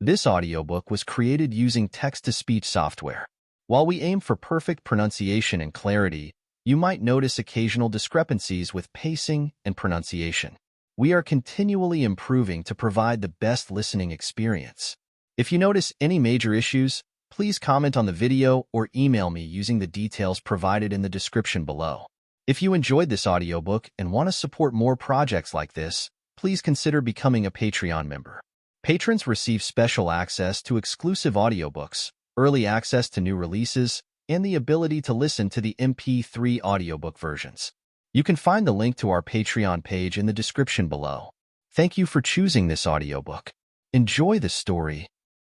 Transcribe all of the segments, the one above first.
This audiobook was created using text-to-speech software. While we aim for perfect pronunciation and clarity, you might notice occasional discrepancies with pacing and pronunciation. We are continually improving to provide the best listening experience. If you notice any major issues, please comment on the video or email me using the details provided in the description below. If you enjoyed this audiobook and want to support more projects like this, please consider becoming a Patreon member. Patrons receive special access to exclusive audiobooks, early access to new releases, and the ability to listen to the MP3 audiobook versions. You can find the link to our Patreon page in the description below. Thank you for choosing this audiobook. Enjoy the story.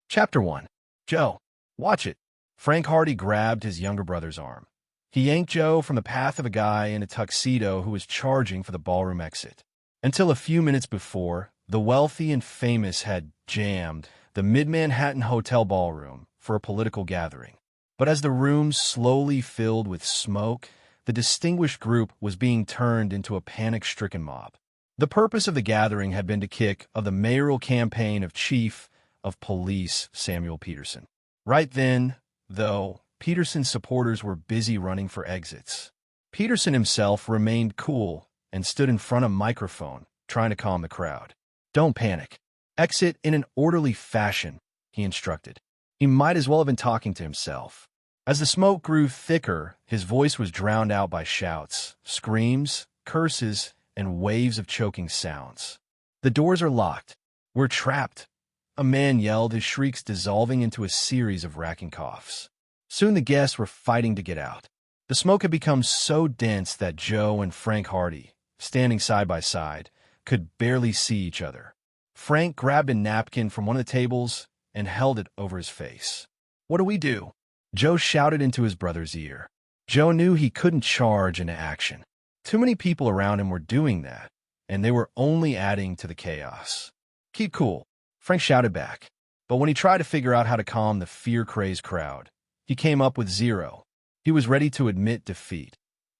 Chapter 1. Joe, watch it. Frank Hardy grabbed his younger brother's arm. He yanked Joe from the path of a guy in a tuxedo who was charging for the ballroom exit. Until a few minutes before, the wealthy and famous had jammed the Mid-Manhattan Hotel ballroom for a political gathering. But as the room slowly filled with smoke, the distinguished group was being turned into a panic-stricken mob. The purpose of the gathering had been to kick off the mayoral campaign of Chief of Police Samuel Peterson. Right then, though, Peterson's supporters were busy running for exits. Peterson himself remained cool and stood in front of a microphone, trying to calm the crowd. "Don't panic. Exit in an orderly fashion," he instructed. He might as well have been talking to himself. As the smoke grew thicker, his voice was drowned out by shouts, screams, curses, and waves of choking sounds. "The doors are locked. We're trapped," a man yelled, his shrieks dissolving into a series of racking coughs. Soon the guests were fighting to get out. The smoke had become so dense that Joe and Frank Hardy, standing side by side, could barely see each other. Frank grabbed a napkin from one of the tables and held it over his face. "What do we do?" Joe shouted into his brother's ear. Joe knew he couldn't charge into action. Too many people around him were doing that, and they were only adding to the chaos. "Keep cool," Frank shouted back. But when he tried to figure out how to calm the fear-crazed crowd, he came up with zero. He was ready to admit defeat,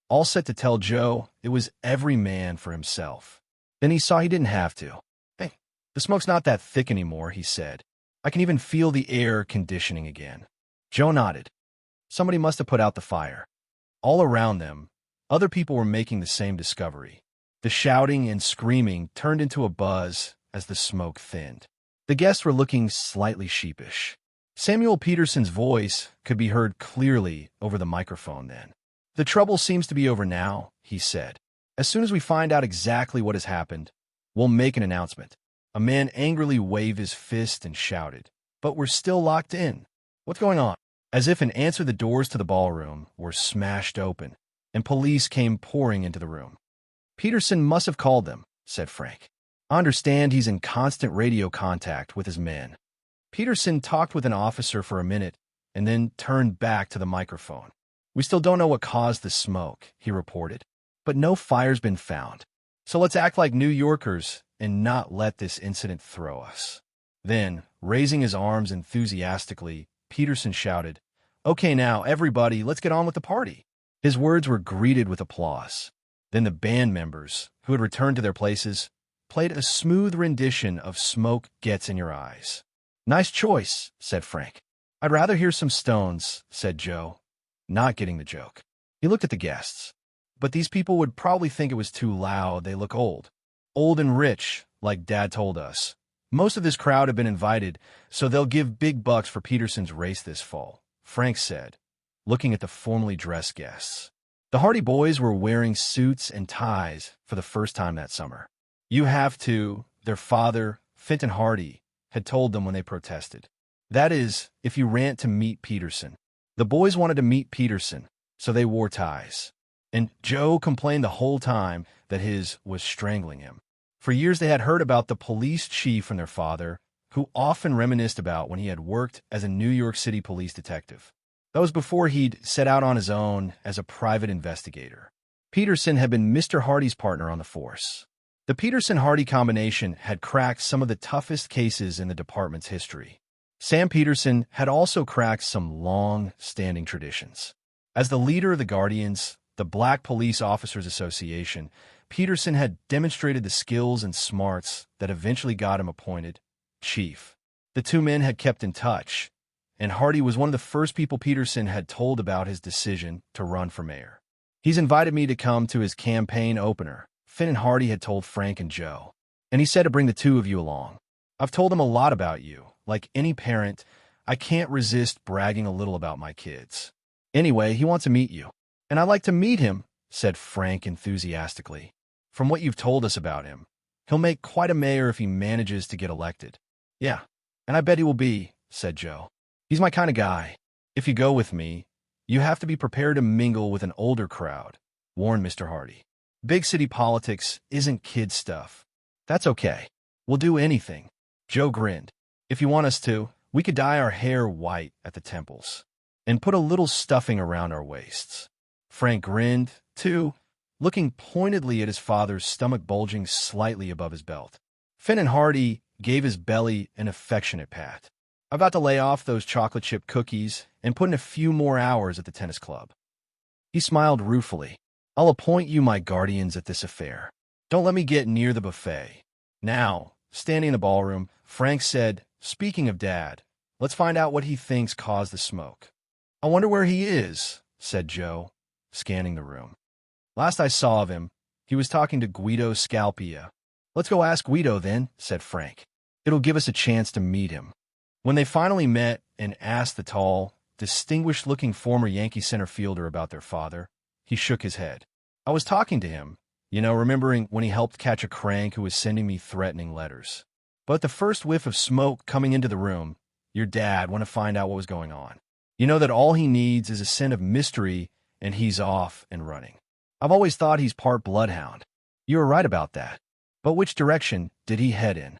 all set to tell Joe it was every man for himself. Then he saw he didn't have to. "Hey, the smoke's not that thick anymore," he said. "I can even feel the air conditioning again." Joe nodded. Somebody must have put out the fire. All around them, other people were making the same discovery. The shouting and screaming turned into a buzz as the smoke thinned. The guests were looking slightly sheepish. Samuel Peterson's voice could be heard clearly over the microphone then. "The trouble seems to be over now," he said. "As soon as we find out exactly what has happened, we'll make an announcement." A man angrily waved his fist and shouted, "But we're still locked in. What's going on?" As if in answer, the doors to the ballroom were smashed open, and police came pouring into the room. "Peterson must have called them," said Frank. "I understand he's in constant radio contact with his men." Peterson talked with an officer for a minute and then turned back to the microphone. "We still don't know what caused the smoke," he reported, "but no fire's been found. So let's act like New Yorkers and not let this incident throw us." Then, raising his arms enthusiastically, Peterson shouted, "Okay now, everybody, let's get on with the party." His words were greeted with applause. Then the band members, who had returned to their places, played a smooth rendition of "Smoke Gets in Your Eyes." "Nice choice," said Frank. "I'd rather hear some Stones," said Joe, not getting the joke. He looked at the guests. "But these people would probably think it was too loud. They look old. Old and rich, like Dad told us. Most of this crowd have been invited, so they'll give big bucks for Peterson's race this fall," Frank said, looking at the formally dressed guests. The Hardy boys were wearing suits and ties for the first time that summer. "You have to," their father, Fenton Hardy, had told them when they protested. "That is, if you ran to meet Peterson." The boys wanted to meet Peterson, so they wore ties. And Joe complained the whole time that his was strangling him. For years they had heard about the police chief from their father, who often reminisced about when he had worked as a New York City police detective. That was before he'd set out on his own as a private investigator. Peterson had been Mr. Hardy's partner on the force. The Peterson-Hardy combination had cracked some of the toughest cases in the department's history. Sam Peterson had also cracked some long-standing traditions. As the leader of the Guardians, the Black Police Officers Association, Peterson had demonstrated the skills and smarts that eventually got him appointed chief. The two men had kept in touch, and Hardy was one of the first people Peterson had told about his decision to run for mayor. He's invited me to come to his campaign opener, Finn and Hardy had told Frank and Joe, and he said to bring the two of you along. I've told him a lot about you. Like any parent, I can't resist bragging a little about my kids. Anyway, he wants to meet you. And I'd like to meet him, said Frank enthusiastically. From what you've told us about him, he'll make quite a mayor if he manages to get elected. Yeah, and I bet he will be, said Joe. He's my kind of guy. If you go with me, you have to be prepared to mingle with an older crowd, warned Mr. Hardy. Big city politics isn't kid stuff. That's okay. We'll do anything. Joe grinned. If you want us to, we could dye our hair white at the temples and put a little stuffing around our waists. Frank grinned, too, looking pointedly at his father's stomach bulging slightly above his belt. Finn and Hardy gave his belly an affectionate pat. I've got to lay off those chocolate chip cookies and put in a few more hours at the tennis club. He smiled ruefully. I'll appoint you my guardians at this affair. Don't let me get near the buffet. Now, standing in the ballroom, Frank said, speaking of Dad, let's find out what he thinks caused the smoke. I wonder where he is, said Joe, scanning the room. Last I saw of him, he was talking to Guido Scalpia. Let's go ask Guido then, said Frank. It'll give us a chance to meet him. When they finally met and asked the tall, distinguished-looking former Yankee center fielder about their father, he shook his head. I was talking to him, remembering when he helped catch a crank who was sending me threatening letters. But the first whiff of smoke coming into the room, your dad wanted to find out what was going on. You know that all he needs is a scent of mystery, and he's off and running. I've always thought he's part bloodhound. You were right about that. But which direction did he head in?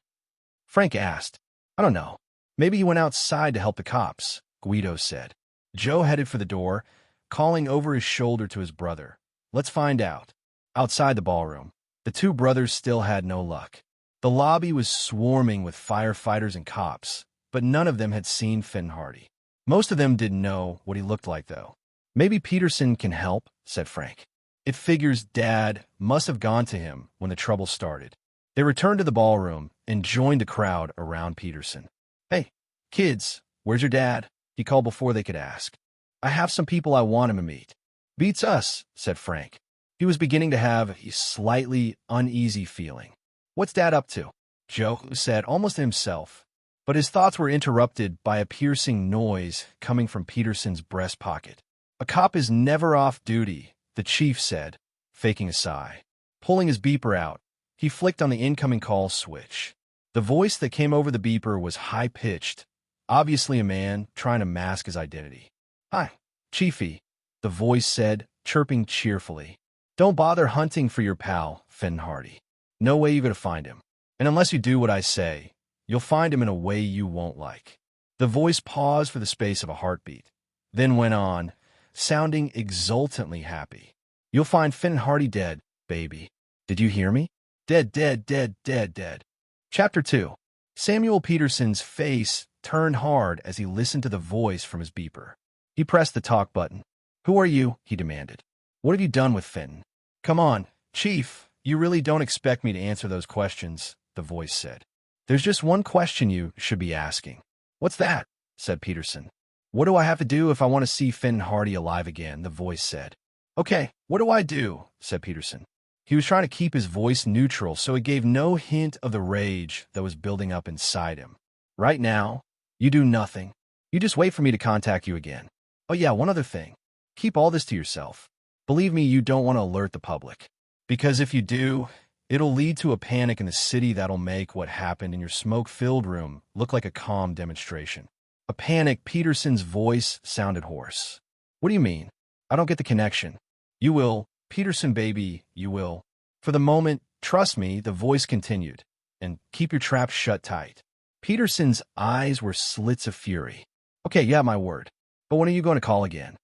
Frank asked. I don't know. Maybe he went outside to help the cops, Guido said. Joe headed for the door, calling over his shoulder to his brother. Let's find out. Outside the ballroom, the two brothers still had no luck. The lobby was swarming with firefighters and cops, but none of them had seen Finn Hardy. Most of them didn't know what he looked like, though. Maybe Peterson can help, said Frank. It figures Dad must have gone to him when the trouble started. They returned to the ballroom and joined the crowd around Peterson. Hey, kids, where's your dad? He called before they could ask. I have some people I want him to meet. Beats us, said Frank. He was beginning to have a slightly uneasy feeling. What's Dad up to? Joe said almost to himself, but his thoughts were interrupted by a piercing noise coming from Peterson's breast pocket. A cop is never off duty, the chief said, faking a sigh. Pulling his beeper out, he flicked on the incoming call switch. The voice that came over the beeper was high-pitched, obviously a man trying to mask his identity. Hi, Chiefy, the voice said, chirping cheerfully. Don't bother hunting for your pal, Finn Hardy. No way you're going to find him. And unless you do what I say, you'll find him in a way you won't like. The voice paused for the space of a heartbeat, then went on, sounding exultantly happy. You'll find Finn Hardy dead, baby. Did you hear me? Dead, dead, dead, dead, dead. Chapter 2. Samuel Peterson's face turned hard as he listened to the voice from his beeper. He pressed the talk button. Who are you? He demanded. What have you done with Finn? Come on, Chief. You really don't expect me to answer those questions, the voice said. There's just one question you should be asking. What's that? Said Peterson. What do I have to do if I want to see Finn Hardy alive again? The voice said. Okay, what do I do? Said Peterson. He was trying to keep his voice neutral so it gave no hint of the rage that was building up inside him. Right now, you do nothing. You just wait for me to contact you again. Oh yeah, one other thing. Keep all this to yourself. Believe me, you don't want to alert the public. Because if you do, it'll lead to a panic in the city that'll make what happened in your smoke-filled room look like a calm demonstration. A panic. Peterson's voice sounded hoarse. What do you mean? I don't get the connection. You will, Peterson baby, you will. For the moment, trust me, the voice continued, and keep your trap shut tight. Peterson's eyes were slits of fury. Okay, yeah, my word. But when are you going to call again?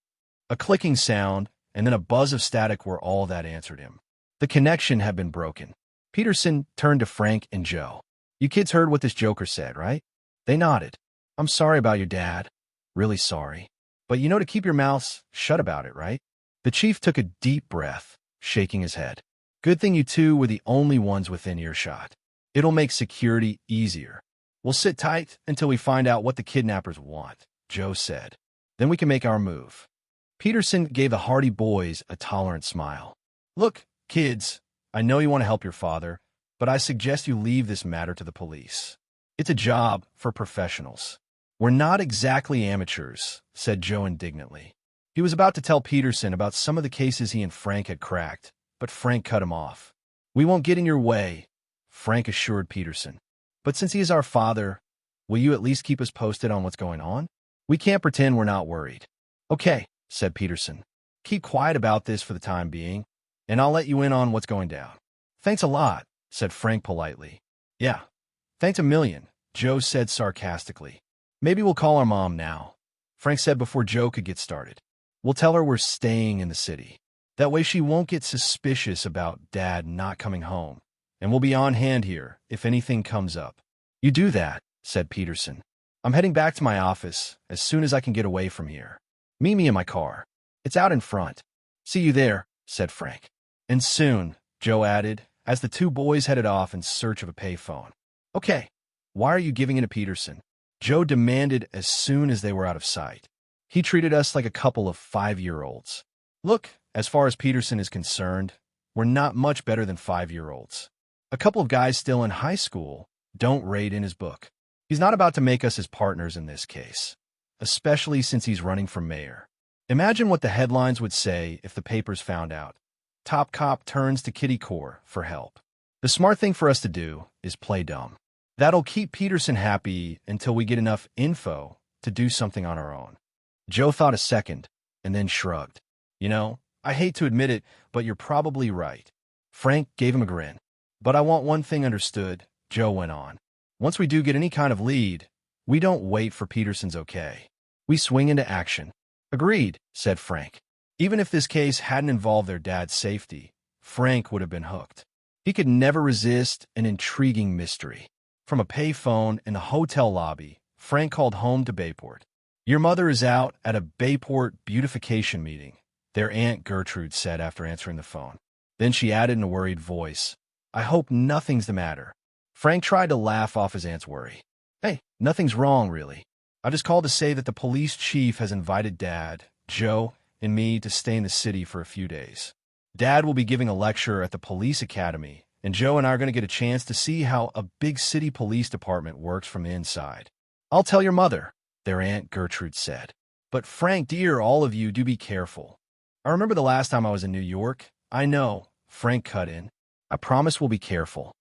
A clicking sound, and then a buzz of static were all that answered him. The connection had been broken. Peterson turned to Frank and Joe. You kids heard what this joker said, right? They nodded. I'm sorry about your dad. Really sorry. But you know to keep your mouths shut about it, right? The chief took a deep breath, shaking his head. Good thing you two were the only ones within earshot. It'll make security easier. We'll sit tight until we find out what the kidnappers want, Joe said. Then we can make our move. Peterson gave the Hardy boys a tolerant smile. Look, kids, I know you want to help your father, but I suggest you leave this matter to the police. It's a job for professionals. We're not exactly amateurs, said Joe indignantly. He was about to tell Peterson about some of the cases he and Frank had cracked, but Frank cut him off. We won't get in your way, Frank assured Peterson. But since he is our father, will you at least keep us posted on what's going on? We can't pretend we're not worried. Okay, said Peterson. Keep quiet about this for the time being, and I'll let you in on what's going down. Thanks a lot, said Frank politely. Yeah, thanks a million, Joe said sarcastically. Maybe we'll call our mom now, Frank said before Joe could get started. We'll tell her we're staying in the city. That way she won't get suspicious about Dad not coming home, and we'll be on hand here if anything comes up. You do that, said Peterson. I'm heading back to my office as soon as I can get away from here. Meet me in my car. It's out in front. See you there, said Frank. And soon, Joe added, as the two boys headed off in search of a payphone. Okay, why are you giving in to Peterson? Joe demanded as soon as they were out of sight. He treated us like a couple of 5-year-olds. Look, as far as Peterson is concerned, we're not much better than 5-year-olds. A couple of guys still in high school don't rate in his book. He's not about to make us his partners in this case, especially since he's running for mayor. Imagine what the headlines would say if the papers found out. Top cop turns to kitty core for help. The smart thing for us to do is play dumb. That'll keep Peterson happy until we get enough info to do something on our own. Joe thought a second and then shrugged. You know, I hate to admit it, but you're probably right. Frank gave him a grin. But I want one thing understood, Joe went on. Once we do get any kind of lead, we don't wait for Peterson's okay. We swing into action. Agreed, said Frank. Even if this case hadn't involved their dad's safety, Frank would have been hooked. He could never resist an intriguing mystery. From a payphone in the hotel lobby, Frank called home to Bayport. Your mother is out at a Bayport beautification meeting, their Aunt Gertrude said after answering the phone. Then she added in a worried voice, I hope nothing's the matter. Frank tried to laugh off his aunt's worry. Hey, nothing's wrong, really. I just called to say that the police chief has invited Dad, Joe, and me to stay in the city for a few days. Dad will be giving a lecture at the police academy, and Joe and I are going to get a chance to see how a big city police department works from inside. I'll tell your mother, their Aunt Gertrude said. But Frank, dear, all of you, do be careful. I remember the last time I was in New York. I know, Frank cut in. I promise we'll be careful.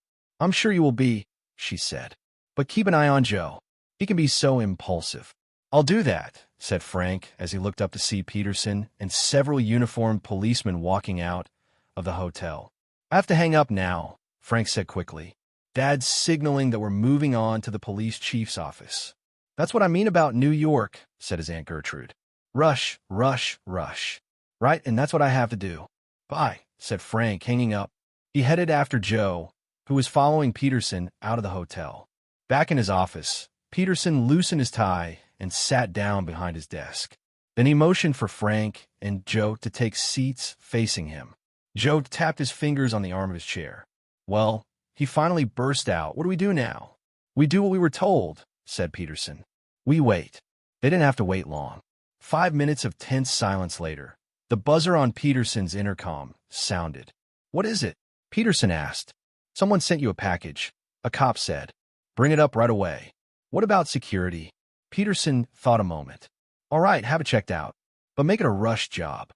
I'm sure you will be, she said. But keep an eye on Joe. He can be so impulsive. I'll do that, said Frank as he looked up to see Peterson and several uniformed policemen walking out of the hotel. I have to hang up now, Frank said quickly. Dad's signaling that we're moving on to the police chief's office. That's what I mean about New York, said his Aunt Gertrude. Rush, rush, rush. Right, and that's what I have to do. Bye, said Frank, hanging up. He headed after Joe, who was following Peterson out of the hotel. Back in his office, Peterson loosened his tie and sat down behind his desk. Then he motioned for Frank and Joe to take seats facing him. Joe tapped his fingers on the arm of his chair. Well, he finally burst out. What do we do now? We do what we were told, said Peterson. We wait. They didn't have to wait long. 5 minutes of tense silence later, the buzzer on Peterson's intercom sounded. What is it? Peterson asked. Someone sent you a package, a cop said. Bring it up right away. What about security? Peterson thought a moment. All right, have it checked out, but make it a rush job.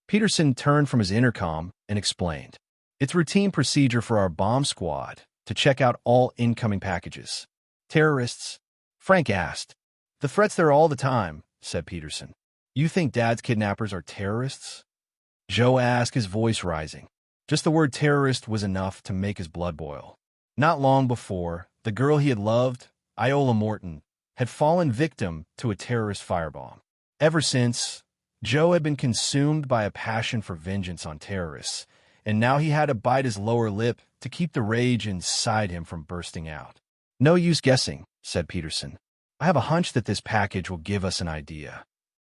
Peterson turned from his intercom and explained. It's routine procedure for our bomb squad to check out all incoming packages. Terrorists? Frank asked. The threat's there all the time, said Peterson. You think Dad's kidnappers are terrorists? Joe asked, his voice rising. Just the word terrorist was enough to make his blood boil. Not long before, the girl he had loved, Iola Morton, had fallen victim to a terrorist firebomb. Ever since, Joe had been consumed by a passion for vengeance on terrorists, and now he had to bite his lower lip to keep the rage inside him from bursting out. No use guessing, said Peterson. I have a hunch that this package will give us an idea.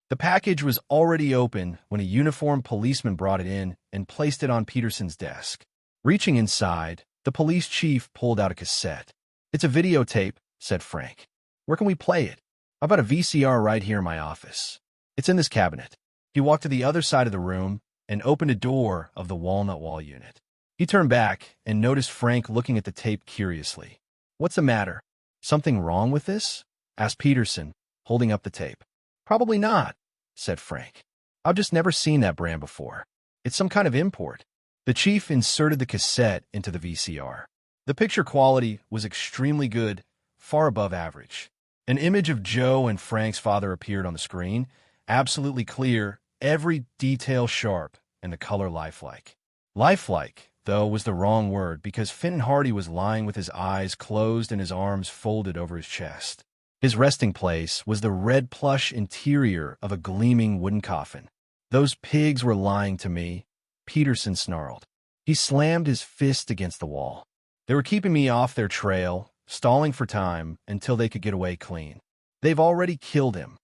The package was already open when a uniformed policeman brought it in and placed it on Peterson's desk. Reaching inside, the police chief pulled out a cassette. It's a videotape, said Frank. Where can we play it? I've got a VCR right here in my office. It's in this cabinet. He walked to the other side of the room and opened a door of the walnut wall unit. He turned back and noticed Frank looking at the tape curiously. What's the matter? Something wrong with this? Asked Peterson, holding up the tape. Probably not, said Frank. I've just never seen that brand before. It's some kind of import. The chief inserted the cassette into the VCR. The picture quality was extremely good, far above average. An image of Joe and Frank's father appeared on the screen, absolutely clear, every detail sharp, and the color lifelike. Lifelike, though, was the wrong word because Fenton Hardy was lying with his eyes closed and his arms folded over his chest. His resting place was the red plush interior of a gleaming wooden coffin. Those pigs were lying to me, Peterson snarled. He slammed his fist against the wall. They were keeping me off their trail, stalling for time until they could get away clean. They've already killed him.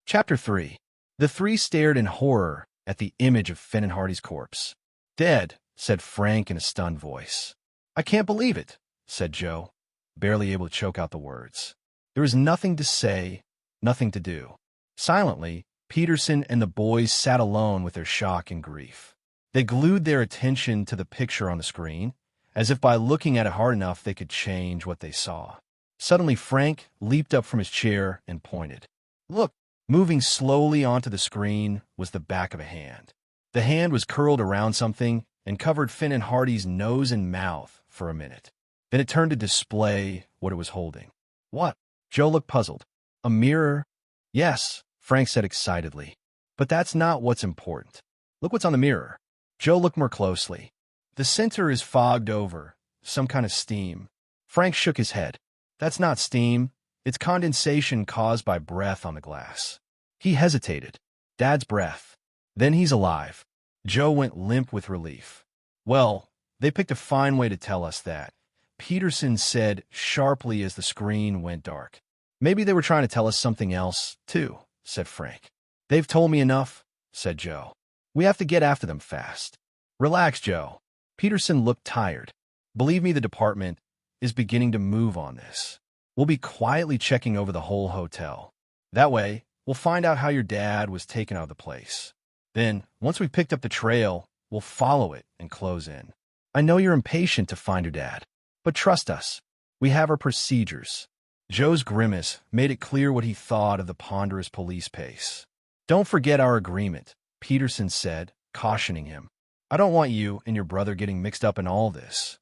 Chapter 3. The three stared in horror at the image of Fenton Hardy's corpse. Dead, said Frank in a stunned voice. I can't believe it, said Joe, barely able to choke out the words. There was nothing to say, nothing to do. Silently, Peterson and the boys sat alone with their shock and grief. They glued their attention to the picture on the screen, as if by looking at it hard enough they could change what they saw. Suddenly, Frank leaped up from his chair and pointed. Look! Moving slowly onto the screen was the back of a hand. The hand was curled around something and covered Fenton Hardy's nose and mouth for a minute. Then it turned to display what it was holding. What? Joe looked puzzled. A mirror? Yes, Frank said excitedly. But that's not what's important. Look what's on the mirror. Joe looked more closely. The center is fogged over, some kind of steam. Frank shook his head. That's not steam. It's condensation caused by breath on the glass. He hesitated. Dad's breath. Then he's alive. Joe went limp with relief. Well, they picked a fine way to tell us that, Peterson said sharply as the screen went dark. Maybe they were trying to tell us something else, too, said Frank. They've told me enough, said Joe. We have to get after them fast. Relax, Joe. Peterson looked tired. Believe me, the department is beginning to move on this. We'll be quietly checking over the whole hotel. That way, we'll find out how your dad was taken out of the place. Then, once we've picked up the trail, we'll follow it and close in. I know you're impatient to find your dad, but trust us. We have our procedures. Joe's grimace made it clear what he thought of the ponderous police pace. Don't forget our agreement, Peterson said, cautioning him. I don't want you and your brother getting mixed up in all this.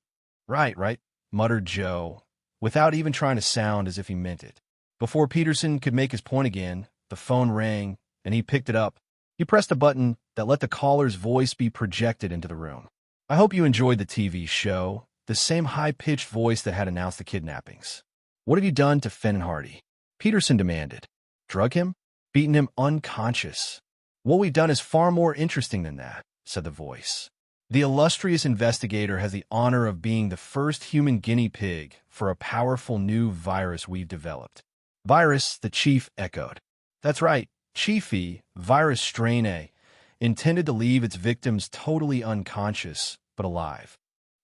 Right, muttered Joe, without even trying to sound as if he meant it. Before Peterson could make his point again, the phone rang, and he picked it up. He pressed a button that let the caller's voice be projected into the room. I hope you enjoyed the TV show, the same high-pitched voice that had announced the kidnappings. What have you done to Fenton Hardy? Peterson demanded. Drug him? Beaten him unconscious. What we've done is far more interesting than that, said the voice. The illustrious investigator has the honor of being the first human guinea pig for a powerful new virus we've developed. Virus, the chief echoed. That's right, Chiefy, virus strain A, intended to leave its victims totally unconscious, but alive.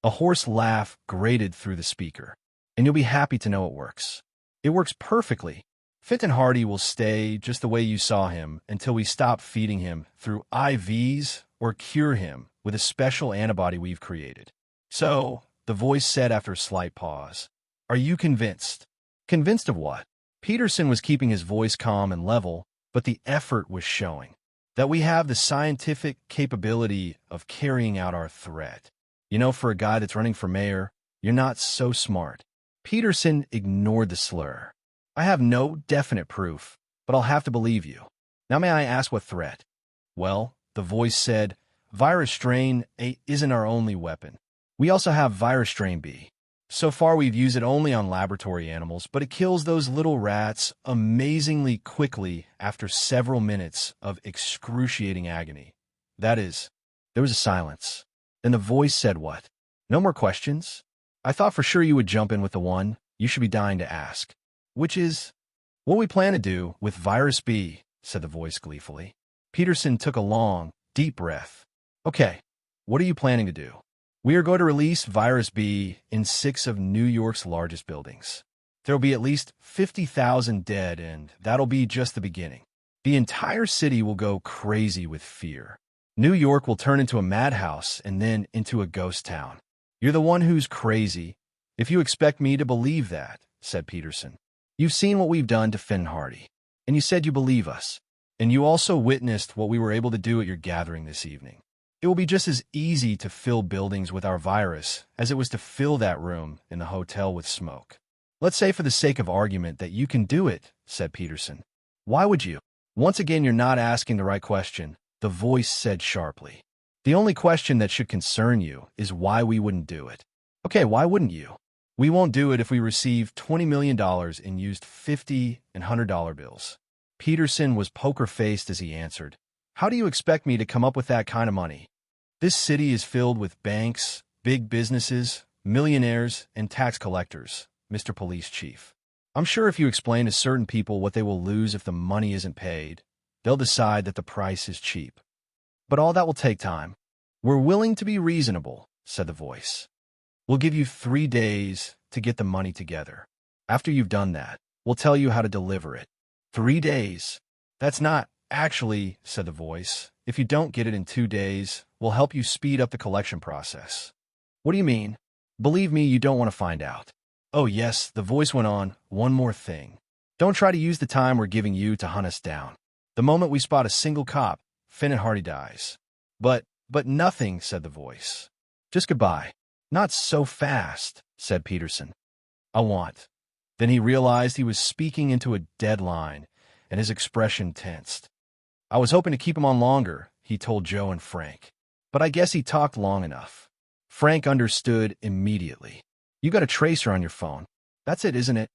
A hoarse laugh grated through the speaker. And you'll be happy to know it works. It works perfectly. Fenton Hardy will stay just the way you saw him until we stop feeding him through IVs or cure him with a special antibody we've created. So, the voice said after a slight pause, are you convinced? Convinced of what? Peterson was keeping his voice calm and level, but the effort was showing. That we have the scientific capability of carrying out our threat. You know, for a guy that's running for mayor, you're not so smart. Peterson ignored the slur. I have no definite proof, but I'll have to believe you. Now may I ask what threat? Well, the voice said, Virus strain A isn't our only weapon. We also have virus strain B. So far we've used it only on laboratory animals, but it kills those little rats amazingly quickly after several minutes of excruciating agony. That is, there was a silence. Then the voice said what? No more questions? I thought for sure you would jump in with the one you should be dying to ask. Which is, what we plan to do with Virus B, said the voice gleefully. Peterson took a long, deep breath. Okay, what are you planning to do? We are going to release Virus B in 6 of New York's largest buildings. There'll be at least 50,000 dead, and that'll be just the beginning. The entire city will go crazy with fear. New York will turn into a madhouse and then into a ghost town. You're the one who's crazy, if you expect me to believe that, said Peterson. You've seen what we've done to Finn Hardy, and you said you believe us. And you also witnessed what we were able to do at your gathering this evening. It will be just as easy to fill buildings with our virus as it was to fill that room in the hotel with smoke. Let's say for the sake of argument that you can do it, said Peterson. Why would you? Once again, you're not asking the right question, the voice said sharply. The only question that should concern you is why we wouldn't do it. Okay, why wouldn't you? We won't do it if we receive $20 million in used $50 and $100 bills. Peterson was poker-faced as he answered. How do you expect me to come up with that kind of money? This city is filled with banks, big businesses, millionaires, and tax collectors, Mr. Police Chief. I'm sure if you explain to certain people what they will lose if the money isn't paid, they'll decide that the price is cheap. But all that will take time. We're willing to be reasonable, said the voice. We'll give you 3 days to get the money together. After you've done that, we'll tell you how to deliver it. 3 days? That's not actually, said the voice. If you don't get it in 2 days, we'll help you speed up the collection process. What do you mean? Believe me, you don't want to find out. Oh yes, the voice went on, one more thing. Don't try to use the time we're giving you to hunt us down. The moment we spot a single cop, Finn and Hardy dies. But nothing, said the voice. Just goodbye. Not so fast, said Peterson. I want. Then he realized he was speaking into a dead line, and his expression tensed. I was hoping to keep him on longer, he told Joe and Frank. But I guess he talked long enough. Frank understood immediately. You got a tracer on your phone. That's it, isn't it?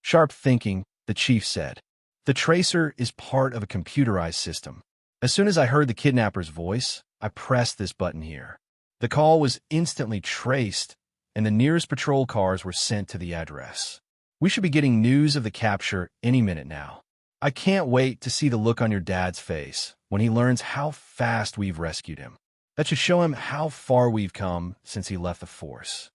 Sharp thinking, the chief said. The tracer is part of a computerized system. As soon as I heard the kidnapper's voice, I pressed this button here. The call was instantly traced, and the nearest patrol cars were sent to the address. We should be getting news of the capture any minute now. I can't wait to see the look on your dad's face when he learns how fast we've rescued him. That should show him how far we've come since he left the force.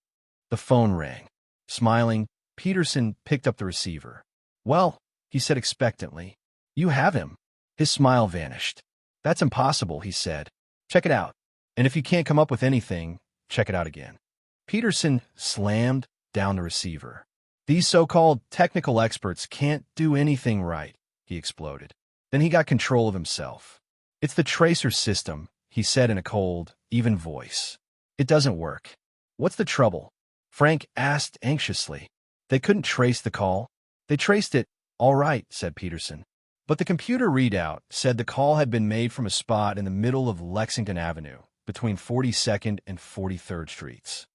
The phone rang. Smiling, Peterson picked up the receiver. Well, he said expectantly, you have him. His smile vanished. That's impossible, he said. Check it out. And if you can't come up with anything, check it out again. Peterson slammed down the receiver. These so-called technical experts can't do anything right, he exploded. Then he got control of himself. It's the tracer system, he said in a cold, even voice. It doesn't work. What's the trouble? Frank asked anxiously. They couldn't trace the call. They traced it, all right, said Peterson. But the computer readout said the call had been made from a spot in the middle of Lexington Avenue, between 42nd and 43rd Streets.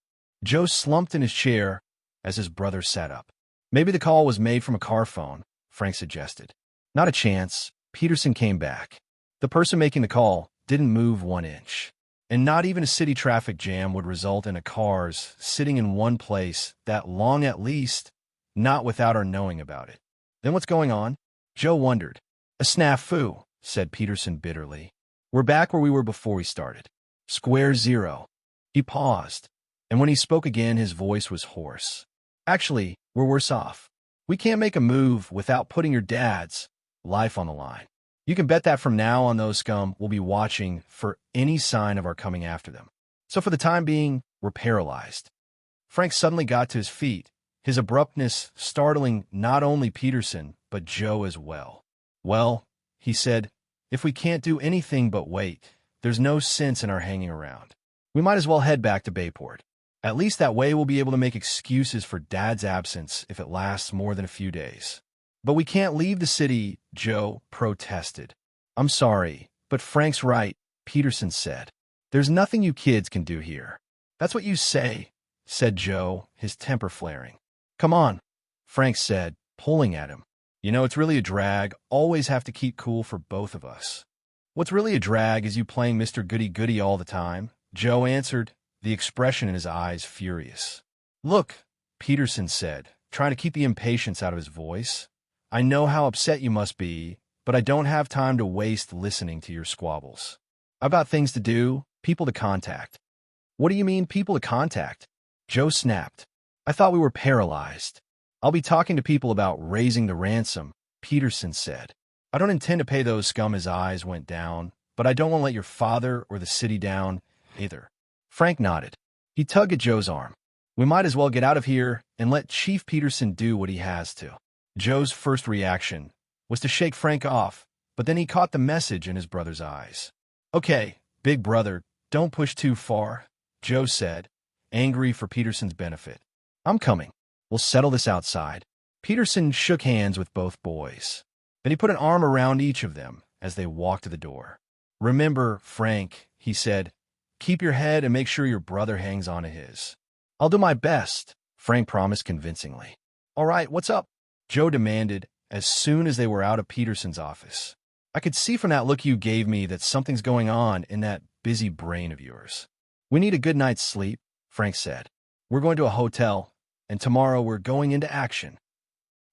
Joe slumped in his chair as his brother sat up. Maybe the call was made from a car phone, Frank suggested. Not a chance. Peterson came back. The person making the call didn't move 1 inch. And not even a city traffic jam would result in a cars sitting in one place that long at least, not without our knowing about it. Then what's going on? Joe wondered. A snafu, said Peterson bitterly. We're back where we were before we started. Square zero. He paused, and when he spoke again, his voice was hoarse. Actually, we're worse off. We can't make a move without putting your dad's life on the line. You can bet that from now on those scum will be watching for any sign of our coming after them. So for the time being, we're paralyzed. Frank suddenly got to his feet, his abruptness startling not only Peterson, but Joe as well. Well, he said, if we can't do anything but wait, there's no sense in our hanging around. We might as well head back to Bayport. At least that way we'll be able to make excuses for Dad's absence if it lasts more than a few days. But we can't leave the city, Joe protested. I'm sorry, but Frank's right, Peterson said. There's nothing you kids can do here. That's what you say, said Joe, his temper flaring. Come on, Frank said, pulling at him. You know, it's really a drag, always have to keep cool for both of us. What's really a drag is you playing Mr. Goody-Goody all the time, Joe answered, the expression in his eyes furious. Look, Peterson said, trying to keep the impatience out of his voice. I know how upset you must be, but I don't have time to waste listening to your squabbles. I've got things to do, people to contact. What do you mean, people to contact? Joe snapped. I thought we were paralyzed. I'll be talking to people about raising the ransom, Peterson said. I don't intend to pay those scum. His eyes went down, but I don't want to let your father or the city down either. Frank nodded. He tugged at Joe's arm. We might as well get out of here and let Chief Peterson do what he has to. Joe's first reaction was to shake Frank off, but then he caught the message in his brother's eyes. Okay, big brother, don't push too far, Joe said, angry for Peterson's benefit. I'm coming. We'll settle this outside. Peterson shook hands with both boys. Then he put an arm around each of them as they walked to the door. Remember, Frank, he said, keep your head and make sure your brother hangs on to his. I'll do my best, Frank promised convincingly. All right, what's up? Joe demanded as soon as they were out of Peterson's office. I could see from that look you gave me that something's going on in that busy brain of yours. We need a good night's sleep, Frank said. We're going to a hotel, and tomorrow we're going into action.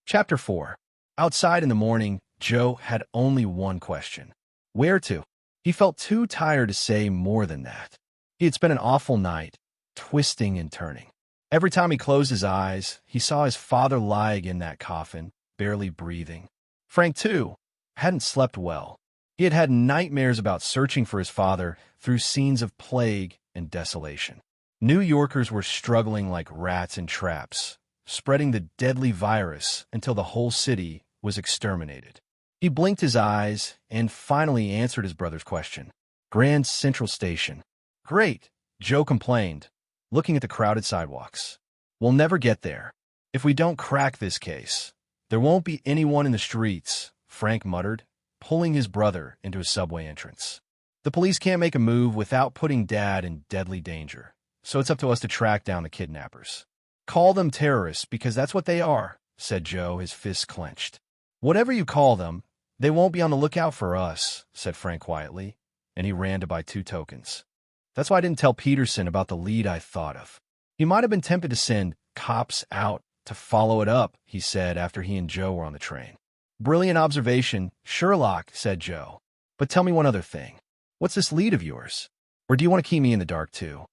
Chapter 4. Outside in the morning, Joe had only one question. Where to? He felt too tired to say more than that. He had spent an awful night, twisting and turning. Every time he closed his eyes, he saw his father lying in that coffin, barely breathing. Frank, too, hadn't slept well. He had had nightmares about searching for his father through scenes of plague and desolation. New Yorkers were struggling like rats in traps, spreading the deadly virus until the whole city was exterminated. He blinked his eyes and finally answered his brother's question. Grand Central Station. Great, Joe complained, looking at the crowded sidewalks. We'll never get there. If we don't crack this case, there won't be anyone in the streets, Frank muttered, pulling his brother into a subway entrance. The police can't make a move without putting Dad in deadly danger, so it's up to us to track down the kidnappers. Call them terrorists because that's what they are, said Joe, his fists clenched. Whatever you call them, they won't be on the lookout for us, said Frank quietly, and he ran to buy 2 tokens. That's why I didn't tell Peterson about the lead I thought of. He might have been tempted to send cops out to follow it up, he said after he and Joe were on the train. Brilliant observation, Sherlock, said Joe. But tell me one other thing. What's this lead of yours? Or do you want to keep me in the dark too?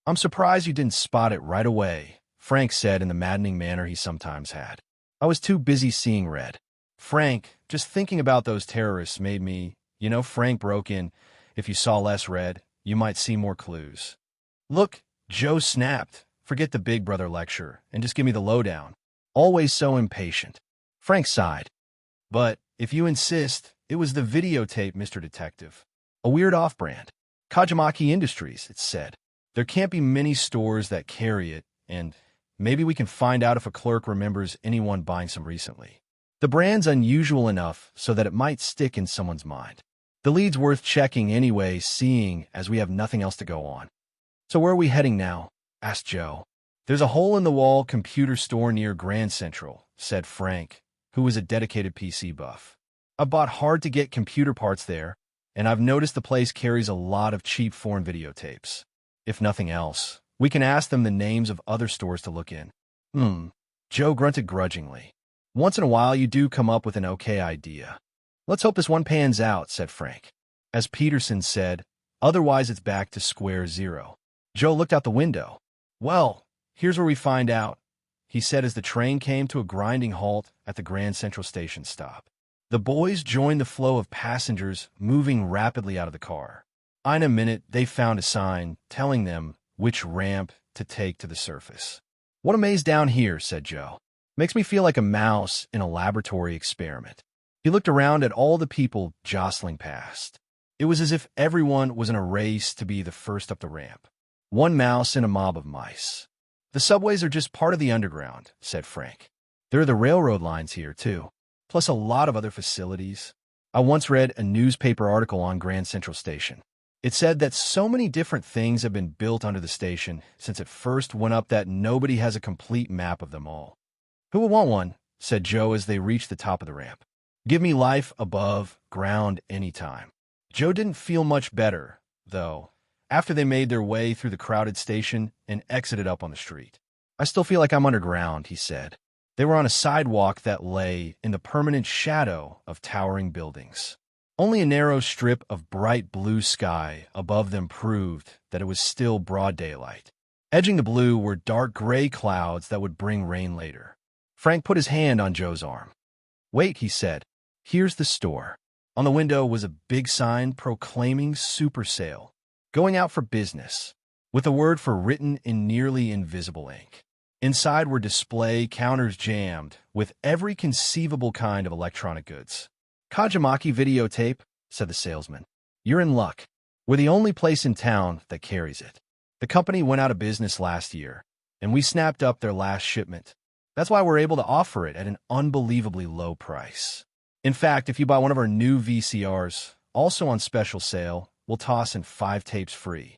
I'm surprised you didn't spot it right away, Frank said in the maddening manner he sometimes had. I was too busy seeing red. Frank, just thinking about those terrorists made me, Frank broke in. If you saw less red, you might see more clues. Look, Joe snapped. Forget the big brother lecture and just give me the lowdown. Always so impatient. Frank sighed. But if you insist, it was the videotape, Mr. Detective. A weird off-brand. Kajimaki Industries, it said. There can't be many stores that carry it, and maybe we can find out if a clerk remembers anyone buying some recently. The brand's unusual enough so that it might stick in someone's mind. The lead's worth checking anyway, seeing as we have nothing else to go on. So where are we heading now? Asked Joe. There's a hole-in-the-wall computer store near Grand Central, said Frank, who was a dedicated PC buff. I bought hard-to-get computer parts there, and I've noticed the place carries a lot of cheap foreign videotapes. If nothing else, we can ask them the names of other stores to look in. Joe grunted grudgingly. Once in a while you do come up with an okay idea. Let's hope this one pans out, said Frank. As Peterson said, otherwise it's back to square zero. Joe looked out the window. Well, here's where we find out, he said as the train came to a grinding halt at the Grand Central Station stop. The boys joined the flow of passengers moving rapidly out of the car. In a minute, they found a sign telling them which ramp to take to the surface. What a maze down here, said Joe. Makes me feel like a mouse in a laboratory experiment. He looked around at all the people jostling past. It was as if everyone was in a race to be the first up the ramp. One mouse in a mob of mice. The subways are just part of the underground, said Frank. There are the railroad lines here, too, plus a lot of other facilities. I once read a newspaper article on Grand Central Station. It said that so many different things have been built under the station since it first went up that nobody has a complete map of them all. Who would want one? Said Joe as they reached the top of the ramp. Give me life above ground anytime. Joe didn't feel much better, though, after they made their way through the crowded station and exited up on the street. I still feel like I'm underground, he said. They were on a sidewalk that lay in the permanent shadow of towering buildings. Only a narrow strip of bright blue sky above them proved that it was still broad daylight. Edging the blue were dark gray clouds that would bring rain later. Frank put his hand on Joe's arm. Wait, he said. Here's the store. On the window was a big sign proclaiming super sale. Going out for business, with a word for written in nearly invisible ink. Inside were display counters jammed with every conceivable kind of electronic goods. Kajimaki videotape, said the salesman. You're in luck. We're the only place in town that carries it. The company went out of business last year, and we snapped up their last shipment. That's why we're able to offer it at an unbelievably low price. In fact, if you buy one of our new VCRs, also on special sale, we'll toss in 5 tapes free.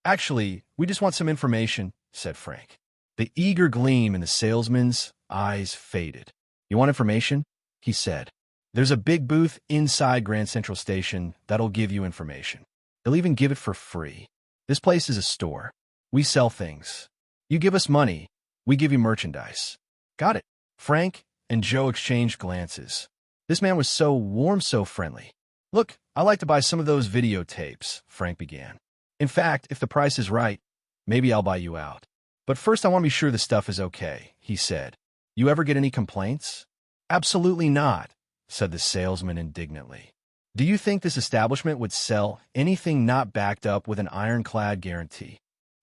Actually, we just want some information, said Frank. The eager gleam in the salesman's eyes faded. You want information? He said. There's a big booth inside Grand Central Station that'll give you information. They'll even give it for free. This place is a store. We sell things. You give us money, we give you merchandise. Got it. Frank and Joe exchanged glances. This man was so warm, so friendly. Look, I'd like to buy some of those videotapes, Frank began. In fact, if the price is right, maybe I'll buy you out. But first I want to be sure the stuff is okay, he said. You ever get any complaints? Absolutely not, said the salesman indignantly. Do you think this establishment would sell anything not backed up with an ironclad guarantee?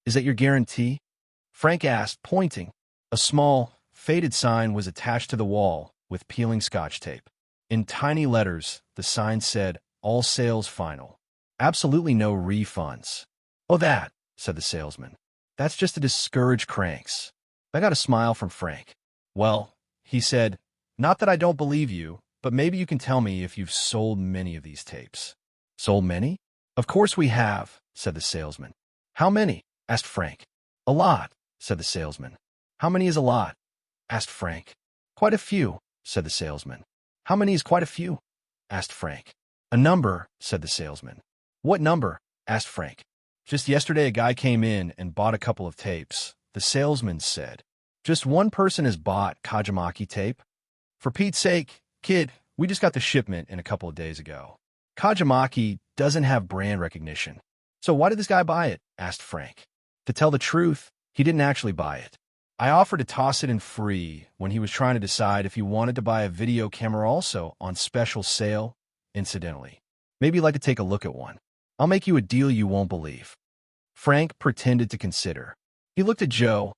Is that your guarantee? Frank asked, pointing. A small, faded sign was attached to the wall with peeling Scotch tape. In tiny letters, the sign said, All sales final. Absolutely no refunds. Oh, that, said the salesman. That's just to discourage cranks. I got a smile from Frank. Well, he said, not that I don't believe you, but maybe you can tell me if you've sold many of these tapes. Sold many? Of course we have, said the salesman. How many? Asked Frank. A lot, said the salesman. How many is a lot? Asked Frank. Quite a few, said the salesman. How many is quite a few? Asked Frank. A number, said the salesman. What number? Asked Frank. Just yesterday a guy came in and bought a couple of tapes, the salesman said. Just one person has bought Kajimaki tape? For Pete's sake, kid, we just got the shipment in a couple of days ago. Kajimaki doesn't have brand recognition. So why did this guy buy it? Asked Frank. To tell the truth, he didn't actually buy it. I offered to toss it in free when he was trying to decide if he wanted to buy a video camera also on special sale, incidentally. Maybe you'd like to take a look at one. I'll make you a deal you won't believe. Frank pretended to consider. He looked at Joe,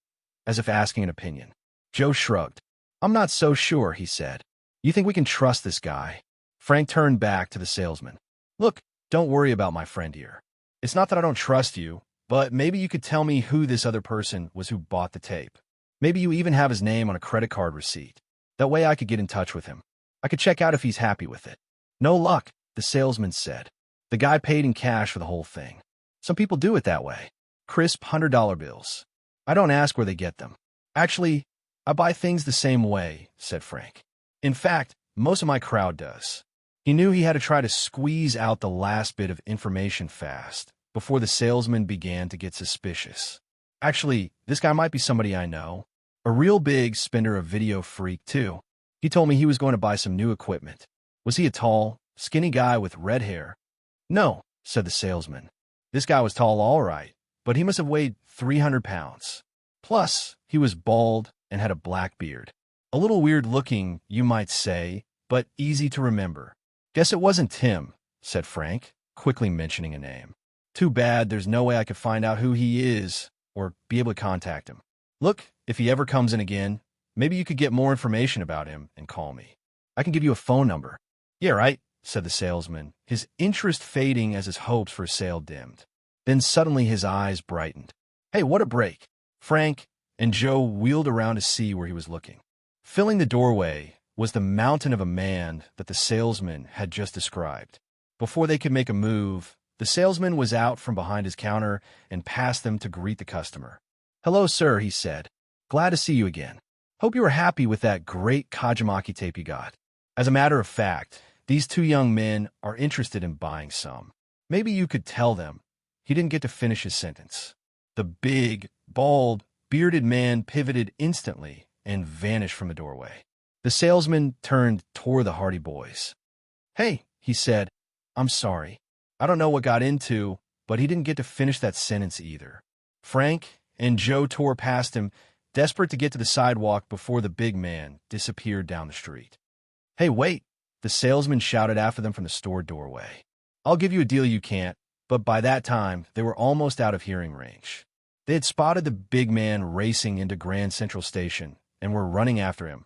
as if asking an opinion. Joe shrugged. I'm not so sure, he said. You think we can trust this guy? Frank turned back to the salesman. Look, don't worry about my friend here. It's not that I don't trust you, but maybe you could tell me who this other person was who bought the tape. Maybe you even have his name on a credit card receipt. That way I could get in touch with him. I could check out if he's happy with it. No luck, the salesman said. The guy paid in cash for the whole thing. Some people do it that way. Crisp $100 bills. I don't ask where they get them. Actually, I buy things the same way, said Frank. In fact, most of my crowd does. He knew he had to try to squeeze out the last bit of information fast before the salesman began to get suspicious. Actually, this guy might be somebody I know. A real big spender of video freak, too. He told me he was going to buy some new equipment. Was he a tall, skinny guy with red hair? No, said the salesman. This guy was tall all right, but he must have weighed 300 pounds. Plus, he was bald and had a black beard. A little weird looking, you might say, but easy to remember. Guess it wasn't Tim, said Frank, quickly mentioning a name. Too bad there's no way I could find out who he is or be able to contact him. Look, if he ever comes in again, maybe you could get more information about him and call me. I can give you a phone number. Yeah, right, said the salesman, his interest fading as his hopes for a sale dimmed. Then suddenly his eyes brightened. Hey, what a break. Frank and Joe wheeled around to see where he was looking. Filling the doorway was the mountain of a man that the salesman had just described. Before they could make a move, the salesman was out from behind his counter and passed them to greet the customer. Hello, sir, he said. Glad to see you again. Hope you were happy with that great Kajimaki tape you got. As a matter of fact, these two young men are interested in buying some. Maybe you could tell them. He didn't get to finish his sentence. The big, bald, bearded man pivoted instantly and vanished from the doorway. The salesman turned toward the Hardy boys. Hey, he said, I'm sorry. I don't know what got into, but he didn't get to finish that sentence either. Frank and Joe tore past him, desperate to get to the sidewalk before the big man disappeared down the street. "Hey, wait!" the salesman shouted after them from the store doorway. "I'll give you a deal you can't," but by that time, they were almost out of hearing range. They had spotted the big man racing into Grand Central Station and were running after him,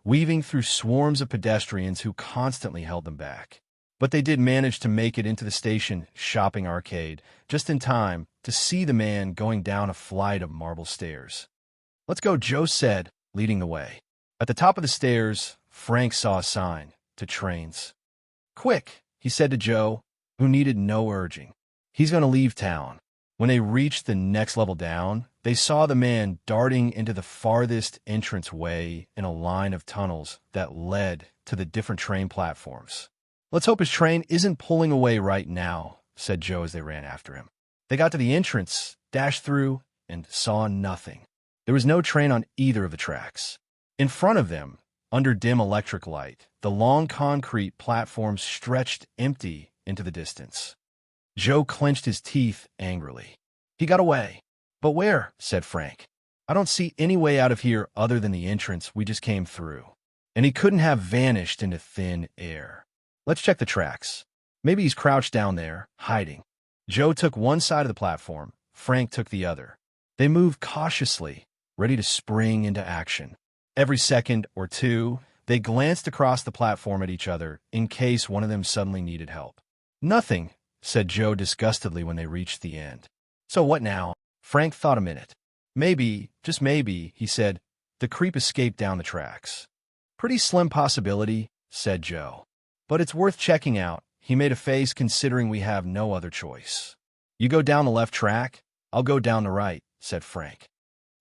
weaving through swarms of pedestrians who constantly held them back. But they did manage to make it into the station shopping arcade just in time to see the man going down a flight of marble stairs. "Let's go," Joe said, leading the way. At the top of the stairs, Frank saw a sign to trains. "Quick," he said to Joe, who needed no urging. "He's going to leave town." When they reached the next level down, they saw the man darting into the farthest entranceway in a line of tunnels that led to the different train platforms. "Let's hope his train isn't pulling away right now," said Joe as they ran after him. They got to the entrance, dashed through, and saw nothing. There was no train on either of the tracks. In front of them, under dim electric light, the long concrete platforms stretched empty into the distance. Joe clenched his teeth angrily. He got away. "But where?" said Frank. "I don't see any way out of here other than the entrance we just came through." And he couldn't have vanished into thin air. "Let's check the tracks. Maybe he's crouched down there, hiding." Joe took one side of the platform. Frank took the other. They moved cautiously, ready to spring into action. Every second or two, they glanced across the platform at each other in case one of them suddenly needed help. "Nothing," said Joe disgustedly when they reached the end. "So what now?" Frank thought a minute. "Maybe, just maybe," he said, "the creep escaped down the tracks." "Pretty slim possibility," said Joe. "But it's worth checking out." He made a face considering we have no other choice. "You go down the left track, I'll go down the right," said Frank.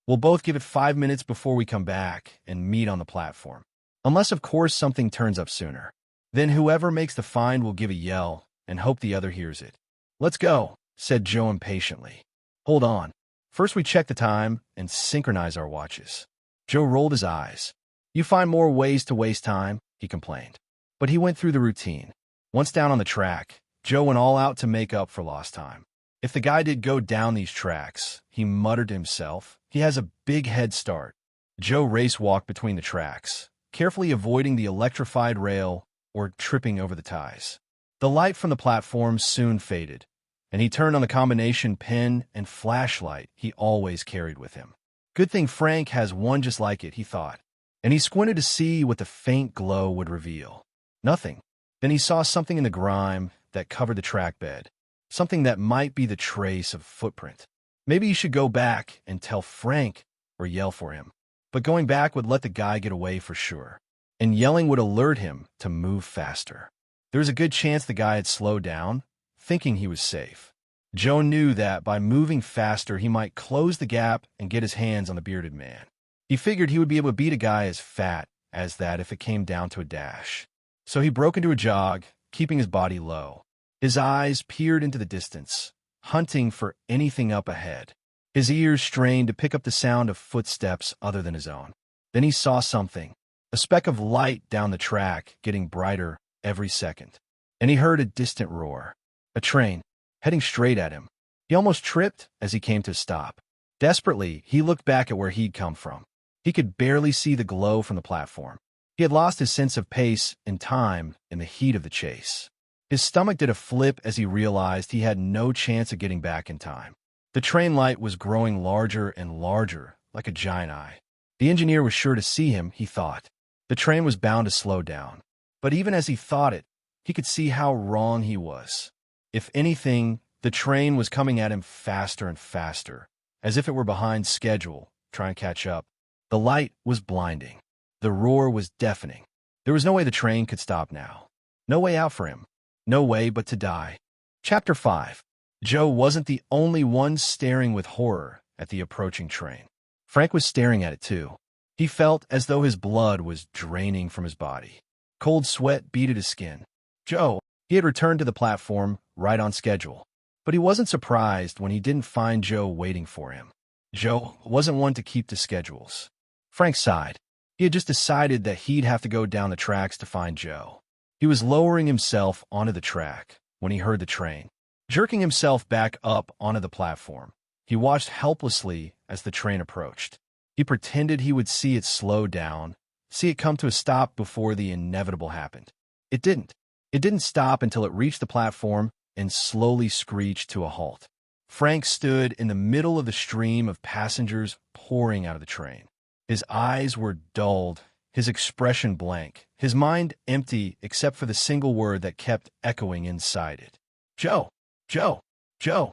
"We'll both give it 5 minutes before we come back and meet on the platform. Unless, of course, something turns up sooner. Then whoever makes the find will give a yell and hope the other hears it." "Let's go," said Joe impatiently. "Hold on. First we check the time and synchronize our watches." Joe rolled his eyes. "You find more ways to waste time," he complained. But he went through the routine. Once down on the track, Joe went all out to make up for lost time. If the guy did go down these tracks, he muttered to himself, he has a big head start. Joe race-walked between the tracks, carefully avoiding the electrified rail or tripping over the ties. The light from the platform soon faded, and he turned on the combination pen and flashlight he always carried with him. Good thing Frank has one just like it, he thought, and he squinted to see what the faint glow would reveal. Nothing. Then he saw something in the grime that covered the track bed, something that might be the trace of a footprint. Maybe he should go back and tell Frank or yell for him. But going back would let the guy get away for sure, and yelling would alert him to move faster. There was a good chance the guy had slowed down, thinking he was safe. Joe knew that by moving faster, he might close the gap and get his hands on the bearded man. He figured he would be able to beat a guy as fat as that if it came down to a dash. So he broke into a jog, keeping his body low. His eyes peered into the distance, hunting for anything up ahead. His ears strained to pick up the sound of footsteps other than his own. Then he saw something, a speck of light down the track, getting brighter every second. And he heard a distant roar. A train, heading straight at him. He almost tripped as he came to a stop. Desperately, he looked back at where he'd come from. He could barely see the glow from the platform. He had lost his sense of pace and time in the heat of the chase. His stomach did a flip as he realized he had no chance of getting back in time. The train light was growing larger and larger, like a giant eye. The engineer was sure to see him, he thought. The train was bound to slow down. But even as he thought it, he could see how wrong he was. If anything, the train was coming at him faster and faster, as if it were behind schedule, trying to catch up. The light was blinding. The roar was deafening. There was no way the train could stop now. No way out for him. No way but to die. Chapter 5. Joe wasn't the only one staring with horror at the approaching train. Frank was staring at it too. He felt as though his blood was draining from his body. Cold sweat beaded his skin. Joe, he had returned to the platform, right on schedule. But he wasn't surprised when he didn't find Joe waiting for him. Joe wasn't one to keep to schedules. Frank sighed. He had just decided that he'd have to go down the tracks to find Joe. He was lowering himself onto the track when he heard the train. Jerking himself back up onto the platform, he watched helplessly as the train approached. He pretended he would see it slow down, see it come to a stop before the inevitable happened. It didn't. It didn't stop until it reached the platform and slowly screeched to a halt. Frank stood in the middle of the stream of passengers pouring out of the train. His eyes were dulled, his expression blank, his mind empty except for the single word that kept echoing inside it. Joe! Joe! Joe!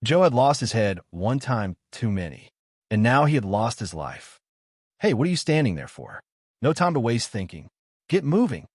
Joe had lost his head one time too many, and now he had lost his life. Hey, what are you standing there for? No time to waste thinking. Get moving.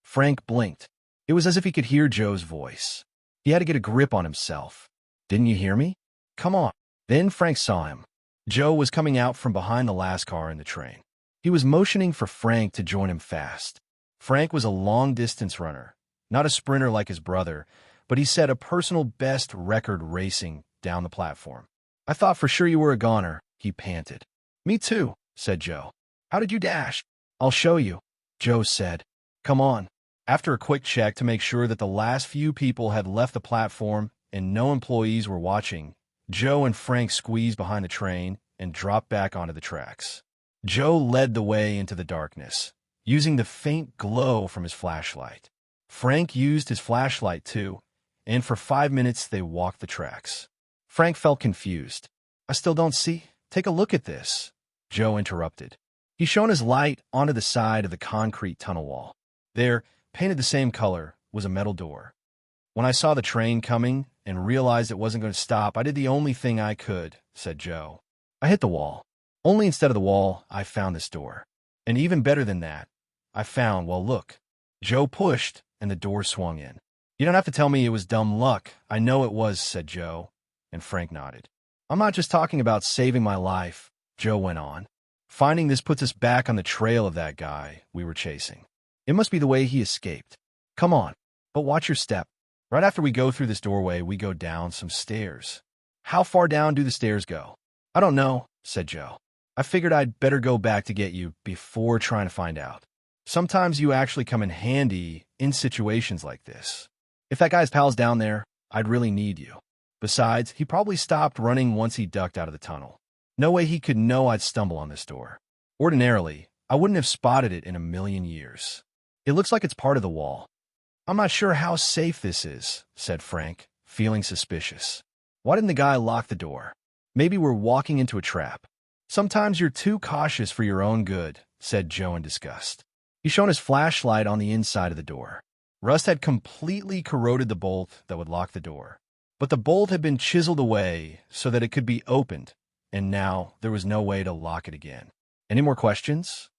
Frank blinked. It was as if he could hear Joe's voice. He had to get a grip on himself. Didn't you hear me? Come on. Then Frank saw him. Joe was coming out from behind the last car in the train. He was motioning for Frank to join him fast. Frank was a long-distance runner, not a sprinter like his brother, but he set a personal best record racing down the platform. I thought for sure you were a goner, he panted. Me too, said Joe. How did you dash? I'll show you, Joe said. Come on. After a quick check to make sure that the last few people had left the platform and no employees were watching, Joe and Frank squeezed behind the train and dropped back onto the tracks. Joe led the way into the darkness, using the faint glow from his flashlight. Frank used his flashlight too, and for 5 minutes they walked the tracks. Frank felt confused. I still don't see. Take a look at this, Joe interrupted. He shone his light onto the side of the concrete tunnel wall. There, painted the same color, was a metal door. When I saw the train coming and realized it wasn't going to stop, I did the only thing I could, said Joe. I hit the wall. Only instead of the wall, I found this door. And even better than that, I found, well, look. Joe pushed, and the door swung in. You don't have to tell me it was dumb luck. I know it was, said Joe, and Frank nodded. I'm not just talking about saving my life, Joe went on. Finding this puts us back on the trail of that guy we were chasing. It must be the way he escaped. Come on, but watch your step. Right after we go through this doorway, we go down some stairs. How far down do the stairs go? I don't know, said Joe. I figured I'd better go back to get you before trying to find out. Sometimes you actually come in handy in situations like this. If that guy's pal's down there, I'd really need you. Besides, he probably stopped running once he ducked out of the tunnel. No way he could know I'd stumble on this door. Ordinarily, I wouldn't have spotted it in a million years. It looks like it's part of the wall. I'm not sure how safe this is, said Frank, feeling suspicious. Why didn't the guy lock the door? Maybe we're walking into a trap. Sometimes you're too cautious for your own good, said Joe in disgust. He shone his flashlight on the inside of the door. Rust had completely corroded the bolt that would lock the door. But the bolt had been chiseled away so that it could be opened, and now there was no way to lock it again. Any more questions?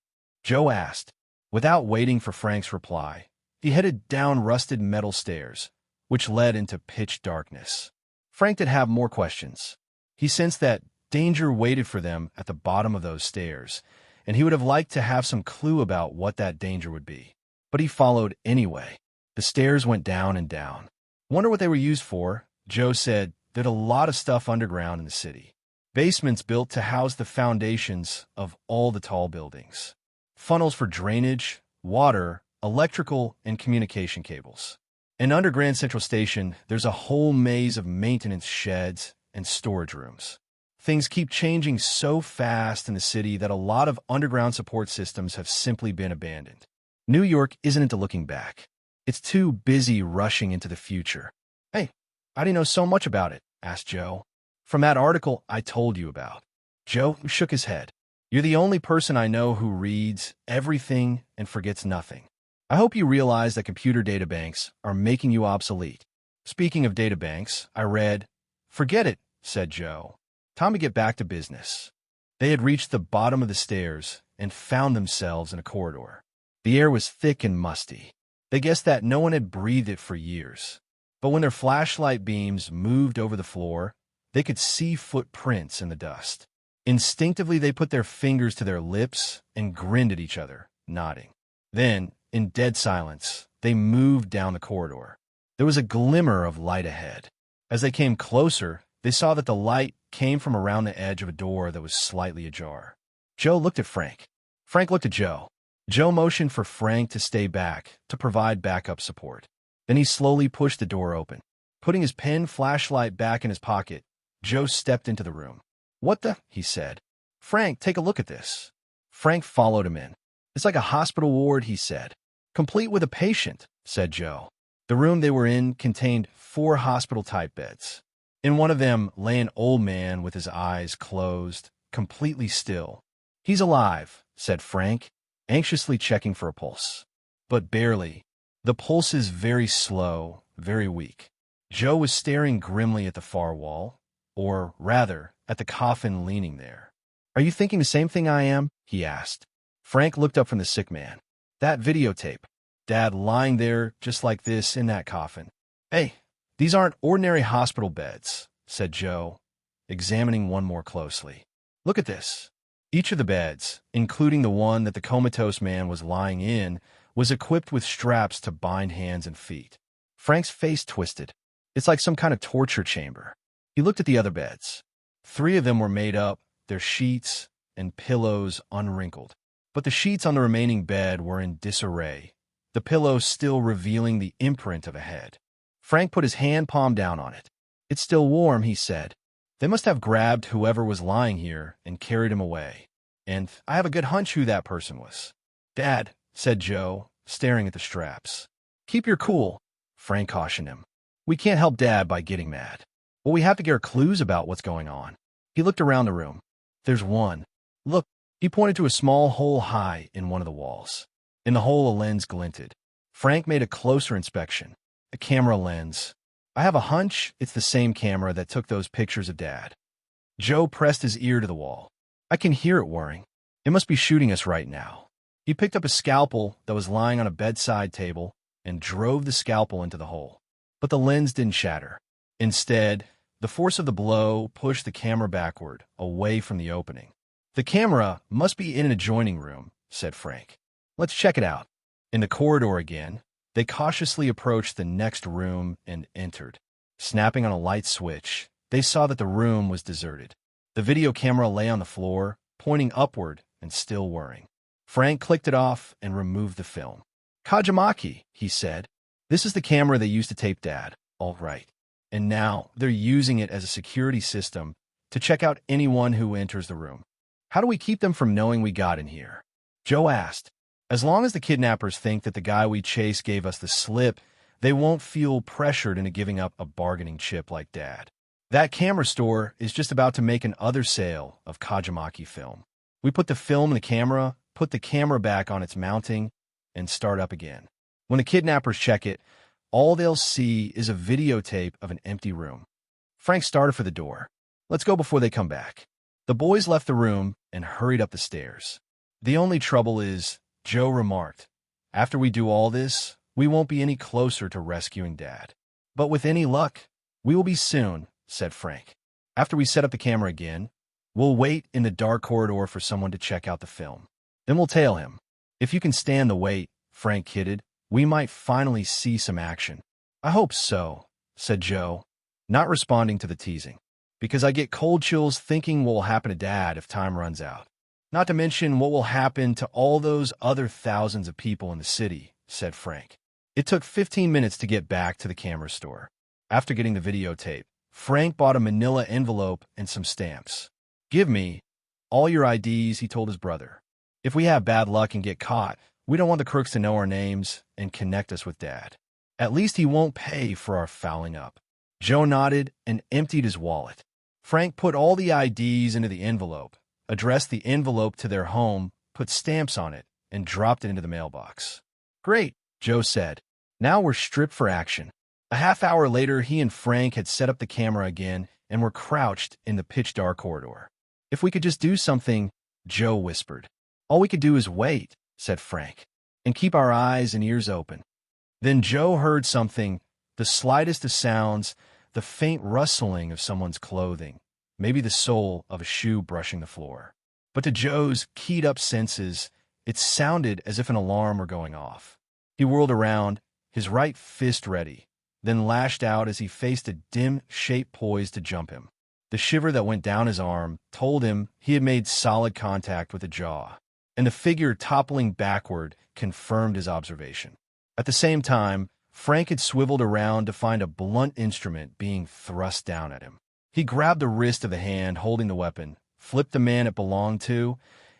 Joe asked. Without waiting for Frank's reply, he headed down rusted metal stairs, which led into pitch darkness. Frank did have more questions. He sensed that danger waited for them at the bottom of those stairs, and he would have liked to have some clue about what that danger would be. But he followed anyway. The stairs went down and down. Wonder what they were used for, Joe said. There's a lot of stuff underground in the city. Basements built to house the foundations of all the tall buildings. Funnels for drainage, water, electrical, and communication cables. And under Grand Central Station, there's a whole maze of maintenance sheds and storage rooms. Things keep changing so fast in the city that a lot of underground support systems have simply been abandoned. New York isn't into looking back. It's too busy rushing into the future. Hey, how do you know so much about it? Asked Joe. From that article I told you about. Joe shook his head. You're the only person I know who reads everything and forgets nothing. I hope you realize that computer databanks are making you obsolete. Speaking of databanks, I read, Forget it, said Joe. Time to get back to business. They had reached the bottom of the stairs and found themselves in a corridor. The air was thick and musty. They guessed that no one had breathed it for years. But when their flashlight beams moved over the floor, they could see footprints in the dust. Instinctively, they put their fingers to their lips and grinned at each other, nodding. Then, in dead silence, they moved down the corridor. There was a glimmer of light ahead. As they came closer, they saw that the light came from around the edge of a door that was slightly ajar. Joe looked at Frank. Frank looked at Joe. Joe motioned for Frank to stay back to provide backup support. Then he slowly pushed the door open. Putting his pen flashlight back in his pocket, Joe stepped into the room. What the? He said. "Frank, take a look at this." Frank followed him in. "It's like a hospital ward," he said. "Complete with a patient," said Joe. The room they were in contained 4 hospital-type beds. In one of them lay an old man with his eyes closed, completely still. "He's alive," said Frank, anxiously checking for a pulse. "But barely. The pulse is very slow, very weak." Joe was staring grimly at the far wall, or rather, at the coffin leaning there. "Are you thinking the same thing I am?" he asked. Frank looked up from the sick man. "That videotape. Dad lying there just like this in that coffin." "Hey, these aren't ordinary hospital beds," said Joe, examining one more closely. "Look at this." Each of the beds, including the one that the comatose man was lying in, was equipped with straps to bind hands and feet. Frank's face twisted. "It's like some kind of torture chamber." He looked at the other beds. 3 of them were made up, their sheets and pillows unwrinkled. But the sheets on the remaining bed were in disarray, the pillows still revealing the imprint of a head. Frank put his hand palm down on it. "It's still warm," he said. "They must have grabbed whoever was lying here and carried him away. And I have a good hunch who that person was." "Dad," said Joe, staring at the straps. "Keep your cool," Frank cautioned him. "We can't help Dad by getting mad. But we have to get our clues about what's going on." He looked around the room. "There's one. Look." He pointed to a small hole high in one of the walls. In the hole, a lens glinted. Frank made a closer inspection. A camera lens. "I have a hunch it's the same camera that took those pictures of Dad." Joe pressed his ear to the wall. "I can hear it whirring. It must be shooting us right now." He picked up a scalpel that was lying on a bedside table and drove the scalpel into the hole. But the lens didn't shatter. Instead, the force of the blow pushed the camera backward, away from the opening. "The camera must be in an adjoining room," said Frank. "Let's check it out." In the corridor again, they cautiously approached the next room and entered. Snapping on a light switch, they saw that the room was deserted. The video camera lay on the floor, pointing upward and still whirring. Frank clicked it off and removed the film. "Kajimaki," he said. "This is the camera they used to tape Dad. All right. And now they're using it as a security system to check out anyone who enters the room." "How do we keep them from knowing we got in here?" Joe asked. "As long as the kidnappers think that the guy we chased gave us the slip, they won't feel pressured into giving up a bargaining chip like Dad. That camera store is just about to make another sale of Kajimaki film. We put the film in the camera, put the camera back on its mounting, and start up again. When the kidnappers check it, all they'll see is a videotape of an empty room." Frank started for the door. "Let's go before they come back." The boys left the room and hurried up the stairs. "The only trouble is," Joe remarked, "after we do all this, we won't be any closer to rescuing Dad." "But with any luck, we will be soon," said Frank. "After we set up the camera again, we'll wait in the dark corridor for someone to check out the film. Then we'll tail him. If you can stand the wait," Frank kidded, "we might finally see some action." "I hope so," said Joe, not responding to the teasing. "Because I get cold chills thinking what will happen to Dad if time runs out. Not to mention what will happen to all those other thousands of people in the city," said Frank. It took 15 minutes to get back to the camera store. After getting the videotape, Frank bought a manila envelope and some stamps. "Give me all your IDs," he told his brother. "If we have bad luck and get caught, we don't want the crooks to know our names and connect us with Dad. At least he won't pay for our fouling up." Joe nodded and emptied his wallet. Frank put all the IDs into the envelope, addressed the envelope to their home, put stamps on it, and dropped it into the mailbox. "Great," Joe said. "Now we're stripped for action." A half hour later, he and Frank had set up the camera again and were crouched in the pitch-dark corridor. "If we could just do something," Joe whispered. "All we could do is wait," said Frank, "and keep our eyes and ears open." Then Joe heard something, the slightest of sounds, the faint rustling of someone's clothing, maybe the sole of a shoe brushing the floor. But to Joe's keyed-up senses, it sounded as if an alarm were going off. He whirled around, his right fist ready, then lashed out as he faced a dim shape poised to jump him. The shiver that went down his arm told him he had made solid contact with the jaw, and the figure toppling backward confirmed his observation. At the same time, Frank had swiveled around to find a blunt instrument being thrust down at him. He grabbed the wrist of the hand holding the weapon, flipped the man it belonged to,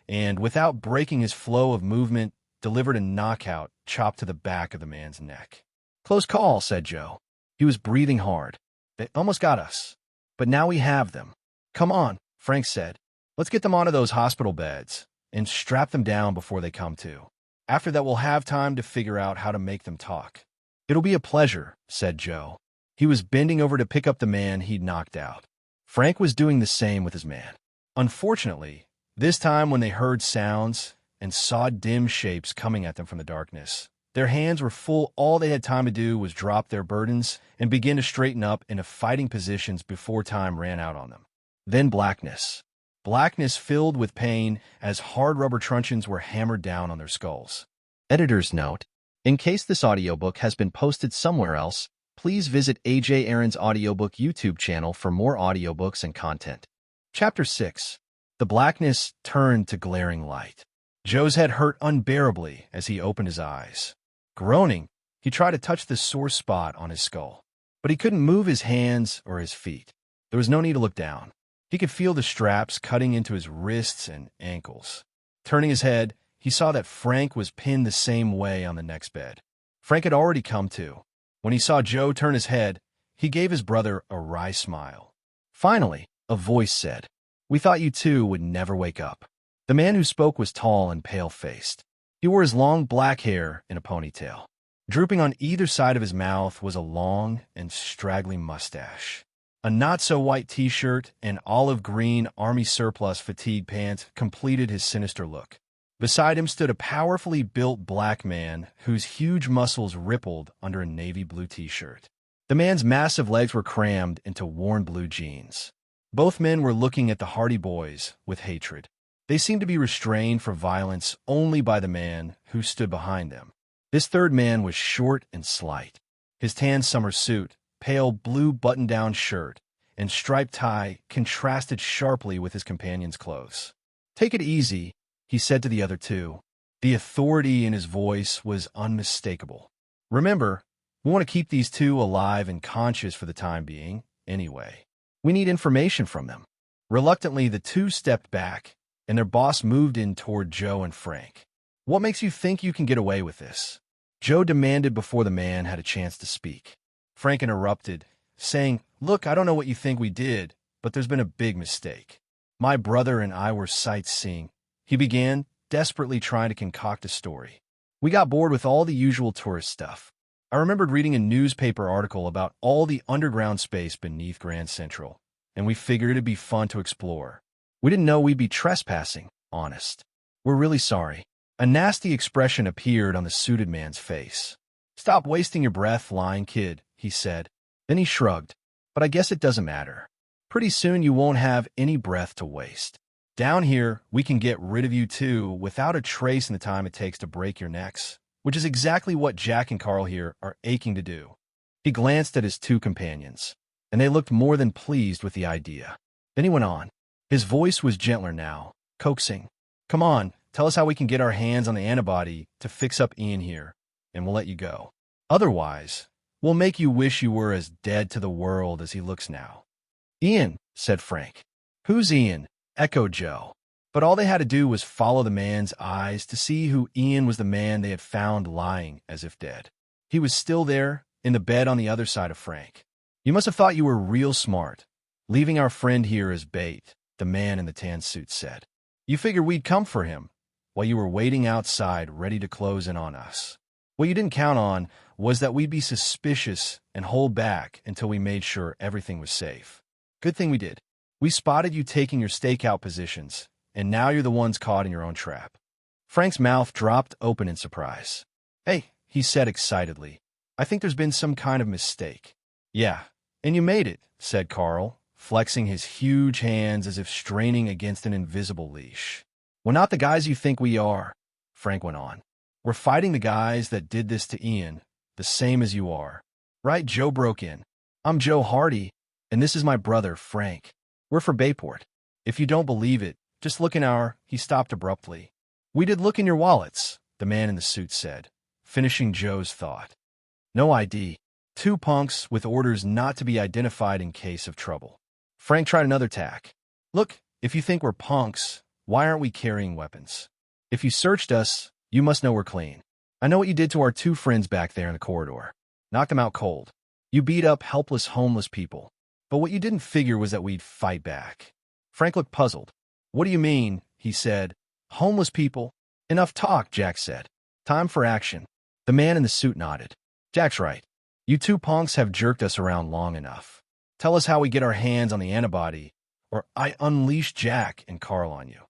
and without breaking his flow of movement, delivered a knockout chop to the back of the man's neck. Close call, said Joe. He was breathing hard. They almost got us. But now we have them. Come on, Frank said. Let's get them onto those hospital beds and strap them down before they come to. After that, we'll have time to figure out how to make them talk. It'll be a pleasure, said Joe. He was bending over to pick up the man he'd knocked out. Frank was doing the same with his man. Unfortunately, this time when they heard sounds and saw dim shapes coming at them from the darkness, their hands were full. All they had time to do was drop their burdens and begin to straighten up into fighting positions before time ran out on them. Then blackness. Blackness filled with pain as hard rubber truncheons were hammered down on their skulls. Editor's note: in case this audiobook has been posted somewhere else, please visit A.J. Aaron's Audiobook YouTube channel for more audiobooks and content. Chapter 6. The blackness turned to glaring light. Joe's head hurt unbearably as he opened his eyes. Groaning, he tried to touch the sore spot on his skull, but he couldn't move his hands or his feet. There was no need to look down. He could feel the straps cutting into his wrists and ankles. Turning his head, he saw that Frank was pinned the same way on the next bed. Frank had already come to. When he saw Joe turn his head, he gave his brother a wry smile. Finally, a voice said, "We thought you two would never wake up." The man who spoke was tall and pale-faced. He wore his long black hair in a ponytail. Drooping on either side of his mouth was a long and straggly mustache. A not-so-white t-shirt and olive-green army surplus fatigue pants completed his sinister look. Beside him stood a powerfully built black man whose huge muscles rippled under a navy blue t-shirt. The man's massive legs were crammed into worn blue jeans. Both men were looking at the Hardy Boys with hatred. They seemed to be restrained from violence only by the man who stood behind them. This third man was short and slight. His tan summer suit, pale blue button-down shirt, and striped tie contrasted sharply with his companion's clothes. "Take it easy," he said to the other two. The authority in his voice was unmistakable. "Remember, we want to keep these two alive and conscious for the time being, anyway. We need information from them." Reluctantly, the two stepped back, and their boss moved in toward Joe and Frank. "What makes you think you can get away with this?" Joe demanded before the man had a chance to speak. Frank interrupted, saying, "Look, I don't know what you think we did, but there's been a big mistake. My brother and I were sightseeing." He began, desperately trying to concoct a story. "We got bored with all the usual tourist stuff. I remembered reading a newspaper article about all the underground space beneath Grand Central, and we figured it'd be fun to explore. We didn't know we'd be trespassing, honest. We're really sorry." A nasty expression appeared on the suited man's face. "Stop wasting your breath, lying kid," he said. Then he shrugged. "But I guess it doesn't matter. Pretty soon you won't have any breath to waste. Down here, we can get rid of you too without a trace in the time it takes to break your necks, which is exactly what Jack and Carl here are aching to do." He glanced at his two companions, and they looked more than pleased with the idea. Then he went on. His voice was gentler now, coaxing. "Come on, tell us how we can get our hands on the antibody to fix up Ian here, and we'll let you go. Otherwise, we'll make you wish you were as dead to the world as he looks now." "Ian," said Frank. "Who's Ian?" echoed Joe. But all they had to do was follow the man's eyes to see who Ian was, the man they had found lying as if dead. He was still there, in the bed on the other side of Frank. "You must have thought you were real smart, leaving our friend here as bait," the man in the tan suit said. "You figured we'd come for him, while you were waiting outside ready to close in on us. What you didn't count on was that we'd be suspicious and hold back until we made sure everything was safe. Good thing we did. We spotted you taking your stakeout positions, and now you're the ones caught in your own trap." Frank's mouth dropped open in surprise. "Hey," he said excitedly, "I think there's been some kind of mistake." "Yeah, and you made it," said Carl, flexing his huge hands as if straining against an invisible leash. "We're not the guys you think we are," Frank went on. "We're fighting the guys that did this to Ian, the same as you are. Right?" Joe broke in. "I'm Joe Hardy, and this is my brother, Frank. We're for Bayport. If you don't believe it, just look in our—" He stopped abruptly. "We did look in your wallets," the man in the suit said, finishing Joe's thought. "No ID. Two punks with orders not to be identified in case of trouble." Frank tried another tack. "Look, If you think we're punks, why aren't we carrying weapons? If you searched us, you must know we're clean. I know what you did to our 2 friends back there in the corridor. Knocked them out cold. You beat up helpless homeless people. But what you didn't figure was that we'd fight back. Frank looked puzzled. What do you mean? He said. Homeless people? Enough talk, Jack said. Time for action. The man in the suit nodded. Jack's right. You 2 punks have jerked us around long enough. Tell us how we get our hands on the antibody, or I unleash Jack and Carl on you.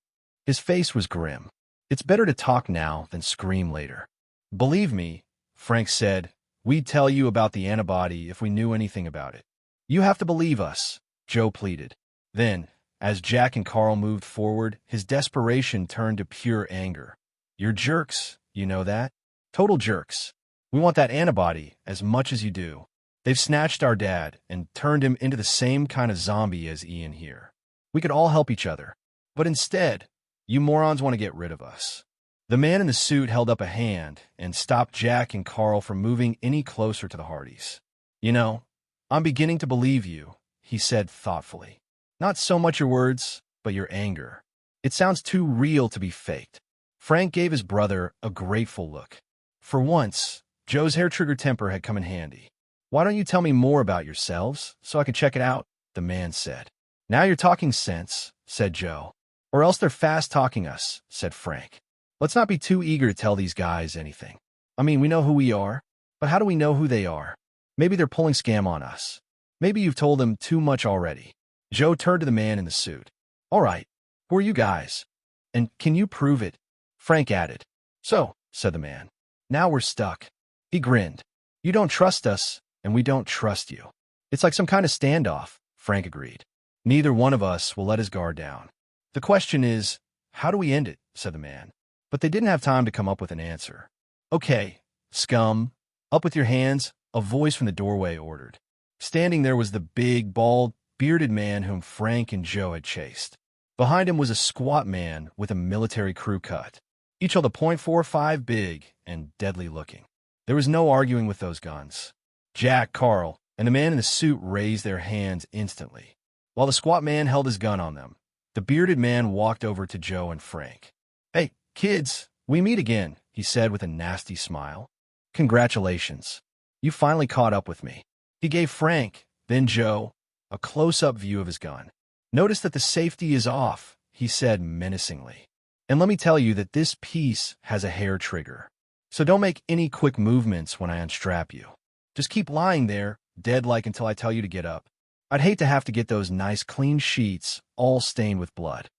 His face was grim. It's better to talk now than scream later. Believe me, Frank said, we'd tell you about the antibody if we knew anything about it. You have to believe us, Joe pleaded. Then, as Jack and Carl moved forward, his desperation turned to pure anger. You're jerks, you know that? Total jerks. We want that antibody as much as you do. They've snatched our dad and turned him into the same kind of zombie as Ian here. We could all help each other. But instead, you morons want to get rid of us. The man in the suit held up a hand and stopped Jack and Carl from moving any closer to the Hardys. You know, I'm beginning to believe you, he said thoughtfully. Not so much your words, but your anger. It sounds too real to be faked. Frank gave his brother a grateful look. For once, Joe's hair-trigger temper had come in handy. Why don't you tell me more about yourselves, so I can check it out? The man said. Now you're talking sense, said Joe. Or else they're fast-talking us, said Frank. Let's not be too eager to tell these guys anything. I mean, we know who we are, but how do we know who they are? Maybe they're pulling scam on us. Maybe you've told them too much already. Joe turned to the man in the suit. All right, who are you guys? And can you prove it? Frank added. So, said the man, now we're stuck. He grinned. You don't trust us, and we don't trust you. It's like some kind of standoff, Frank agreed. Neither one of us will let his guard down. The question is, how do we end it? Said the man. But they didn't have time to come up with an answer. Okay, scum, up with your hands, a voice from the doorway ordered. Standing there was the big, bald, bearded man whom Frank and Joe had chased. Behind him was a squat man with a military crew cut. Each held a .45 big and deadly looking. There was no arguing with those guns. Jack, Carl, and the man in the suit raised their hands instantly. While the squat man held his gun on them, the bearded man walked over to Joe and Frank. Hey, kids, we meet again, he said with a nasty smile. Congratulations. You finally caught up with me. He gave Frank, then Joe, a close-up view of his gun. Notice that the safety is off, he said menacingly. And let me tell you that this piece has a hair trigger. So don't make any quick movements when I unstrap you. Just keep lying there, dead-like until I tell you to get up. I'd hate to have to get those nice clean sheets all stained with blood.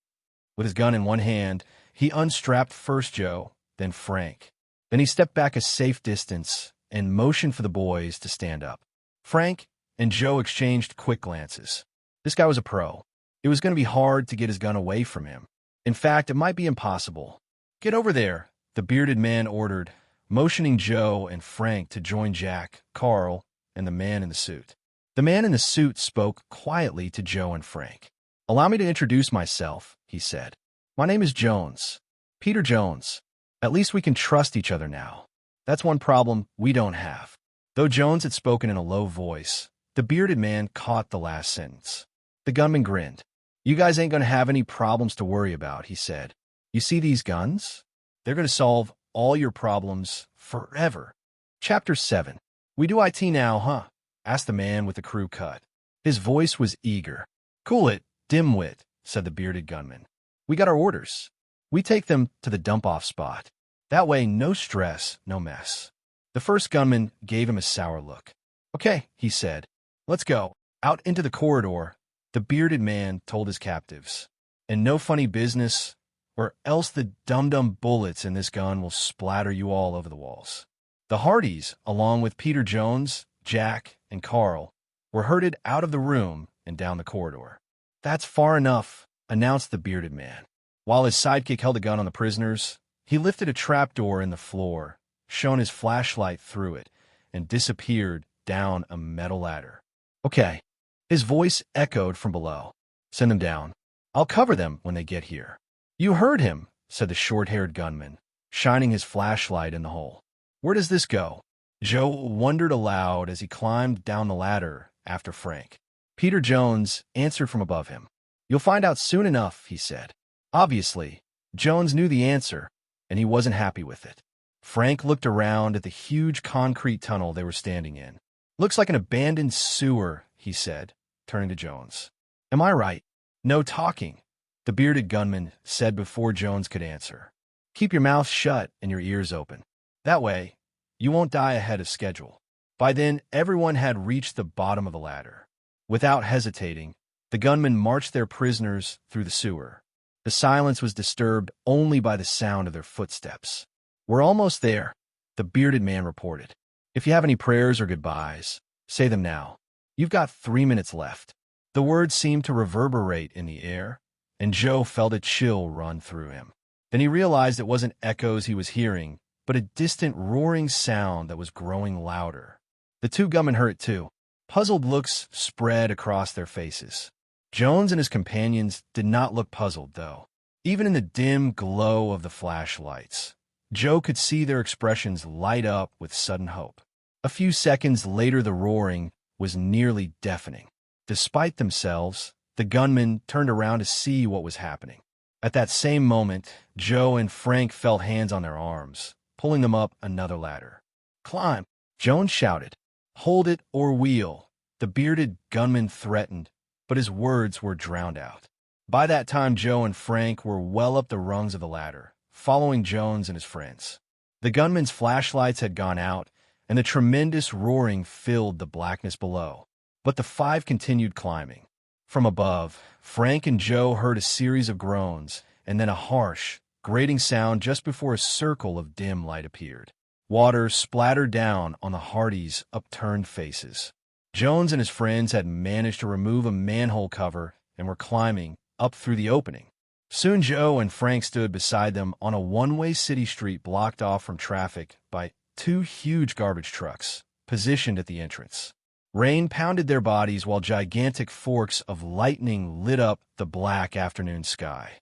With his gun in one hand, he unstrapped first Joe, then Frank. Then he stepped back a safe distance and motioned for the boys to stand up. Frank and Joe exchanged quick glances. This guy was a pro. It was going to be hard to get his gun away from him. In fact, it might be impossible. Get over there, the bearded man ordered, motioning Joe and Frank to join Jack, Carl, and the man in the suit. The man in the suit spoke quietly to Joe and Frank. Allow me to introduce myself, he said. My name is Jones. Peter Jones. At least we can trust each other now. That's one problem we don't have. Though Jones had spoken in a low voice, the bearded man caught the last sentence. The gunman grinned. You guys ain't going to have any problems to worry about, he said. You see these guns? They're going to solve all your problems forever. Chapter 7. We do IT now, huh? Asked the man with the crew cut. His voice was eager. Cool it, dimwit, said the bearded gunman. We got our orders. We take them to the dump-off spot. That way, no stress, no mess. The first gunman gave him a sour look. Okay, he said. Let's go. Out into the corridor, the bearded man told his captives. And no funny business, or else the dum-dum bullets in this gun will splatter you all over the walls. The Hardys, along with Peter Jones, Jack, and Carl, were herded out of the room and down the corridor. That's far enough, announced the bearded man. While his sidekick held a gun on the prisoners, he lifted a trapdoor in the floor, shone his flashlight through it, and disappeared down a metal ladder. Okay. His voice echoed from below. Send them down. I'll cover them when they get here. You heard him, said the short-haired gunman, shining his flashlight in the hole. Where does this go? Joe wondered aloud as he climbed down the ladder after Frank. Peter Jones answered from above him. You'll find out soon enough, he said. Obviously, Jones knew the answer, and he wasn't happy with it. Frank looked around at the huge concrete tunnel they were standing in. Looks like an abandoned sewer, he said, turning to Jones. Am I right? No talking, the bearded gunman said before Jones could answer. Keep your mouth shut and your ears open. That way, you won't die ahead of schedule. By then, everyone had reached the bottom of the ladder. Without hesitating, the gunmen marched their prisoners through the sewer. The silence was disturbed only by the sound of their footsteps. We're almost there, the bearded man reported. If you have any prayers or goodbyes, say them now. You've got 3 minutes left. The words seemed to reverberate in the air, and Joe felt a chill run through him. Then he realized it wasn't echoes he was hearing, but a distant roaring sound that was growing louder. The two gunmen heard it too. Puzzled looks spread across their faces. Jones and his companions did not look puzzled, though. Even in the dim glow of the flashlights, Joe could see their expressions light up with sudden hope. A few seconds later, the roaring was nearly deafening. Despite themselves, the gunmen turned around to see what was happening. At that same moment, Joe and Frank felt hands on their arms, pulling them up another ladder. Climb, Jones shouted. Hold it or we'll, the bearded gunman threatened, but his words were drowned out. By that time, Joe and Frank were well up the rungs of the ladder, following Jones and his friends. The gunmen's flashlights had gone out, and the tremendous roaring filled the blackness below. But the five continued climbing. From above, Frank and Joe heard a series of groans, and then a harsh, grating sound just before a circle of dim light appeared. Water splattered down on the Hardys' upturned faces. Jones and his friends had managed to remove a manhole cover and were climbing up through the opening. Soon Joe and Frank stood beside them on a one-way city street blocked off from traffic by two huge garbage trucks, positioned at the entrance. Rain pounded their bodies while gigantic forks of lightning lit up the black afternoon sky.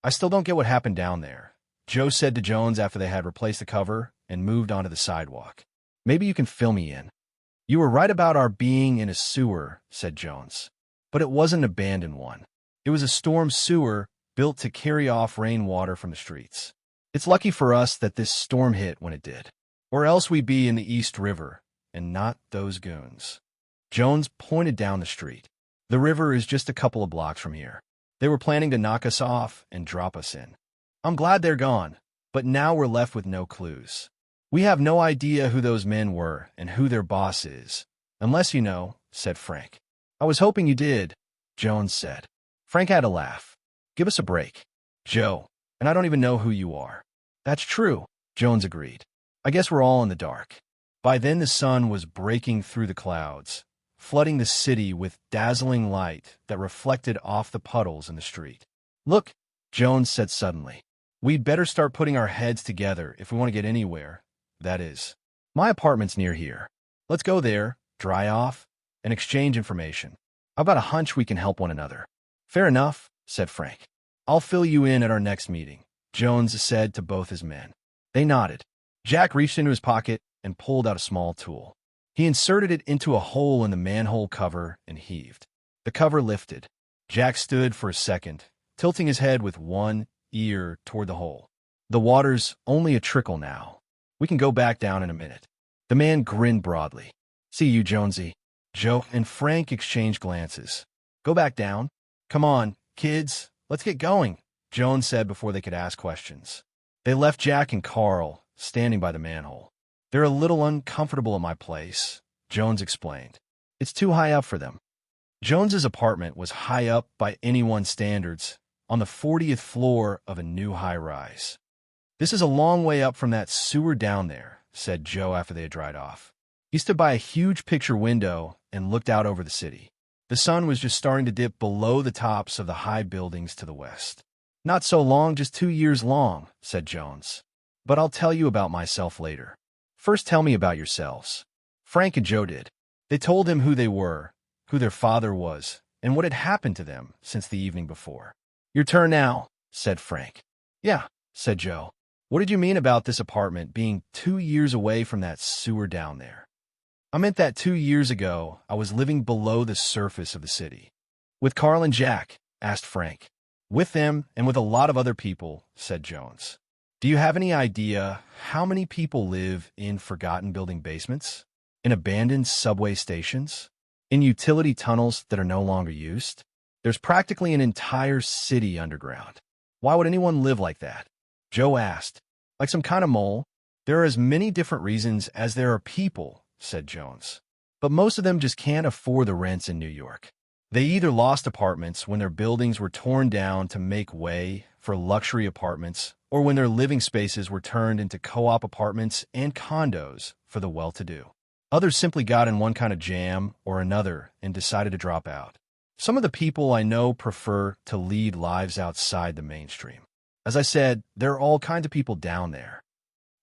I still don't get what happened down there, Joe said to Jones after they had replaced the cover and moved onto the sidewalk. Maybe you can fill me in. You were right about our being in a sewer, said Jones. But it wasn't an abandoned one. It was a storm sewer built to carry off rainwater from the streets. It's lucky for us that this storm hit when it did, or else we'd be in the East River, and not those goons. Jones pointed down the street. The river is just a couple of blocks from here. They were planning to knock us off and drop us in. I'm glad they're gone, but now we're left with no clues. We have no idea who those men were and who their boss is. Unless you know, said Frank. I was hoping you did, Jones said. Frank had a laugh. Give us a break. Joe, and I don't even know who you are. That's true, Jones agreed. I guess we're all in the dark. By then the sun was breaking through the clouds, flooding the city with dazzling light that reflected off the puddles in the street. Look, Jones said suddenly. We'd better start putting our heads together if we want to get anywhere. That is, my apartment's near here. Let's go there, dry off, and exchange information. I've got a hunch we can help one another. Fair enough, said Frank. I'll fill you in at our next meeting, Jones said to both his men. They nodded. Jack reached into his pocket and pulled out a small tool. He inserted it into a hole in the manhole cover and heaved. The cover lifted. Jack stood for a second, tilting his head with one ear toward the hole. The water's only a trickle now. We can go back down in a minute. The man grinned broadly. See you, Jonesy. Joe and Frank exchanged glances. Go back down. Come on, kids, let's get going, Jones said before they could ask questions. They left Jack and Carl standing by the manhole. They're a little uncomfortable at my place, Jones explained. It's too high up for them. Jones's apartment was high up by anyone's standards, on the 40th floor of a new high-rise. This is a long way up from that sewer down there, said Joe after they had dried off. He stood by a huge picture window and looked out over the city. The sun was just starting to dip below the tops of the high buildings to the west. Not so long, just 2 years long, said Jones. But I'll tell you about myself later. First, tell me about yourselves. Frank and Joe did. They told him who they were, who their father was, and what had happened to them since the evening before. Your turn now, said Frank. Yeah, said Joe. What did you mean about this apartment being 2 years away from that sewer down there? I meant that 2 years ago, I was living below the surface of the city. With Carl and Jack, asked Frank. With them and with a lot of other people, said Jones. Do you have any idea how many people live in forgotten building basements? In abandoned subway stations? In utility tunnels that are no longer used? There's practically an entire city underground. Why would anyone live like that? Joe asked. Like some kind of mole? There are as many different reasons as there are people, said Jones. But most of them just can't afford the rents in New York. They either lost apartments when their buildings were torn down to make way for luxury apartments, or when their living spaces were turned into co-op apartments and condos for the well-to-do. Others simply got in one kind of jam or another and decided to drop out. Some of the people I know prefer to lead lives outside the mainstream. As I said, there are all kinds of people down there.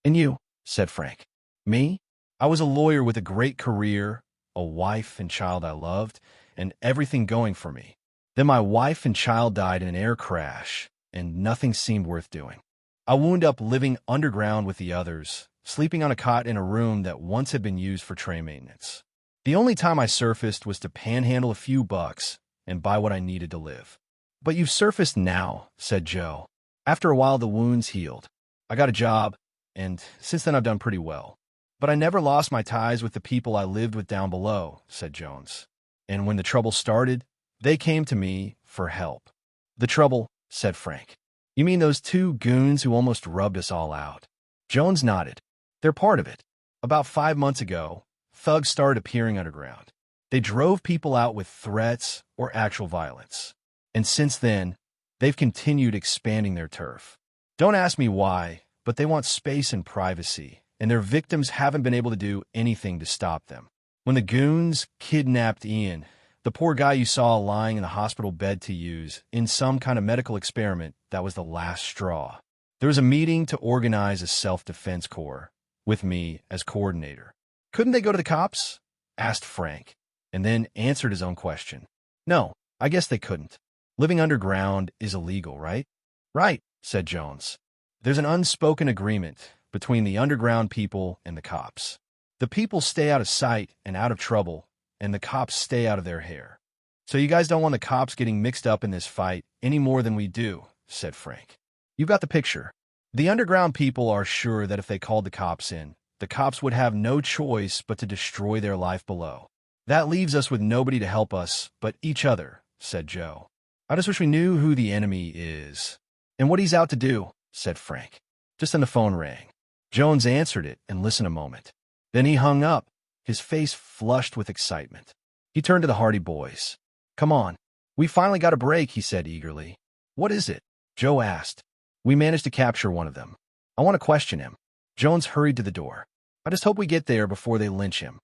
And you, said Frank. Me? I was a lawyer with a great career, a wife and child I loved, and everything going for me. Then my wife and child died in an air crash, and nothing seemed worth doing. I wound up living underground with the others, sleeping on a cot in a room that once had been used for train maintenance. The only time I surfaced was to panhandle a few bucks and buy what I needed to live. But you've surfaced now, said Joe. After a while, the wounds healed. I got a job, and since then I've done pretty well. But I never lost my ties with the people I lived with down below, said Jones. And when the trouble started, they came to me for help. The trouble, said Frank. You mean those two goons who almost rubbed us all out? Jones nodded. They're part of it. About 5 months ago, thugs started appearing underground. They drove people out with threats or actual violence. And since then, they've continued expanding their turf. Don't ask me why, but they want space and privacy, and their victims haven't been able to do anything to stop them. When the goons kidnapped Ian, the poor guy you saw lying in the hospital bed to use in some kind of medical experiment, that was the last straw. There was a meeting to organize a self-defense corps, with me as coordinator. Couldn't they go to the cops? Asked Frank, and then answered his own question. No, I guess they couldn't. Living underground is illegal, right? Right, said Jones. There's an unspoken agreement between the underground people and the cops. The people stay out of sight and out of trouble, and the cops stay out of their hair. So you guys don't want the cops getting mixed up in this fight any more than we do, said Frank. You've got the picture. The underground people are sure that if they called the cops in, the cops would have no choice but to destroy their life below. That leaves us with nobody to help us but each other, said Joe. I just wish we knew who the enemy is. And what he's out to do, said Frank. Just then the phone rang. Jones answered it and listened a moment. Then he hung up, his face flushed with excitement. He turned to the Hardy boys. Come on. We finally got a break, he said eagerly. What is it? Joe asked. We managed to capture one of them. I want to question him. Jones hurried to the door. I just hope we get there before they lynch him.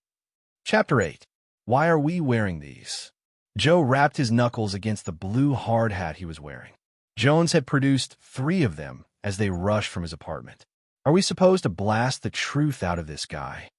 Chapter 8. Why are we wearing these? Joe rapped his knuckles against the blue hard hat he was wearing. Jones had produced 3 of them as they rushed from his apartment. Are we supposed to blast the truth out of this guy?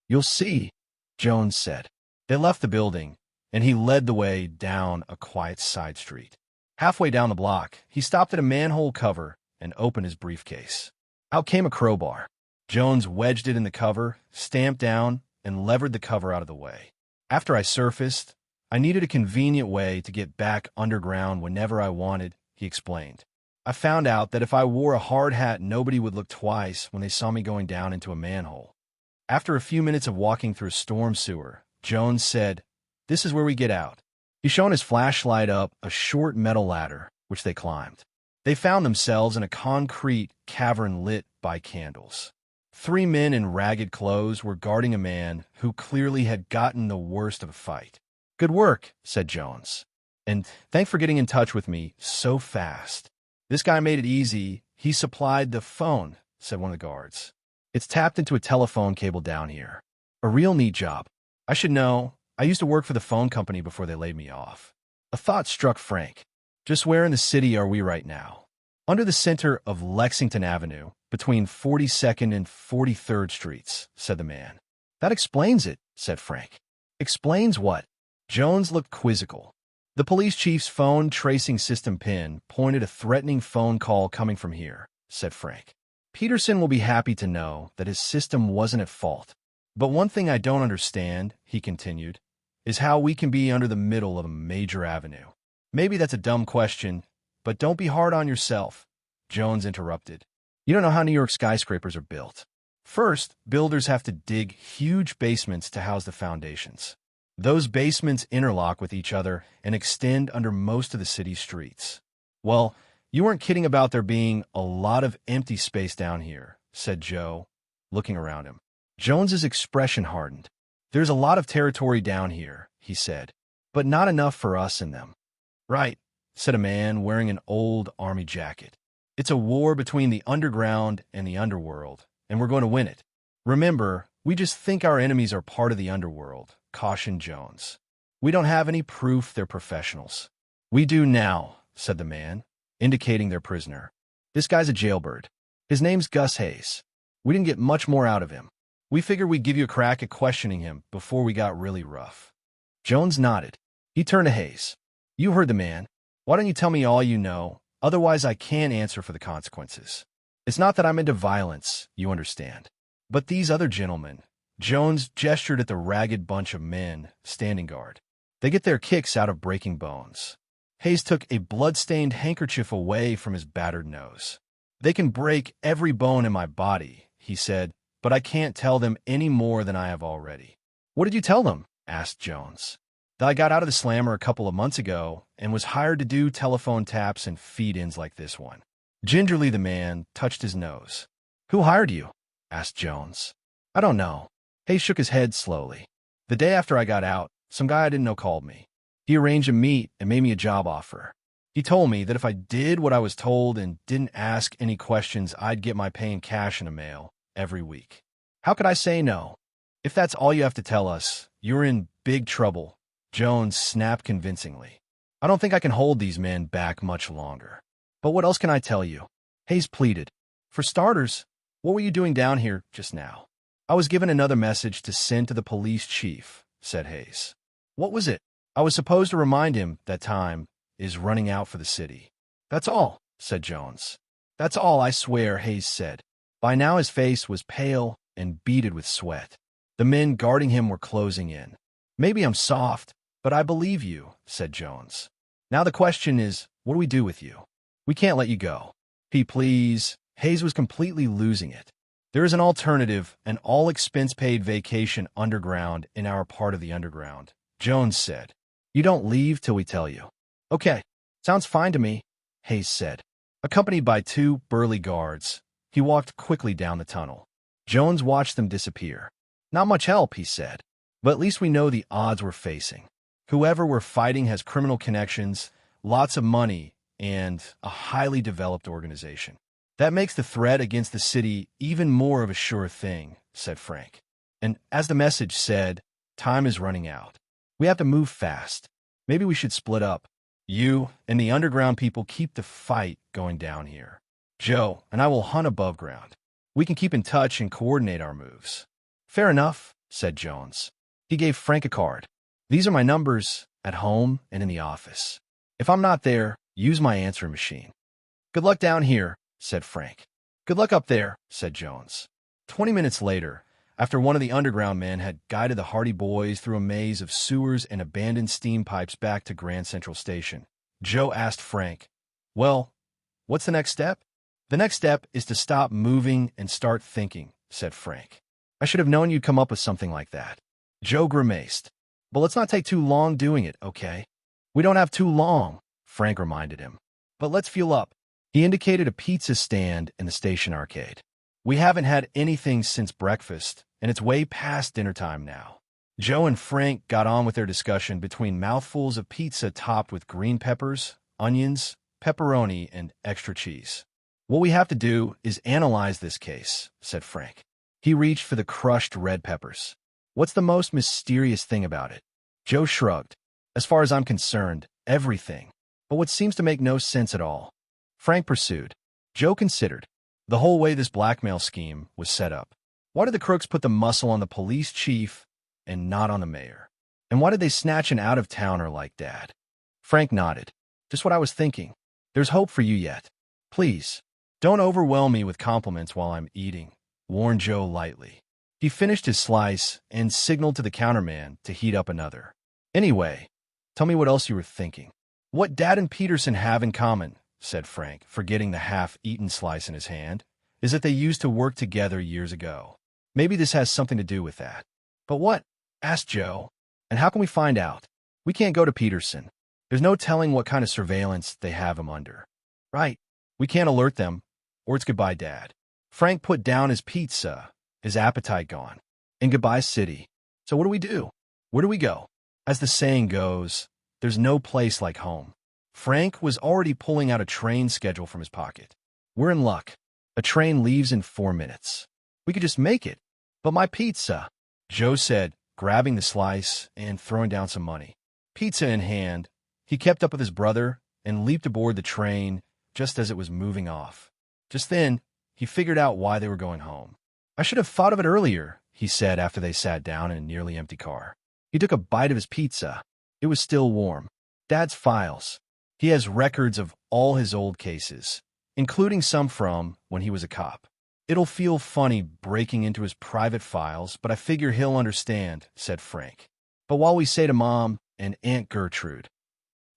You'll see, Jones said. They left the building, and he led the way down a quiet side street. Halfway down the block, he stopped at a manhole cover and opened his briefcase. Out came a crowbar. Jones wedged it in the cover, stamped down, and levered the cover out of the way. After I surfaced, I needed a convenient way to get back underground whenever I wanted, he explained. I found out that if I wore a hard hat, nobody would look twice when they saw me going down into a manhole. After a few minutes of walking through a storm sewer, Jones said, This is where we get out. He shone his flashlight up a short metal ladder, which they climbed. They found themselves in a concrete cavern lit by candles. 3 men in ragged clothes were guarding a man who clearly had gotten the worst of a fight. Good work, said Jones. And thanks for getting in touch with me so fast. This guy made it easy. He supplied the phone, said one of the guards. It's tapped into a telephone cable down here. A real neat job. I should know. I used to work for the phone company before they laid me off. A thought struck Frank. Just where in the city are we right now? Under the center of Lexington Avenue, between 42nd and 43rd Streets, said the man. That explains it, said Frank. Explains what? Jones looked quizzical. The police chief's phone tracing system pin pointed a threatening phone call coming from here, said Frank. Peterson will be happy to know that his system wasn't at fault. But one thing I don't understand, he continued, is how we can be under the middle of a major avenue. Maybe that's a dumb question, but don't be hard on yourself, Jones interrupted. You don't know how New York skyscrapers are built. First, builders have to dig huge basements to house the foundations. Those basements interlock with each other and extend under most of the city's streets. Well, you weren't kidding about there being a lot of empty space down here, said Joe, looking around him. Jones's expression hardened. There's a lot of territory down here, he said, but not enough for us in them. Right, said a man wearing an old army jacket. It's a war between the underground and the underworld, and we're going to win it. Remember, we just think our enemies are part of the underworld, cautioned Jones. We don't have any proof they're professionals. We do now, said the man, indicating their prisoner. This guy's a jailbird. His name's Gus Hayes. We didn't get much more out of him. We figured we'd give you a crack at questioning him before we got really rough. Jones nodded. He turned to Hayes. You heard the man. Why don't you tell me all you know? Otherwise, I can't answer for the consequences. It's not that I'm into violence, you understand. But these other gentlemen, Jones gestured at the ragged bunch of men standing guard. They get their kicks out of breaking bones. Hayes took a blood-stained handkerchief away from his battered nose. They can break every bone in my body, he said, but I can't tell them any more than I have already. What did you tell them? Asked Jones. That I got out of the slammer a couple of months ago and was hired to do telephone taps and feed-ins like this one. Gingerly, the man touched his nose. Who hired you? Asked Jones. I don't know. Hayes shook his head slowly. The day after I got out, some guy I didn't know called me. He arranged a meet and made me a job offer. He told me that if I did what I was told and didn't ask any questions, I'd get my pay in cash in the mail every week. How could I say no? If that's all you have to tell us, you're in big trouble, Jones snapped convincingly. I don't think I can hold these men back much longer. But what else can I tell you? Hayes pleaded. For starters, what were you doing down here just now? I was given another message to send to the police chief, said Hayes. What was it? I was supposed to remind him that time is running out for the city. That's all, said Jones. That's all, I swear, Hayes said. By now his face was pale and beaded with sweat. The men guarding him were closing in. Maybe I'm soft, but I believe you, said Jones. Now the question is, what do we do with you? We can't let you go. Please. Hayes was completely losing it. There is an alternative, an all-expense-paid vacation underground in our part of the underground, Jones said. You don't leave till we tell you. Okay, sounds fine to me, Hayes said. Accompanied by two burly guards, he walked quickly down the tunnel. Jones watched them disappear. Not much help, he said, but at least we know the odds we're facing. Whoever we're fighting has criminal connections, lots of money, and a highly developed organization. That makes the threat against the city even more of a sure thing, said Frank. And as the message said, time is running out. We have to move fast. Maybe we should split up. You and the underground people keep the fight going down here. Joe and I will hunt above ground. We can keep in touch and coordinate our moves. Fair enough, said Jones. He gave Frank a card. These are my numbers at home and in the office. If I'm not there, use my answering machine. Good luck down here, said Frank. Good luck up there, said Jones. 20 minutes later, after one of the underground men had guided the Hardy Boys through a maze of sewers and abandoned steam pipes back to Grand Central Station, Joe asked Frank, Well, what's the next step? The next step is to stop moving and start thinking, said Frank. I should have known you'd come up with something like that. Joe grimaced. But let's not take too long doing it, okay? We don't have too long, Frank reminded him. But let's fuel up. He indicated a pizza stand in the station arcade. We haven't had anything since breakfast, and it's way past dinner time now. Joe and Frank got on with their discussion between mouthfuls of pizza topped with green peppers, onions, pepperoni, and extra cheese. What we have to do is analyze this case, said Frank. He reached for the crushed red peppers. What's the most mysterious thing about it? Joe shrugged. As far as I'm concerned, everything. But what seems to make no sense at all? Frank pursued. Joe considered. The whole way this blackmail scheme was set up. Why did the crooks put the muscle on the police chief and not on the mayor? And why did they snatch an out-of-towner like Dad? Frank nodded. Just what I was thinking. There's hope for you yet. Please, don't overwhelm me with compliments while I'm eating, warned Joe lightly. He finished his slice and signaled to the counterman to heat up another. Anyway, tell me what else you were thinking. What Dad and Peterson have in common, said Frank, forgetting the half-eaten slice in his hand, is that they used to work together years ago. Maybe this has something to do with that. But what? Asked Joe. And how can we find out? We can't go to Peterson. There's no telling what kind of surveillance they have him under. Right. We can't alert them, or it's goodbye, Dad. Frank put down his pizza, his appetite gone. And goodbye, city. So what do we do? Where do we go? As the saying goes, there's no place like home. Frank was already pulling out a train schedule from his pocket. We're in luck. A train leaves in 4 minutes. We could just make it. But my pizza, Joe said, grabbing the slice and throwing down some money. Pizza in hand, he kept up with his brother and leaped aboard the train just as it was moving off. Just then, he figured out why they were going home. I should have thought of it earlier, he said after they sat down in a nearly empty car. He took a bite of his pizza. It was still warm. Dad's files. He has records of all his old cases, including some from when he was a cop. It'll feel funny breaking into his private files, but I figure he'll understand, said Frank. But while we say to Mom and Aunt Gertrude?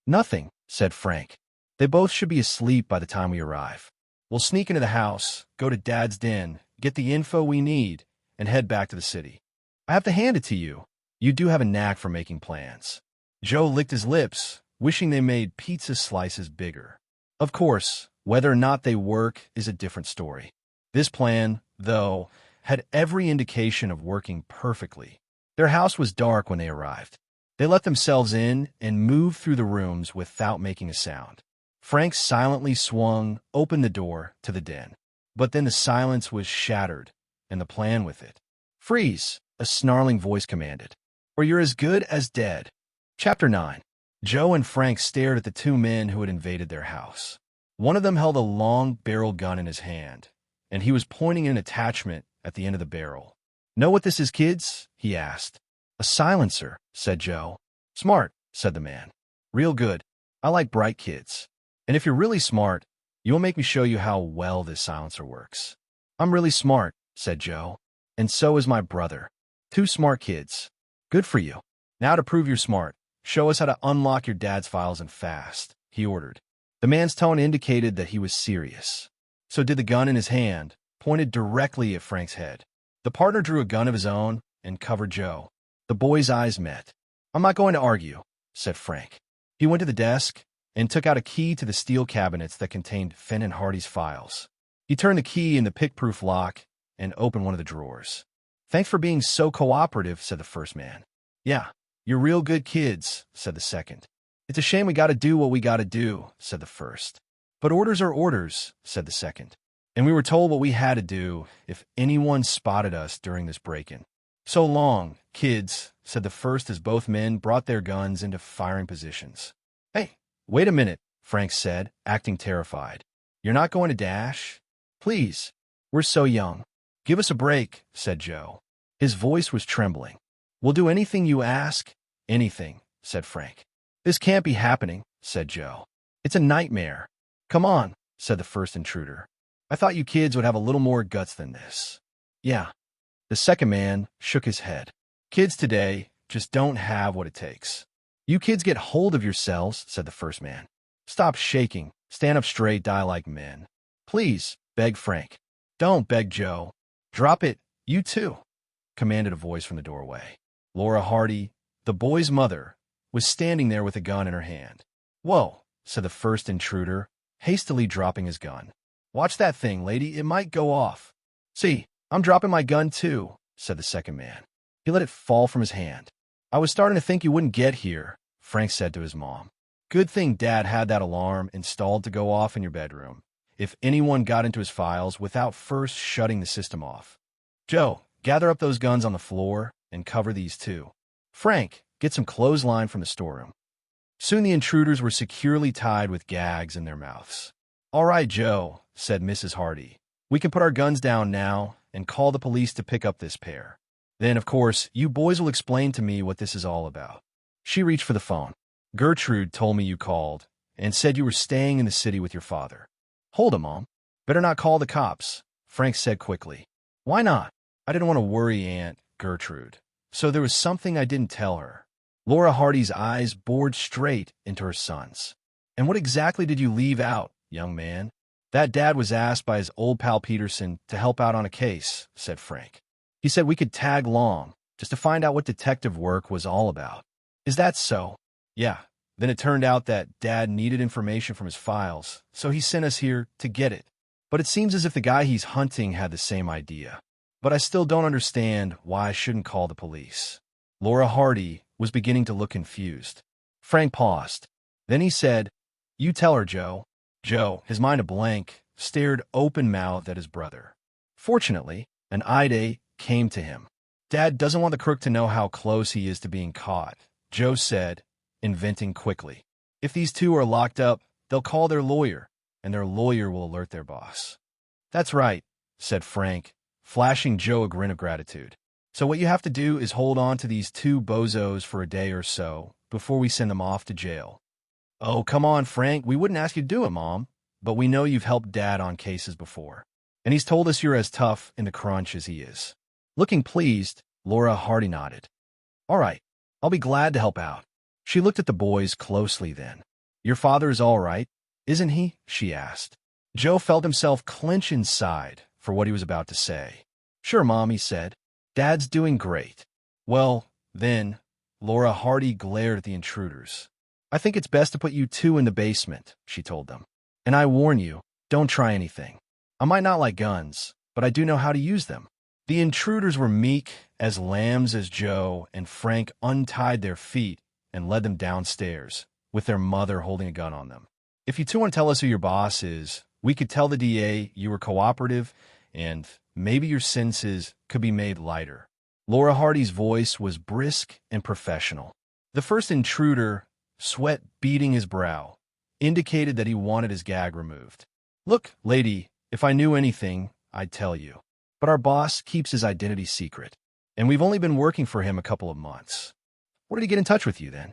Nothing, said Frank. They both should be asleep by the time we arrive. We'll sneak into the house, go to Dad's den, get the info we need, and head back to the city. I have to hand it to you. You do have a knack for making plans. Joe licked his lips, wishing they made pizza slices bigger. Of course, whether or not they work is a different story. This plan, though, had every indication of working perfectly. Their house was dark when they arrived. They let themselves in and moved through the rooms without making a sound. Frank silently swung open the door to the den. But then the silence was shattered, and the plan with it. Freeze, a snarling voice commanded, or you're as good as dead. Chapter 9. Joe and Frank stared at the two men who had invaded their house. One of them held a long-barreled gun in his hand, and he was pointing an attachment at the end of the barrel. Know what this is, kids? He asked. A silencer, said Joe. Smart, said the man. Real good. I like bright kids. And if you're really smart, you'll make me show you how well this silencer works. I'm really smart, said Joe. And so is my brother. Two smart kids. Good for you. Now to prove you're smart, show us how to unlock your dad's files and fast, he ordered. The man's tone indicated that he was serious. So did the gun in his hand, pointed directly at Frank's head. The partner drew a gun of his own and covered Joe. The boys' eyes met. I'm not going to argue, said Frank. He went to the desk and took out a key to the steel cabinets that contained Fenn and Hardy's files. He turned the key in the pick-proof lock and opened one of the drawers. Thanks for being so cooperative, said the first man. Yeah, you're real good kids, said the second. It's a shame we gotta do what we gotta do, said the first. But orders are orders, said the second. And we were told what we had to do if anyone spotted us during this break-in. So long, kids, said the first as both men brought their guns into firing positions. Hey, wait a minute, Frank said, acting terrified. You're not going to dash? Please, we're so young. Give us a break, said Joe. His voice was trembling. We'll do anything you ask. Anything, said Frank. This can't be happening, said Joe. It's a nightmare. Come on, said the first intruder. I thought you kids would have a little more guts than this. Yeah. The second man shook his head. Kids today just don't have what it takes. You kids get hold of yourselves, said the first man. Stop shaking. Stand up straight, die like men. Please, begged Frank. Don't, begged Joe. Drop it, you too, commanded a voice from the doorway. Laura Hardy, the boy's mother, was standing there with a gun in her hand. Whoa, said the first intruder, hastily dropping his gun. Watch that thing, lady, it might go off. See, I'm dropping my gun too, said the second man. He let it fall from his hand. I was starting to think you wouldn't get here, Frank said to his mom. Good thing Dad had that alarm installed to go off in your bedroom, if anyone got into his files without first shutting the system off. Joe, gather up those guns on the floor and cover these too. Frank, get some clothesline from the storeroom. Soon the intruders were securely tied with gags in their mouths. All right, Joe, said Mrs. Hardy. We can put our guns down now and call the police to pick up this pair. Then, of course, you boys will explain to me what this is all about. She reached for the phone. Gertrude told me you called and said you were staying in the city with your father. Hold on, Mom. Better not call the cops, Frank said quickly. Why not? I didn't want to worry Aunt Gertrude, so there was something I didn't tell her. Laura Hardy's eyes bored straight into her son's. "And what exactly did you leave out, young man?" "That Dad was asked by his old pal Peterson to help out on a case," said Frank. "He said we could tag along, just to find out what detective work was all about." "Is that so?" "Yeah. Then it turned out that Dad needed information from his files, so he sent us here to get it. But it seems as if the guy he's hunting had the same idea. But I still don't understand why I shouldn't call the police." Laura Hardy was beginning to look confused. Frank paused. Then he said, "You tell her, Joe." Joe, his mind a blank, stared open-mouthed at his brother. Fortunately, an idea came to him. "Dad doesn't want the crook to know how close he is to being caught," Joe said, inventing quickly. "If these two are locked up, they'll call their lawyer, and their lawyer will alert their boss." "That's right," said Frank, flashing Joe a grin of gratitude. "So what you have to do is hold on to these two bozos for a day or so before we send them off to jail." "Oh, come on, Frank. We wouldn't ask you to do it, Mom. But we know you've helped Dad on cases before. And he's told us you're as tough in the crunch as he is." Looking pleased, Laura Hardy nodded. "All right, I'll be glad to help out." She looked at the boys closely then. "Your father is all right, isn't he?" she asked. Joe felt himself clench inside for what he was about to say. "Sure, Mom," he said. "Dad's doing great." "Well, then," Laura Hardy glared at the intruders. "I think it's best to put you two in the basement," she told them. "And I warn you, don't try anything. I might not like guns, but I do know how to use them." The intruders were meek as lambs as Joe and Frank untied their feet and led them downstairs, with their mother holding a gun on them. "If you two want to tell us who your boss is, we could tell the DA you were cooperative, and maybe your sentences could be made lighter." Laura Hardy's voice was brisk and professional. The first intruder, sweat beading his brow, indicated that he wanted his gag removed. "Look, lady, if I knew anything, I'd tell you. But our boss keeps his identity secret, and we've only been working for him a couple of months." "What did he get in touch with you, then?"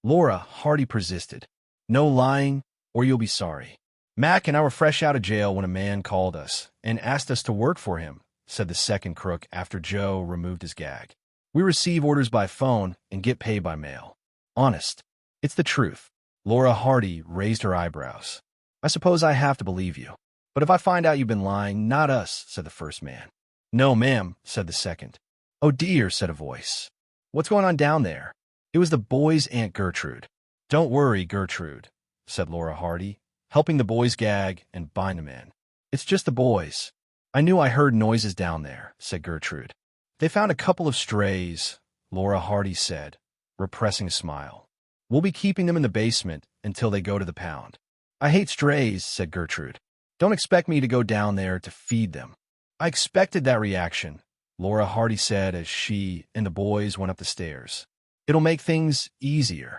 Laura Hardy persisted. "No lying, or you'll be sorry. Mac and I were fresh out of jail when a man called us and asked us to work for him," said the second crook after Joe removed his gag. "We receive orders by phone and get paid by mail. Honest. It's the truth." Laura Hardy raised her eyebrows. "I suppose I have to believe you. But if I find out you've been lying, not us," said the first man. "No, ma'am," said the second. "Oh dear," said a voice. "What's going on down there?" It was the boys' Aunt Gertrude. "Don't worry, Gertrude," said Laura Hardy, helping the boys gag and bind them in. "It's just the boys." "I knew I heard noises down there," said Gertrude. "They found a couple of strays," Laura Hardy said, repressing a smile. "We'll be keeping them in the basement until they go to the pound." "I hate strays," said Gertrude. "Don't expect me to go down there to feed them." "I expected that reaction," Laura Hardy said as she and the boys went up the stairs. "It'll make things easier."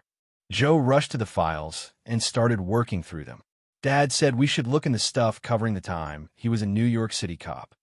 Joe rushed to the files and started working through them. Dad said we should look in the stuff covering the time he was a New York City cop.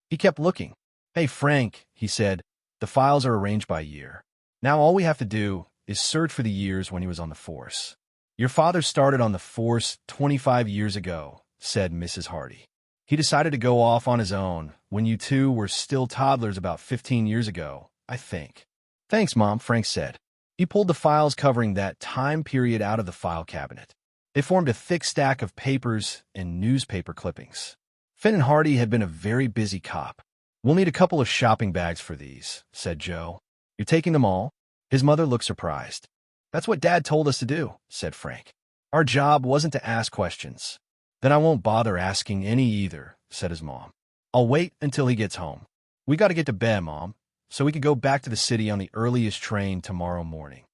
He kept looking. "Hey, Frank," he said, "the files are arranged by year. Now all we have to do is search for the years when he was on the force." "Your father started on the force 25 years ago," said Mrs. Hardy. "He decided to go off on his own when you two were still toddlers about 15 years ago, I think." "Thanks, Mom," Frank said. He pulled the files covering that time period out of the file cabinet. They formed a thick stack of papers and newspaper clippings. Finn and Hardy had been a very busy cop. "We'll need a couple of shopping bags for these," said Joe. "You're taking them all?" His mother looked surprised. "That's what Dad told us to do," said Frank. "Our job wasn't to ask questions." "Then I won't bother asking any either," said his mom. "I'll wait until he gets home. We got to get to bed, Mom, so we could go back to the city on the earliest train tomorrow morning."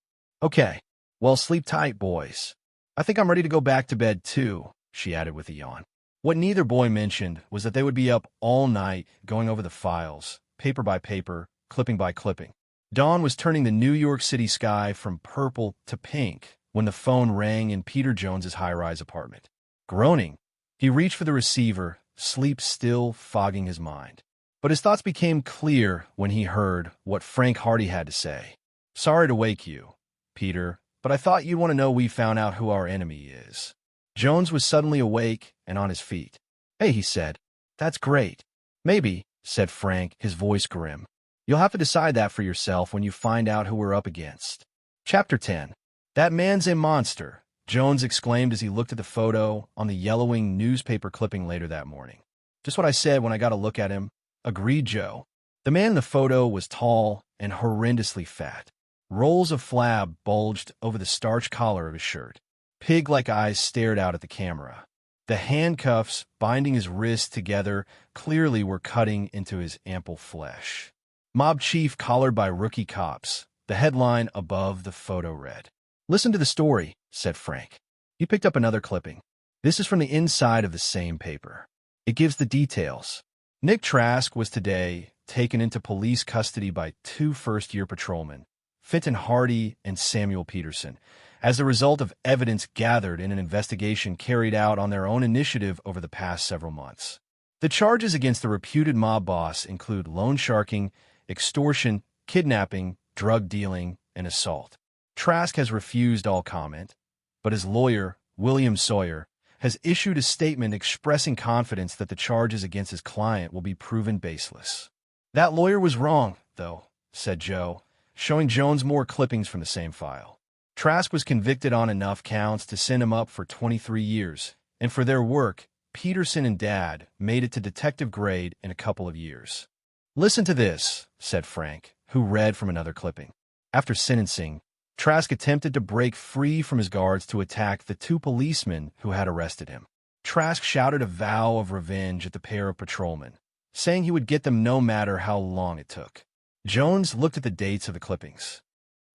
"Okay. Well, sleep tight, boys. I think I'm ready to go back to bed, too," she added with a yawn. What neither boy mentioned was that they would be up all night going over the files, paper by paper, clipping by clipping. Dawn was turning the New York City sky from purple to pink when the phone rang in Peter Jones's high-rise apartment. Groaning, he reached for the receiver, sleep still fogging his mind. But his thoughts became clear when he heard what Frank Hardy had to say. "Sorry to wake you, Peter, but I thought you'd want to know we found out who our enemy is." Jones was suddenly awake and on his feet. "Hey," he said. "That's great." "Maybe," said Frank, his voice grim. "You'll have to decide that for yourself when you find out who we're up against." Chapter 10. That man's a monster, Jones exclaimed as he looked at the photo on the yellowing newspaper clipping later that morning. Just what I said when I got a look at him, agreed Joe. The man in the photo was tall and horrendously fat. Rolls of flab bulged over the starched collar of his shirt. Pig-like eyes stared out at the camera. The handcuffs binding his wrists together clearly were cutting into his ample flesh. Mob chief collared by rookie cops. The headline above the photo read. Listen to the story, said Frank. He picked up another clipping. This is from the inside of the same paper. It gives the details. Nick Trask was today taken into police custody by 2 first-year patrolmen, Fenton Hardy and Samuel Peterson, as a result of evidence gathered in an investigation carried out on their own initiative over the past several months. The charges against the reputed mob boss include loan sharking, extortion, kidnapping, drug dealing, and assault. Trask has refused all comment, but his lawyer, William Sawyer, has issued a statement expressing confidence that the charges against his client will be proven baseless. That lawyer was wrong, though, said Joe, showing Jones more clippings from the same file. Trask was convicted on enough counts to send him up for 23 years, and for their work, Peterson and Dad made it to detective grade in a couple of years. Listen to this, said Frank, who read from another clipping. After sentencing, Trask attempted to break free from his guards to attack the 2 policemen who had arrested him. Trask shouted a vow of revenge at the pair of patrolmen, saying he would get them no matter how long it took. Jones looked at the dates of the clippings.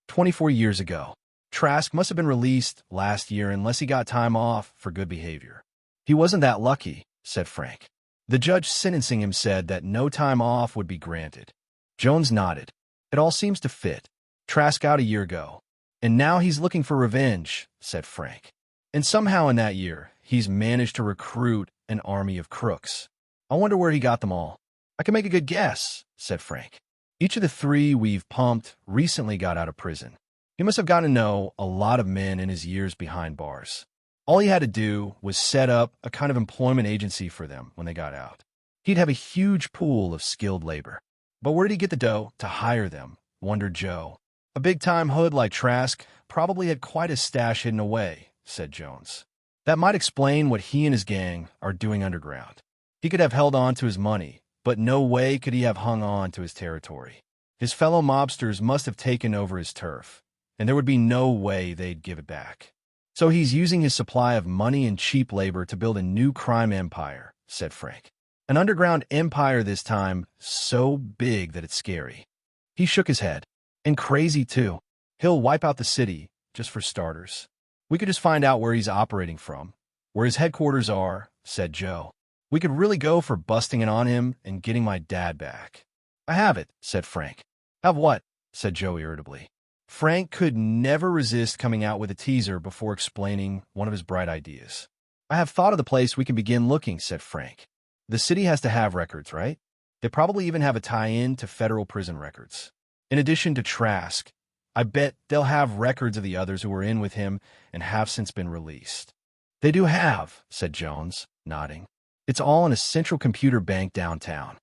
24 years ago. Trask must have been released last year unless he got time off for good behavior. He wasn't that lucky, said Frank. The judge sentencing him said that no time off would be granted. Jones nodded. It all seems to fit. Trask out a year ago. And now he's looking for revenge, said Frank. And somehow in that year, he's managed to recruit an army of crooks. I wonder where he got them all. I can make a good guess, said Frank. Each of the 3 we've pumped recently got out of prison. He must have gotten to know a lot of men in his years behind bars. All he had to do was set up a kind of employment agency for them when they got out. He'd have a huge pool of skilled labor. But where did he get the dough to hire them, wondered Joe. A big-time hood like Trask probably had quite a stash hidden away, said Jones. That might explain what he and his gang are doing underground. He could have held on to his money, but no way could he have hung on to his territory. His fellow mobsters must have taken over his turf, and there would be no way they'd give it back. So he's using his supply of money and cheap labor to build a new crime empire, said Frank. An underground empire this time, so big that it's scary. He shook his head. And crazy, too. He'll wipe out the city, just for starters. We could just find out where he's operating from, where his headquarters are, said Joe. We could really go for busting it on him and getting my dad back. I have it, said Frank. Have what? Said Joe irritably. Frank could never resist coming out with a teaser before explaining one of his bright ideas. I have thought of the place we can begin looking, said Frank. The city has to have records, right? They probably even have a tie-in to federal prison records. In addition to Trask, I bet they'll have records of the others who were in with him and have since been released. They do have, said Jones, nodding. It's all in a central computer bank downtown.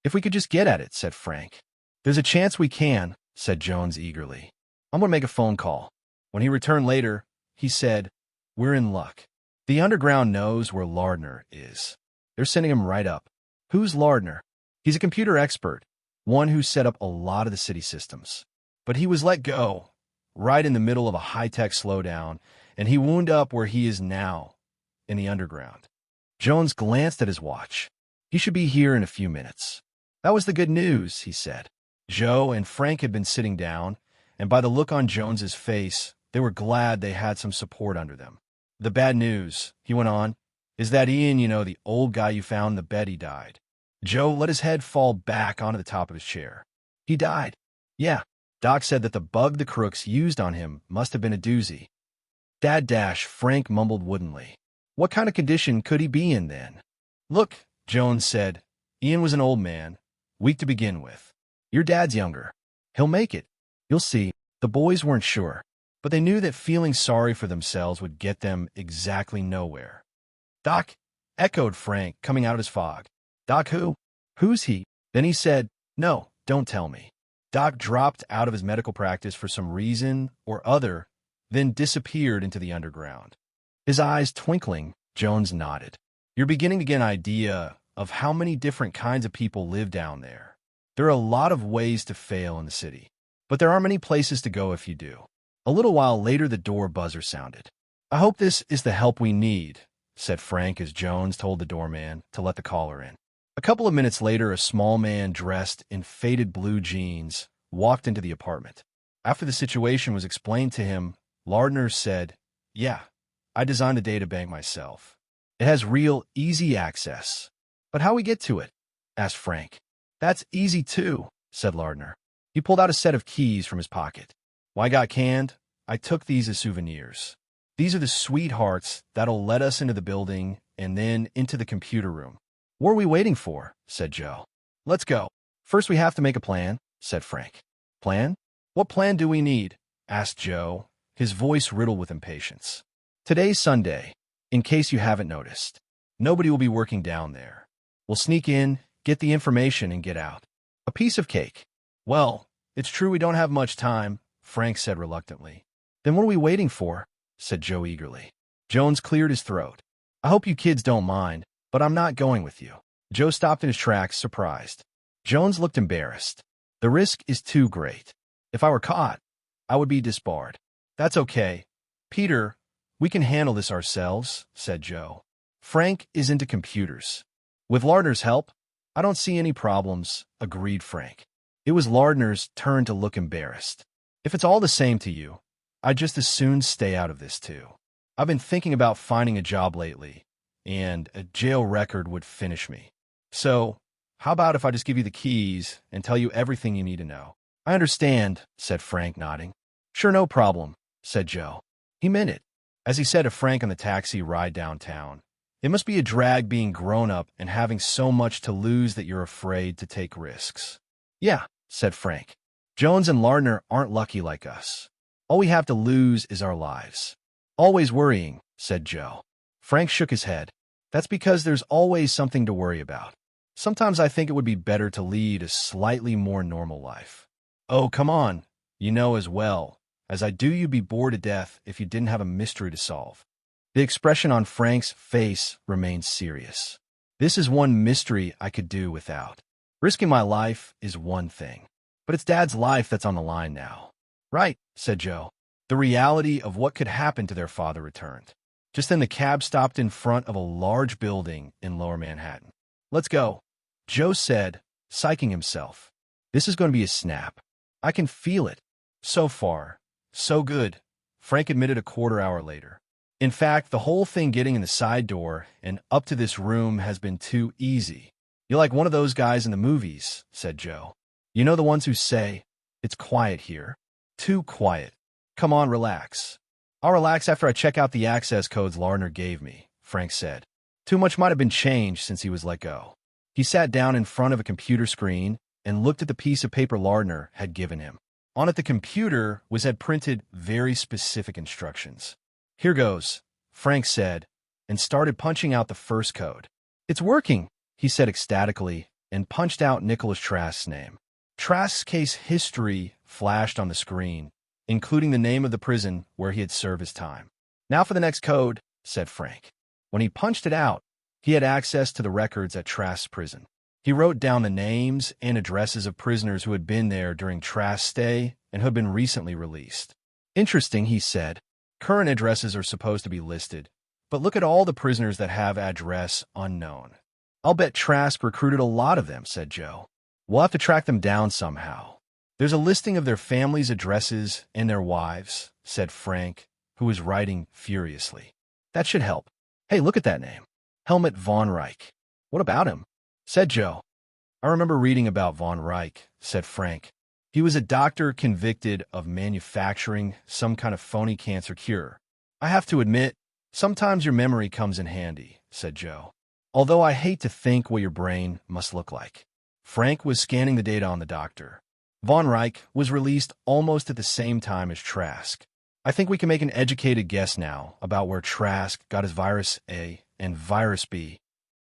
If we could just get at it, said Frank. There's a chance we can, said Jones eagerly. I'm going to make a phone call. When he returned later, he said, we're in luck. The underground knows where Lardner is. They're sending him right up. Who's Lardner? He's a computer expert. One who set up a lot of the city systems. But he was let go, right in the middle of a high-tech slowdown, and he wound up where he is now, in the underground. Jones glanced at his watch. He should be here in a few minutes. That was the good news, he said. Joe and Frank had been sitting down, and by the look on Jones's face, they were glad they had some support under them. The bad news, he went on, is that Ian, the old guy you found in the bed, he died. Joe let his head fall back onto the top of his chair. He died. Yeah. Doc said that the bug the crooks used on him must have been a doozy. Dad, Frank mumbled woodenly. What kind of condition could he be in then? Look, Jones said. Ian was an old man, weak to begin with. Your dad's younger. He'll make it. You'll see. The boys weren't sure, but they knew that feeling sorry for themselves would get them exactly nowhere. Doc, echoed Frank, coming out of his fog. Doc who? Who's he? Then he said, no, don't tell me. Doc dropped out of his medical practice for some reason or other, then disappeared into the underground. His eyes twinkling, Jones nodded. You're beginning to get an idea of how many different kinds of people live down there. There are a lot of ways to fail in the city, but there are many places to go if you do. A little while later, the door buzzer sounded. I hope this is the help we need, said Frank as Jones told the doorman to let the caller in. A couple of minutes later, a small man dressed in faded blue jeans walked into the apartment. After the situation was explained to him, Lardner said, Yeah, I designed the data bank myself. It has real easy access. But how we get to it? Asked Frank. That's easy too, said Lardner. He pulled out a set of keys from his pocket. Why got canned? I took these as souvenirs. These are the sweethearts that'll let us into the building and then into the computer room. What are we waiting for? Said Joe. Let's go. First we have to make a plan, said Frank. Plan? What plan do we need? Asked Joe, his voice riddled with impatience. Today's Sunday, in case you haven't noticed. Nobody will be working down there. We'll sneak in, get the information, and get out. A piece of cake. Well, it's true we don't have much time, Frank said reluctantly. Then what are we waiting for? Said Joe eagerly. Jones cleared his throat. I hope you kids don't mind, but I'm not going with you. Joe stopped in his tracks, surprised. Jones looked embarrassed. The risk is too great. If I were caught, I would be disbarred. That's okay. Peter, we can handle this ourselves, said Joe. Frank is into computers. With Lardner's help, I don't see any problems, agreed Frank. It was Lardner's turn to look embarrassed. If it's all the same to you, I'd just as soon stay out of this too. I've been thinking about finding a job lately, and a jail record would finish me. So, how about if I just give you the keys and tell you everything you need to know? I understand, said Frank, nodding. Sure, no problem, said Joe. He meant it. As he said to Frank on the taxi ride downtown, it must be a drag being grown up and having so much to lose that you're afraid to take risks. Yeah, said Frank. Jones and Lardner aren't lucky like us. All we have to lose is our lives. Always worrying, said Joe. Frank shook his head. That's because there's always something to worry about. Sometimes I think it would be better to lead a slightly more normal life. Oh, come on. You know as well as I do you'd be bored to death if you didn't have a mystery to solve. The expression on Frank's face remained serious. This is one mystery I could do without. Risking my life is one thing, but it's Dad's life that's on the line now. Right, said Joe. The reality of what could happen to their father returned. Just then the cab stopped in front of a large building in Lower Manhattan. Let's go, Joe said, psyching himself. This is going to be a snap. I can feel it. So far, so good, Frank admitted a quarter hour later. In fact, the whole thing getting in the side door and up to this room has been too easy. You're like one of those guys in the movies, said Joe. You know the ones who say, it's quiet here. Too quiet. Come on, relax. I'll relax after I check out the access codes Lardner gave me, Frank said. Too much might have been changed since he was let go. He sat down in front of a computer screen and looked at the piece of paper Lardner had given him. On it, the computer had printed very specific instructions. Here goes, Frank said, and started punching out the first code. It's working, he said ecstatically, and punched out Nicholas Trask's name. Trask's case history flashed on the screen, including the name of the prison where he had served his time. Now for the next code, said Frank. When he punched it out, he had access to the records at Trask's prison. He wrote down the names and addresses of prisoners who had been there during Trask's stay and who had been recently released. Interesting, he said. Current addresses are supposed to be listed, but look at all the prisoners that have address unknown. I'll bet Trask recruited a lot of them, said Joe. We'll have to track them down somehow. There's a listing of their families' addresses and their wives, said Frank, who was writing furiously. That should help. Hey, look at that name. Helmut von Reich. What about him? Said Joe. I remember reading about von Reich, said Frank. He was a doctor convicted of manufacturing some kind of phony cancer cure. I have to admit, sometimes your memory comes in handy, said Joe. Although I hate to think what your brain must look like. Frank was scanning the data on the doctor. Von Reich was released almost at the same time as Trask. I think we can make an educated guess now about where Trask got his virus A and virus B.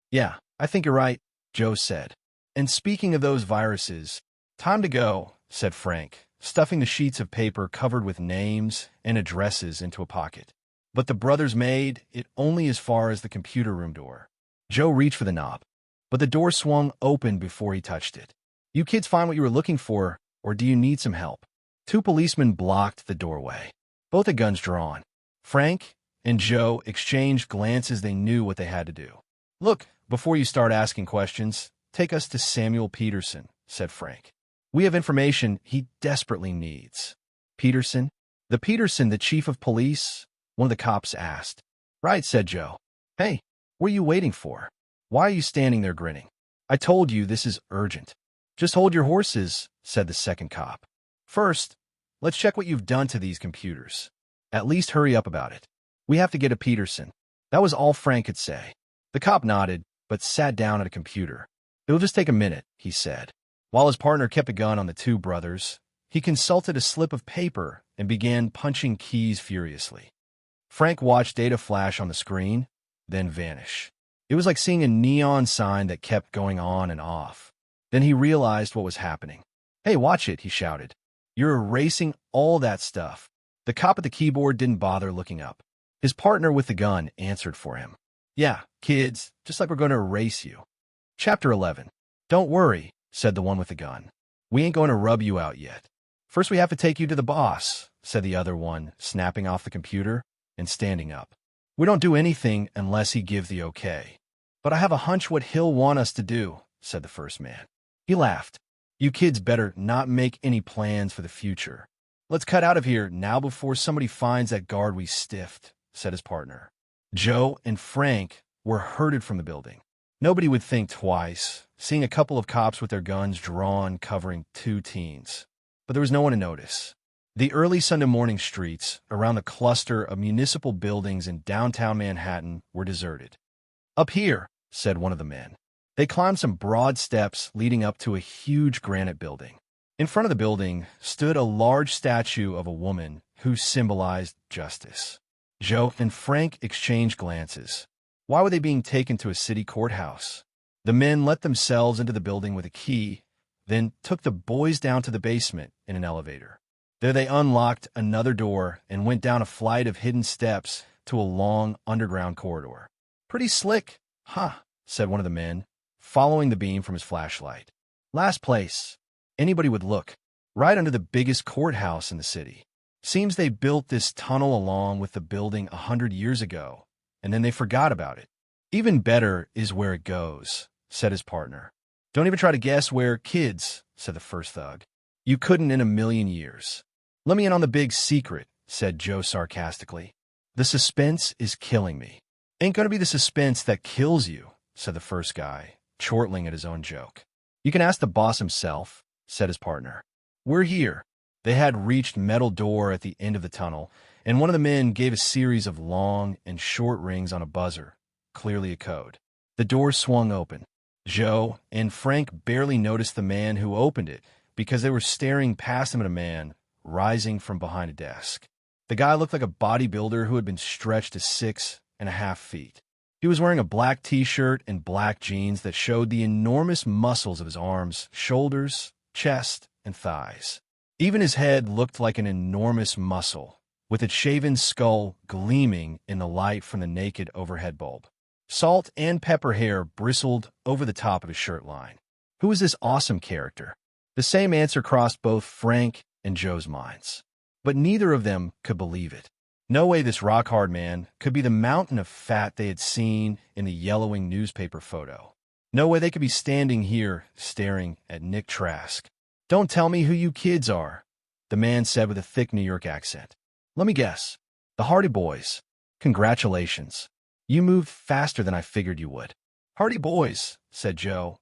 Yeah, I think you're right, Joe said. And speaking of those viruses, time to go, said Frank, stuffing the sheets of paper covered with names and addresses into a pocket. But the brothers made it only as far as the computer room door. Joe reached for the knob, but the door swung open before he touched it. You kids find what you were looking for, or do you need some help? Two policemen blocked the doorway, both had guns drawn. Frank and Joe exchanged glances. They knew what they had to do. Look, before you start asking questions, take us to Samuel Peterson, said Frank. We have information he desperately needs. Peterson? The Peterson, the chief of police? One of the cops asked. Right, said Joe. Hey, what are you waiting for? Why are you standing there grinning? I told you this is urgent. Just hold your horses, said the second cop. First, let's check what you've done to these computers. At least hurry up about it. We have to get a Peterson. That was all Frank could say. The cop nodded, but sat down at a computer. It'll just take a minute, he said. While his partner kept a gun on the two brothers, he consulted a slip of paper and began punching keys furiously. Frank watched data flash on the screen, then vanish. It was like seeing a neon sign that kept going on and off. Then he realized what was happening. Hey, watch it, he shouted. You're erasing all that stuff. The cop at the keyboard didn't bother looking up. His partner with the gun answered for him. Yeah, kids, just like we're going to erase you. Chapter 11. Don't worry, said the one with the gun. We ain't going to rub you out yet. First we have to take you to the boss, said the other one, snapping off the computer and standing up. We don't do anything unless he gives the okay. But I have a hunch what he'll want us to do, said the first man. He laughed. You kids better not make any plans for the future. Let's cut out of here now before somebody finds that guard we stiffed, said his partner. Joe and Frank were herded from the building. Nobody would think twice, seeing a couple of cops with their guns drawn covering two teens. But there was no one to notice. The early Sunday morning streets around the cluster of municipal buildings in downtown Manhattan were deserted. Up here, said one of the men. They climbed some broad steps leading up to a huge granite building. In front of the building stood a large statue of a woman who symbolized justice. Joe and Frank exchanged glances. Why were they being taken to a city courthouse? The men let themselves into the building with a key, then took the boys down to the basement in an elevator. There they unlocked another door and went down a flight of hidden steps to a long underground corridor. Pretty slick, huh? Said one of the men, following the beam from his flashlight. Last place anybody would look, right under the biggest courthouse in the city. Seems they built this tunnel along with the building 100 years ago, and then they forgot about it. Even better is where it goes, said his partner. Don't even try to guess where, kids, said the first thug. You couldn't in a million years. Let me in on the big secret, said Joe sarcastically. The suspense is killing me. Ain't gonna be the suspense that kills you, said the first guy, chortling at his own joke. You can ask the boss himself, said his partner. We're here. They had reached metal door at the end of the tunnel, and one of the men gave a series of long and short rings on a buzzer, clearly a code. The door swung open. Joe and Frank barely noticed the man who opened it because they were staring past them at a man rising from behind a desk. The guy looked like a bodybuilder who had been stretched to 6.5 feet. He was wearing a black t-shirt and black jeans that showed the enormous muscles of his arms, shoulders, chest, and thighs. Even his head looked like an enormous muscle, with its shaven skull gleaming in the light from the naked overhead bulb. Salt and pepper hair bristled over the top of his shirt line. Who was this awesome character? The same answer crossed both Frank and Joe's minds. But neither of them could believe it. No way this rock-hard man could be the mountain of fat they had seen in the yellowing newspaper photo. No way they could be standing here staring at Nick Trask. Don't tell me who you kids are, the man said with a thick New York accent. Let me guess. The Hardy Boys. Congratulations. You moved faster than I figured you would. Hardy Boys, said Joe,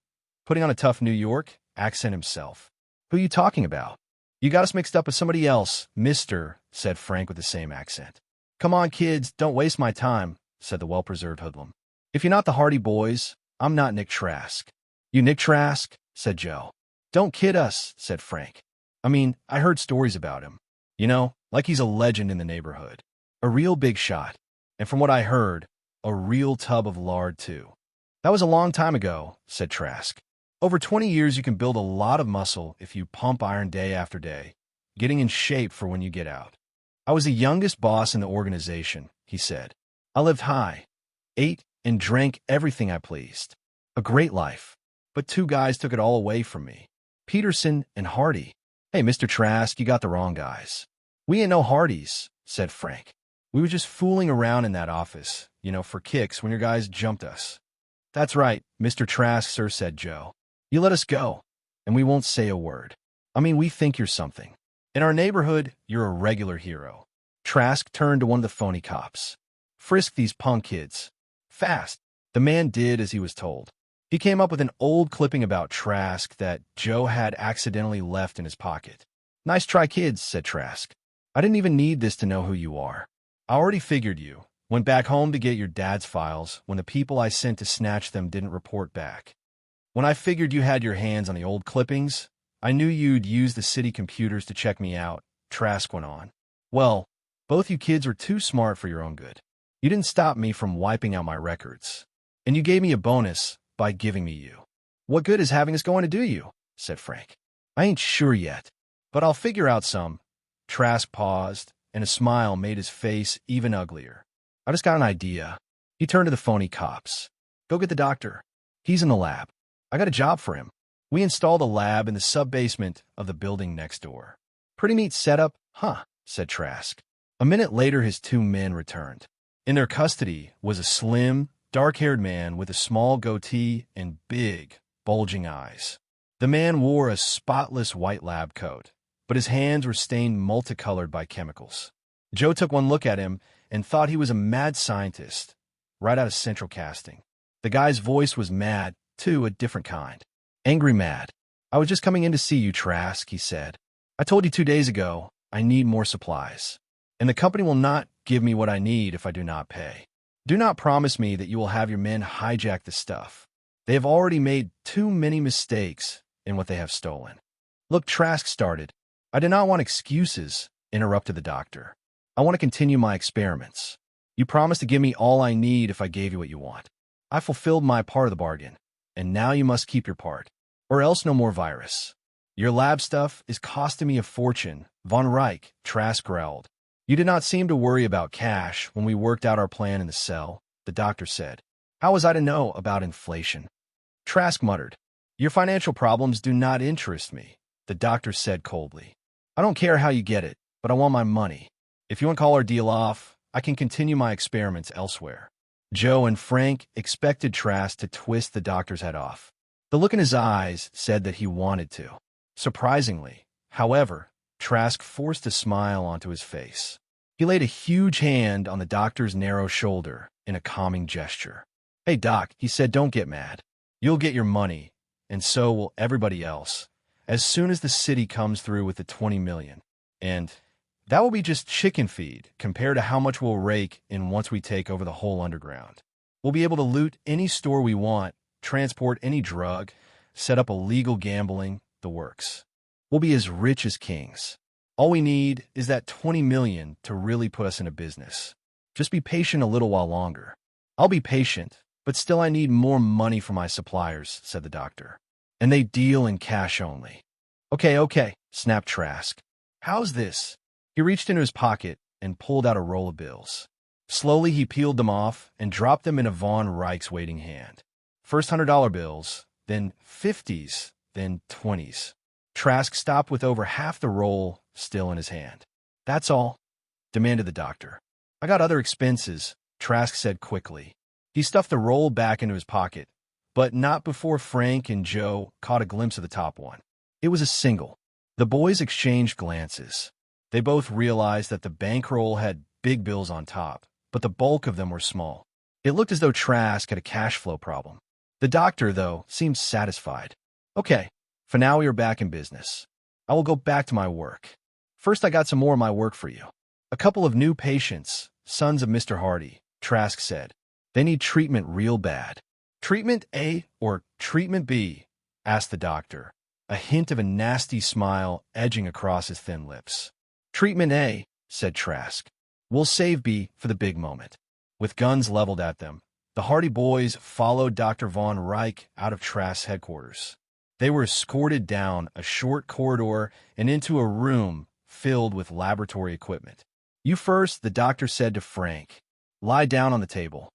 putting on a tough New York accent himself. Who you talking about? You got us mixed up with somebody else, mister, said Frank with the same accent. Come on, kids, don't waste my time, said the well-preserved hoodlum. If you're not the Hardy Boys, I'm not Nick Trask. You Nick Trask? Said Joe. Don't kid us, said Frank. I mean, I heard stories about him. You know, like he's a legend in the neighborhood. A real big shot. And from what I heard, a real tub of lard, too. That was a long time ago, said Trask. Over 20 years, you can build a lot of muscle if you pump iron day after day, getting in shape for when you get out. I was the youngest boss in the organization, he said. I lived high, ate and drank everything I pleased. A great life. But two guys took it all away from me. Peterson and Hardy. Hey, Mr. Trask, you got the wrong guys. We ain't no Hardys, said Frank. We were just fooling around in that office, for kicks when your guys jumped us. That's right, Mr. Trask, sir, said Joe. You let us go, and we won't say a word. I mean, we think you're something. In our neighborhood, you're a regular hero. Trask turned to one of the phony cops. Frisk these punk kids. Fast. The man did as he was told. He came up with an old clipping about Trask that Joe had accidentally left in his pocket. Nice try, kids, said Trask. I didn't even need this to know who you are. I already figured you. Went back home to get your dad's files when the people I sent to snatch them didn't report back. When I figured you had your hands on the old clippings, I knew you'd use the city computers to check me out, Trask went on. Well, both you kids were too smart for your own good. You didn't stop me from wiping out my records. And you gave me a bonus by giving me you. What good is having us going to do you? Said Frank. I ain't sure yet, but I'll figure out some. Trask paused, and a smile made his face even uglier. I just got an idea. He turned to the phony cops. Go get the doctor. He's in the lab. I got a job for him. We installed a lab in the sub-basement of the building next door. Pretty neat setup, huh? Said Trask. A minute later, his two men returned. In their custody was a slim, dark-haired man with a small goatee and big, bulging eyes. The man wore a spotless white lab coat, but his hands were stained multicolored by chemicals. Joe took one look at him and thought he was a mad scientist, right out of Central Casting. The guy's voice was mad, too, a different kind. Angry mad. I was just coming in to see you, Trask, he said. I told you 2 days ago I need more supplies, and the company will not give me what I need if I do not pay. Do not promise me that you will have your men hijack the stuff. They have already made too many mistakes in what they have stolen. Look, Trask started. I do not want excuses, interrupted the doctor. I want to continue my experiments. You promised to give me all I need if I gave you what you want. I fulfilled my part of the bargain, and now you must keep your part, or else no more virus. Your lab stuff is costing me a fortune, Von Reich, Trask growled. You did not seem to worry about cash when we worked out our plan in the cell, the doctor said. How was I to know about inflation? Trask muttered. Your financial problems do not interest me, the doctor said coldly. I don't care how you get it, but I want my money. If you want to call our deal off, I can continue my experiments elsewhere. Joe and Frank expected Trask to twist the doctor's head off. The look in his eyes said that he wanted to. Surprisingly, however, Trask forced a smile onto his face. He laid a huge hand on the doctor's narrow shoulder in a calming gesture. Hey, Doc, he said, don't get mad. You'll get your money, and so will everybody else, as soon as the city comes through with the $20 million. And that will be just chicken feed compared to how much we'll rake in once we take over the whole underground. We'll be able to loot any store we want, transport any drug, set up illegal gambling, the works. We'll be as rich as kings. All we need is that $20 million to really put us into business. Just be patient a little while longer. I'll be patient, but still I need more money from my suppliers, said the doctor. And they deal in cash only. Okay, snapped Trask. How's this? He reached into his pocket and pulled out a roll of bills. Slowly he peeled them off and dropped them in a Von Reich's waiting hand. First $100 bills, then 50s, then 20s. Trask stopped with over half the roll still in his hand. That's all? Demanded the doctor. I got other expenses, Trask said quickly. He stuffed the roll back into his pocket, but not before Frank and Joe caught a glimpse of the top one. It was a single. The boys exchanged glances. They both realized that the bankroll had big bills on top, but the bulk of them were small. It looked as though Trask had a cash flow problem. The doctor, though, seemed satisfied. Okay, for now we are back in business. I will go back to my work. First, I got some more of my work for you. A couple of new patients, sons of Mr. Hardy, Trask said. They need treatment real bad. Treatment A or treatment B? Asked the doctor, a hint of a nasty smile edging across his thin lips. Treatment A, said Trask. We'll save B for the big moment. With guns leveled at them, the Hardy boys followed Dr. Von Reich out of Trask's headquarters. They were escorted down a short corridor and into a room filled with laboratory equipment. "You first," the doctor said to Frank. "Lie down on the table."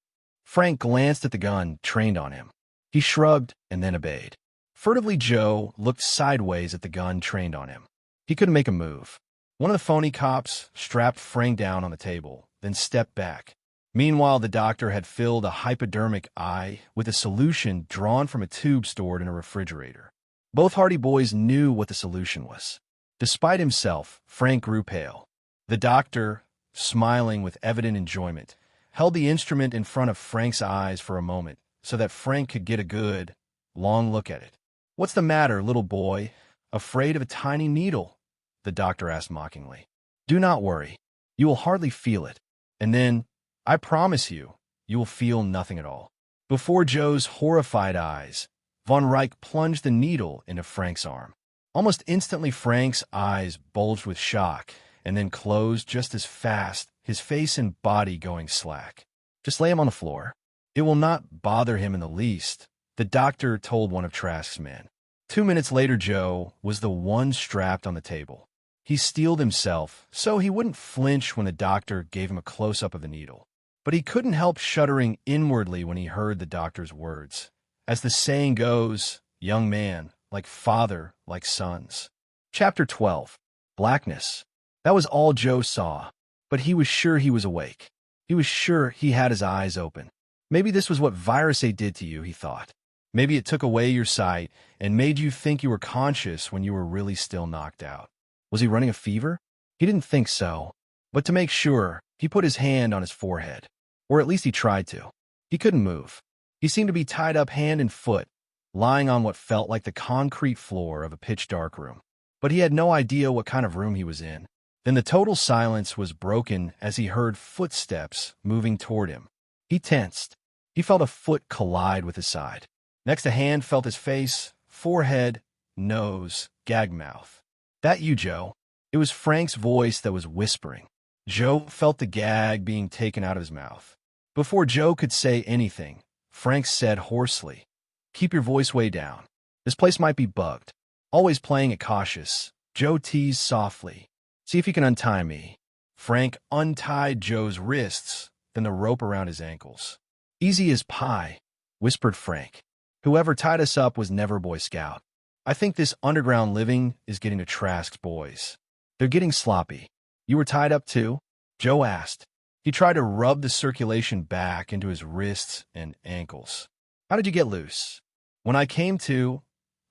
Frank glanced at the gun trained on him. He shrugged and then obeyed. Furtively, Joe looked sideways at the gun trained on him. He couldn't make a move. One of the phony cops strapped Frank down on the table, then stepped back. Meanwhile, the doctor had filled a hypodermic eye with a solution drawn from a tube stored in a refrigerator. Both Hardy boys knew what the solution was. Despite himself, Frank grew pale. The doctor, smiling with evident enjoyment, held the instrument in front of Frank's eyes for a moment so that Frank could get a good, long look at it. "What's the matter, little boy? Afraid of a tiny needle?" the doctor asked mockingly. "Do not worry. You will hardly feel it. And then, I promise you, you will feel nothing at all." Before Joe's horrified eyes, Von Reich plunged the needle into Frank's arm. Almost instantly, Frank's eyes bulged with shock and then closed just as fast, his face and body going slack. "Just lay him on the floor. It will not bother him in the least," the doctor told one of Trask's men. 2 minutes later, Joe was the one strapped on the table. He steeled himself so he wouldn't flinch when the doctor gave him a close-up of the needle. But he couldn't help shuddering inwardly when he heard the doctor's words. As the saying goes, young man, like father, like sons. Chapter 12. Blackness. That was all Joe saw, but he was sure he was awake. He was sure he had his eyes open. Maybe this was what Virus A did to you, he thought. Maybe it took away your sight and made you think you were conscious when you were really still knocked out. Was he running a fever? He didn't think so. But to make sure, he put his hand on his forehead. Or at least he tried to. He couldn't move. He seemed to be tied up hand and foot, lying on what felt like the concrete floor of a pitch-dark room. But he had no idea what kind of room he was in. Then the total silence was broken as he heard footsteps moving toward him. He tensed. He felt a foot collide with his side. Next, a hand felt his face, forehead, nose, gag mouth. "That you, Joe?" It was Frank's voice that was whispering. Joe felt the gag being taken out of his mouth. Before Joe could say anything, Frank said hoarsely, "Keep your voice way down. This place might be bugged." Always playing it cautious, Joe teased softly, "See if you can untie me." Frank untied Joe's wrists, then the rope around his ankles. "Easy as pie," whispered Frank. "Whoever tied us up was never Boy Scout. I think this underground living is getting to Trask's boys. They're getting sloppy." "You were tied up too?" Joe asked. He tried to rub the circulation back into his wrists and ankles. "How did you get loose?" "When I came to,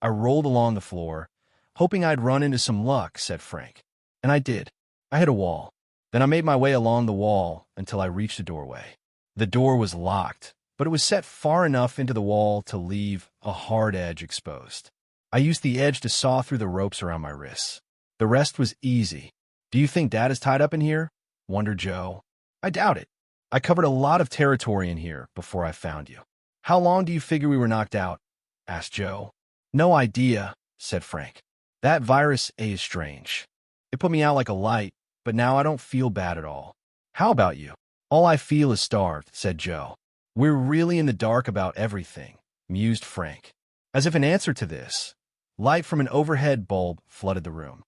I rolled along the floor, hoping I'd run into some luck," said Frank. "And I did. I hit a wall. Then I made my way along the wall until I reached a doorway. The door was locked, but it was set far enough into the wall to leave a hard edge exposed. I used the edge to saw through the ropes around my wrists. The rest was easy." "Do you think Dad is tied up in here?" wondered Joe. "I doubt it. I covered a lot of territory in here before I found you." "How long do you figure we were knocked out?" asked Joe. "No idea," said Frank. "That Virus A is strange. It put me out like a light, but now I don't feel bad at all." "How about you?" "All I feel is starved," said Joe. "We're really in the dark about everything," mused Frank. As if in answer to this, light from an overhead bulb flooded the room.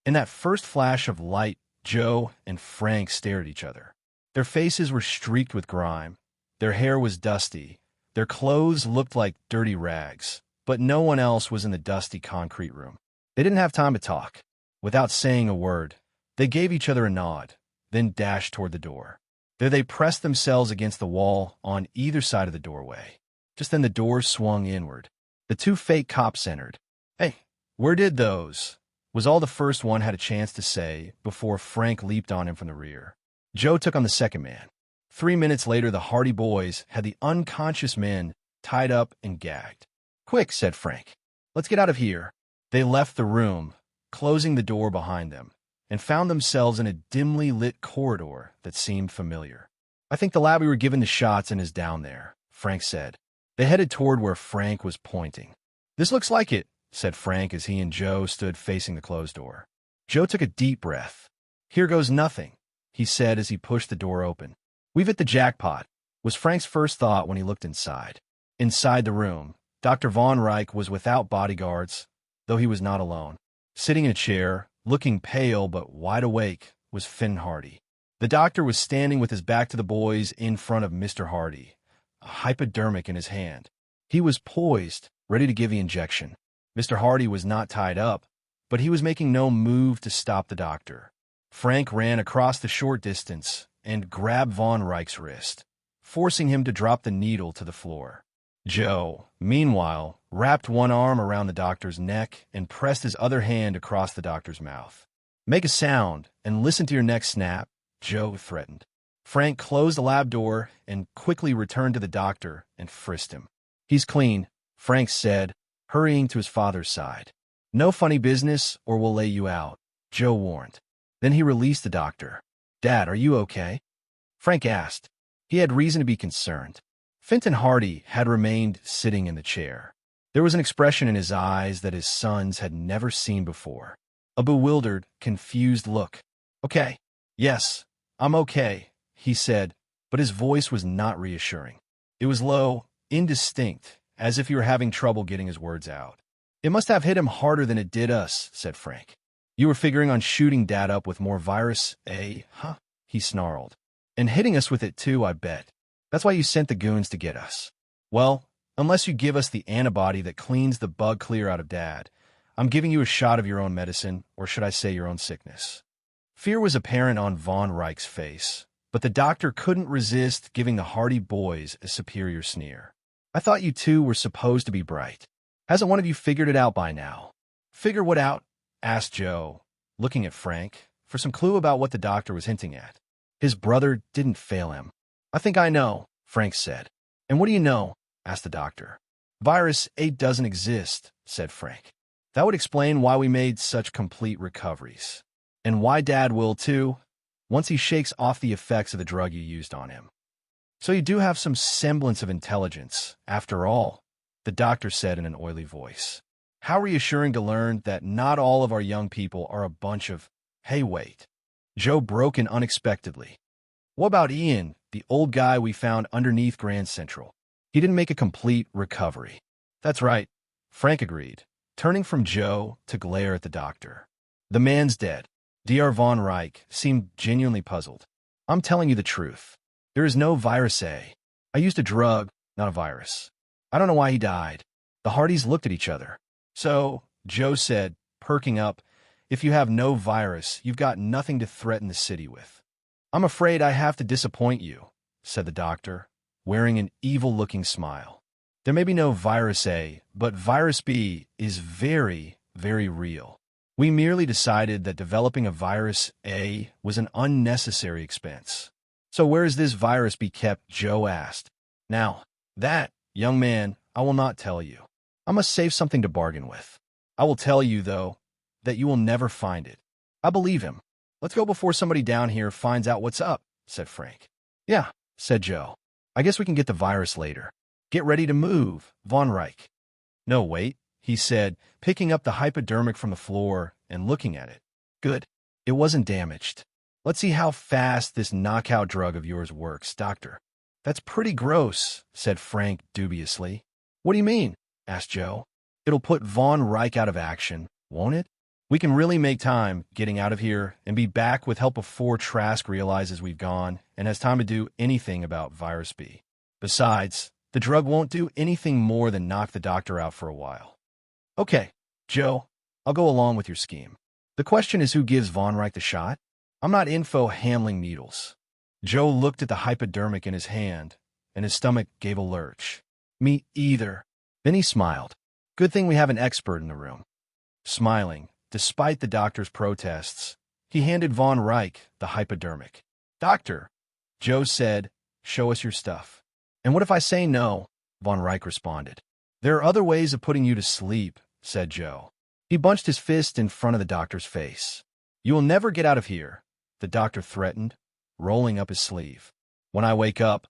In that first flash of light, Joe and Frank stared at each other. Their faces were streaked with grime. Their hair was dusty. Their clothes looked like dirty rags. But no one else was in the dusty concrete room. They didn't have time to talk. Without saying a word, they gave each other a nod, then dashed toward the door. There they pressed themselves against the wall on either side of the doorway. Just then the door swung inward. The two fake cops entered. "Hey, where did those?" was all the first one had a chance to say before Frank leaped on him from the rear. Joe took on the second man. 3 minutes later, the Hardy boys had the unconscious men tied up and gagged. "Quick," said Frank. "Let's get out of here." They left the room, closing the door behind them, and found themselves in a dimly lit corridor that seemed familiar. "I think the lab we were given the shots in is down there," Frank said. They headed toward where Frank was pointing. "This looks like it," said Frank as he and Joe stood facing the closed door. Joe took a deep breath. "Here goes nothing," he said as he pushed the door open. "We've hit the jackpot," was Frank's first thought when he looked inside. Inside the room, Dr. Von Reich was without bodyguards, though he was not alone. Sitting in a chair, looking pale but wide awake, was Finn Hardy. The doctor was standing with his back to the boys in front of Mr. Hardy, a hypodermic in his hand. He was poised, ready to give the injection. Mr. Hardy was not tied up, but he was making no move to stop the doctor. Frank ran across the short distance and grabbed Von Reich's wrist, forcing him to drop the needle to the floor. Joe, meanwhile, wrapped one arm around the doctor's neck and pressed his other hand across the doctor's mouth. "Make a sound and listen to your next snap," Joe threatened. Frank closed the lab door and quickly returned to the doctor and frisked him. "He's clean," Frank said, hurrying to his father's side. "No funny business or we'll lay you out," Joe warned. Then he released the doctor. "Dad, are you okay?" Frank asked. He had reason to be concerned. Fenton Hardy had remained sitting in the chair. There was an expression in his eyes that his sons had never seen before. A bewildered, confused look. "Okay. Yes, I'm okay," he said, but his voice was not reassuring. It was low, indistinct, as if he were having trouble getting his words out. "It must have hit him harder than it did us," said Frank. "You were figuring on shooting Dad up with more virus, eh? Huh?" he snarled. "And hitting us with it too, I bet. That's why you sent the goons to get us. Well, unless you give us the antibody that cleans the bug clear out of Dad, I'm giving you a shot of your own medicine, or should I say your own sickness." Fear was apparent on Von Reich's face, but the doctor couldn't resist giving the Hardy boys a superior sneer. "I thought you two were supposed to be bright. Hasn't one of you figured it out by now?" "Figure what out?" asked Joe, looking at Frank for some clue about what the doctor was hinting at. His brother didn't fail him. "I think I know," Frank said. "And what do you know?" asked the doctor. "Virus 8 doesn't exist," said Frank. "That would explain why we made such complete recoveries. And why Dad will too, once he shakes off the effects of the drug you used on him. So you do have some semblance of intelligence, after all," the doctor said in an oily voice. "How reassuring to learn that not all of our young people are a bunch of—" "Hey, wait." Joe broke in unexpectedly. "What about Ian, the old guy we found underneath Grand Central? He didn't make a complete recovery." "That's right," Frank agreed, turning from Joe to glare at the doctor. "The man's dead." Dr. Von Reich seemed genuinely puzzled. "I'm telling you the truth. There is no virus A. I used a drug, not a virus. I don't know why he died." The Hardys looked at each other. "So," Joe said, perking up, "if you have no virus, you've got nothing to threaten the city with." "I'm afraid I have to disappoint you," said the doctor, wearing an evil-looking smile. "There may be no virus A, but virus B is very, very real. We merely decided that developing a virus A was an unnecessary expense." "So where is this virus be kept?" Joe asked. "Now, that, young man, I will not tell you. I must save something to bargain with. I will tell you, though, that you will never find it." "I believe him. Let's go before somebody down here finds out what's up," said Frank. "Yeah," said Joe. "I guess we can get the virus later. Get ready to move, Von Reich." "No, wait," he said, picking up the hypodermic from the floor and looking at it. "Good. It wasn't damaged. Let's see how fast this knockout drug of yours works, doctor." "That's pretty gross," said Frank dubiously. "What do you mean?" asked Joe. "It'll put Von Reich out of action, won't it? We can really make time getting out of here and be back with help before Trask realizes we've gone and has time to do anything about Virus B. Besides, the drug won't do anything more than knock the doctor out for a while." "Okay, Joe, I'll go along with your scheme. The question is who gives Von Reich the shot? I'm not info handling needles." Joe looked at the hypodermic in his hand, and his stomach gave a lurch. "Me either." Then he smiled. "Good thing we have an expert in the room." Smiling, despite the doctor's protests, he handed Von Reich the hypodermic. "Doctor," Joe said, "show us your stuff." "And what if I say no?" Von Reich responded. "There are other ways of putting you to sleep," said Joe. He bunched his fist in front of the doctor's face. "You will never get out of here," the doctor threatened, rolling up his sleeve. "When I wake up,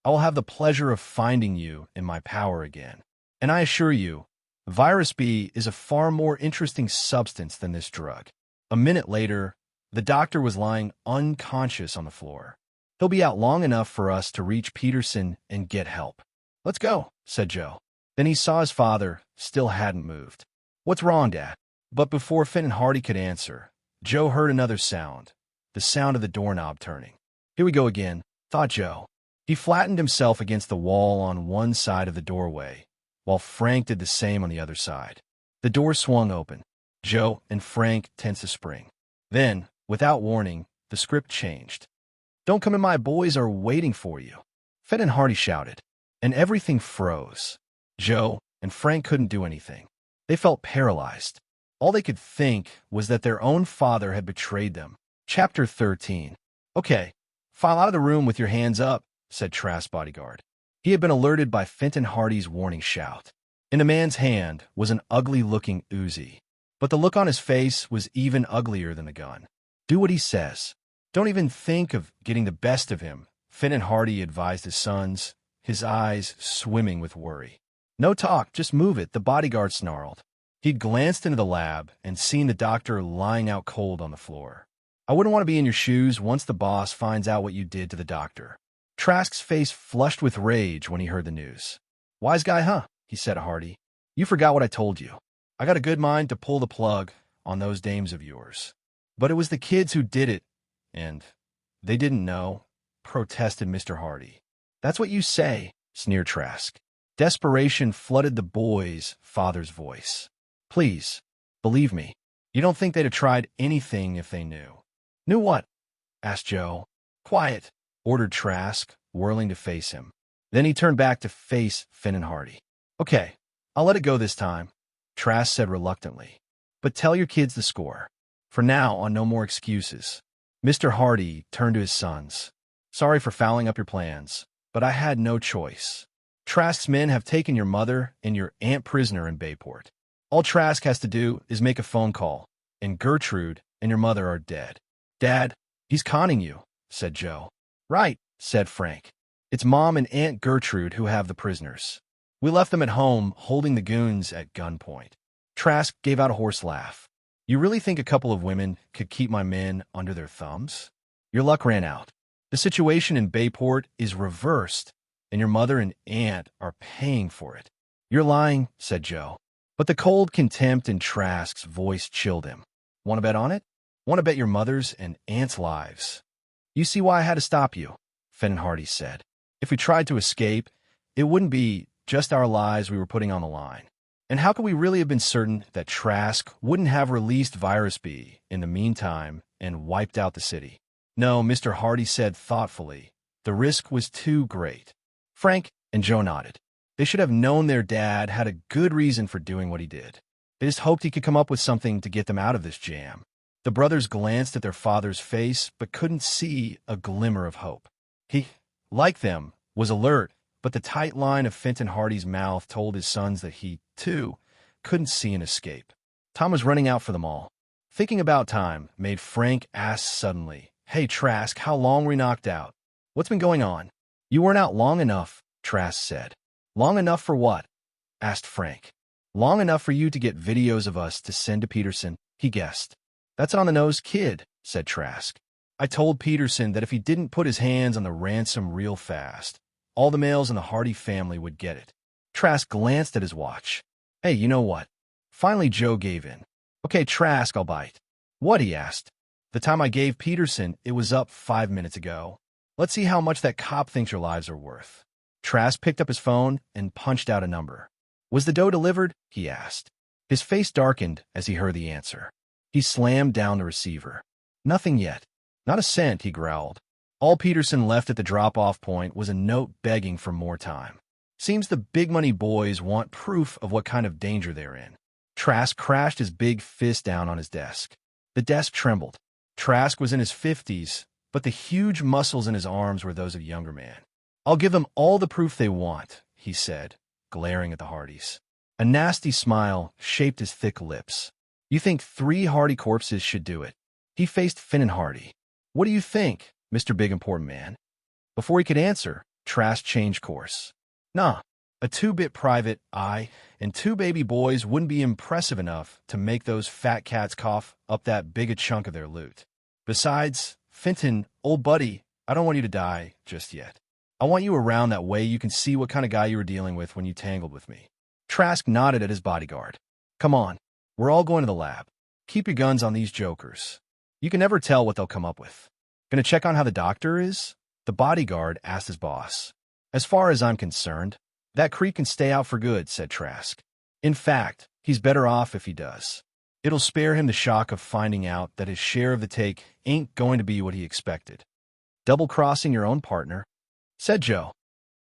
I will have the pleasure of finding you in my power again. And I assure you, Virus B is a far more interesting substance than this drug." A minute later, the doctor was lying unconscious on the floor. "He'll be out long enough for us to reach Peterson and get help." "Let's go," said Joe. Then he saw his father still hadn't moved. "What's wrong, Dad?" But before Finn and Hardy could answer, Joe heard another sound, the sound of the doorknob turning. "Here we go again," thought Joe. He flattened himself against the wall on one side of the doorway, while Frank did the same on the other side. The door swung open. Joe and Frank tensed a spring. Then, without warning, the script changed. "Don't come in, my boys are waiting for you," Finn and Hardy shouted, and everything froze. Joe and Frank couldn't do anything. They felt paralyzed. All they could think was that their own father had betrayed them. Chapter 13. "Okay, file out of the room with your hands up," said Trask's bodyguard. He had been alerted by Fenton Hardy's warning shout. In the man's hand was an ugly-looking Uzi, but the look on his face was even uglier than the gun. "Do what he says. Don't even think of getting the best of him," Fenton Hardy advised his sons, his eyes swimming with worry. "No talk, just move it," the bodyguard snarled. He'd glanced into the lab and seen the doctor lying out cold on the floor. "I wouldn't want to be in your shoes once the boss finds out what you did to the doctor." Trask's face flushed with rage when he heard the news. "Wise guy, huh?" he said to Hardy. "You forgot what I told you. I got a good mind to pull the plug on those dames of yours. But it was the kids who did it, and they didn't know," protested Mr. Hardy. "That's what you say," sneered Trask. Desperation flooded the boy's father's voice. "Please, believe me. You don't think they'd have tried anything if they knew." "Knew what?" asked Joe. "Quiet," ordered Trask, whirling to face him. Then he turned back to face Finn and Hardy. "Okay, I'll let it go this time," Trask said reluctantly. "But tell your kids the score. For now on, no more excuses." Mr. Hardy turned to his sons. "Sorry for fouling up your plans, but I had no choice. Trask's men have taken your mother and your aunt prisoner in Bayport. All Trask has to do is make a phone call, and Gertrude and your mother are dead." "Dad, he's conning you," said Joe. "Right," said Frank. "It's Mom and Aunt Gertrude who have the prisoners. We left them at home holding the goons at gunpoint." Trask gave out a hoarse laugh. "You really think a couple of women could keep my men under their thumbs? Your luck ran out. The situation in Bayport is reversed, and your mother and aunt are paying for it." "You're lying," said Joe. But the cold contempt in Trask's voice chilled him. "Want to bet on it? Want to bet your mother's and aunt's lives?" "You see why I had to stop you," Fenn and Hardy said. "If we tried to escape, it wouldn't be just our lives we were putting on the line. And how could we really have been certain that Trask wouldn't have released Virus B in the meantime and wiped out the city?" "No," Mr. Hardy said thoughtfully. "The risk was too great." Frank and Joe nodded. They should have known their dad had a good reason for doing what he did. They just hoped he could come up with something to get them out of this jam. The brothers glanced at their father's face, but couldn't see a glimmer of hope. He, like them, was alert, but the tight line of Fenton Hardy's mouth told his sons that he, too, couldn't see an escape. Time was running out for them all. Thinking about time made Frank ask suddenly, "Hey, Trask, how long were we knocked out? What's been going on?" "You weren't out long enough," Trask said. "Long enough for what?" asked Frank. "Long enough for you to get videos of us to send to Peterson," he guessed. "That's on the nose, kid," said Trask. "I told Peterson that if he didn't put his hands on the ransom real fast, all the males in the Hardy family would get it." Trask glanced at his watch. "Hey, you know what?" Finally, Joe gave in. "Okay, Trask, I'll bite." "What?" he asked. "The time I gave Peterson, it was up 5 minutes ago. Let's see how much that cop thinks your lives are worth." Trask picked up his phone and punched out a number. "Was the dough delivered?" he asked. His face darkened as he heard the answer. He slammed down the receiver. "Nothing yet. Not a cent," he growled. All Peterson left at the drop-off point was a note begging for more time. "Seems the big money boys want proof of what kind of danger they're in." Trask crashed his big fist down on his desk. The desk trembled. Trask was in his 50s, but the huge muscles in his arms were those of a younger man. "I'll give them all the proof they want," he said, glaring at the Hardys. A nasty smile shaped his thick lips. "You think 3 Hardy corpses should do it?" He faced Finn and Hardy. "What do you think, Mr. Big Important Man?" Before he could answer, Trask changed course. "Nah, a 2-bit private eye and 2 baby boys wouldn't be impressive enough to make those fat cats cough up that big a chunk of their loot. Besides, Fenton, old buddy, I don't want you to die just yet. I want you around that way you can see what kind of guy you were dealing with when you tangled with me." Trask nodded at his bodyguard. Come on, we're all going to the lab. Keep your guns on these jokers. You can never tell what they'll come up with. Gonna check on how the doctor is? The bodyguard asked his boss. As far as I'm concerned, that creep can stay out for good, said Trask. In fact, he's better off if he does. It'll spare him the shock of finding out that his share of the take ain't going to be what he expected. Double-crossing your own partner, said Joe.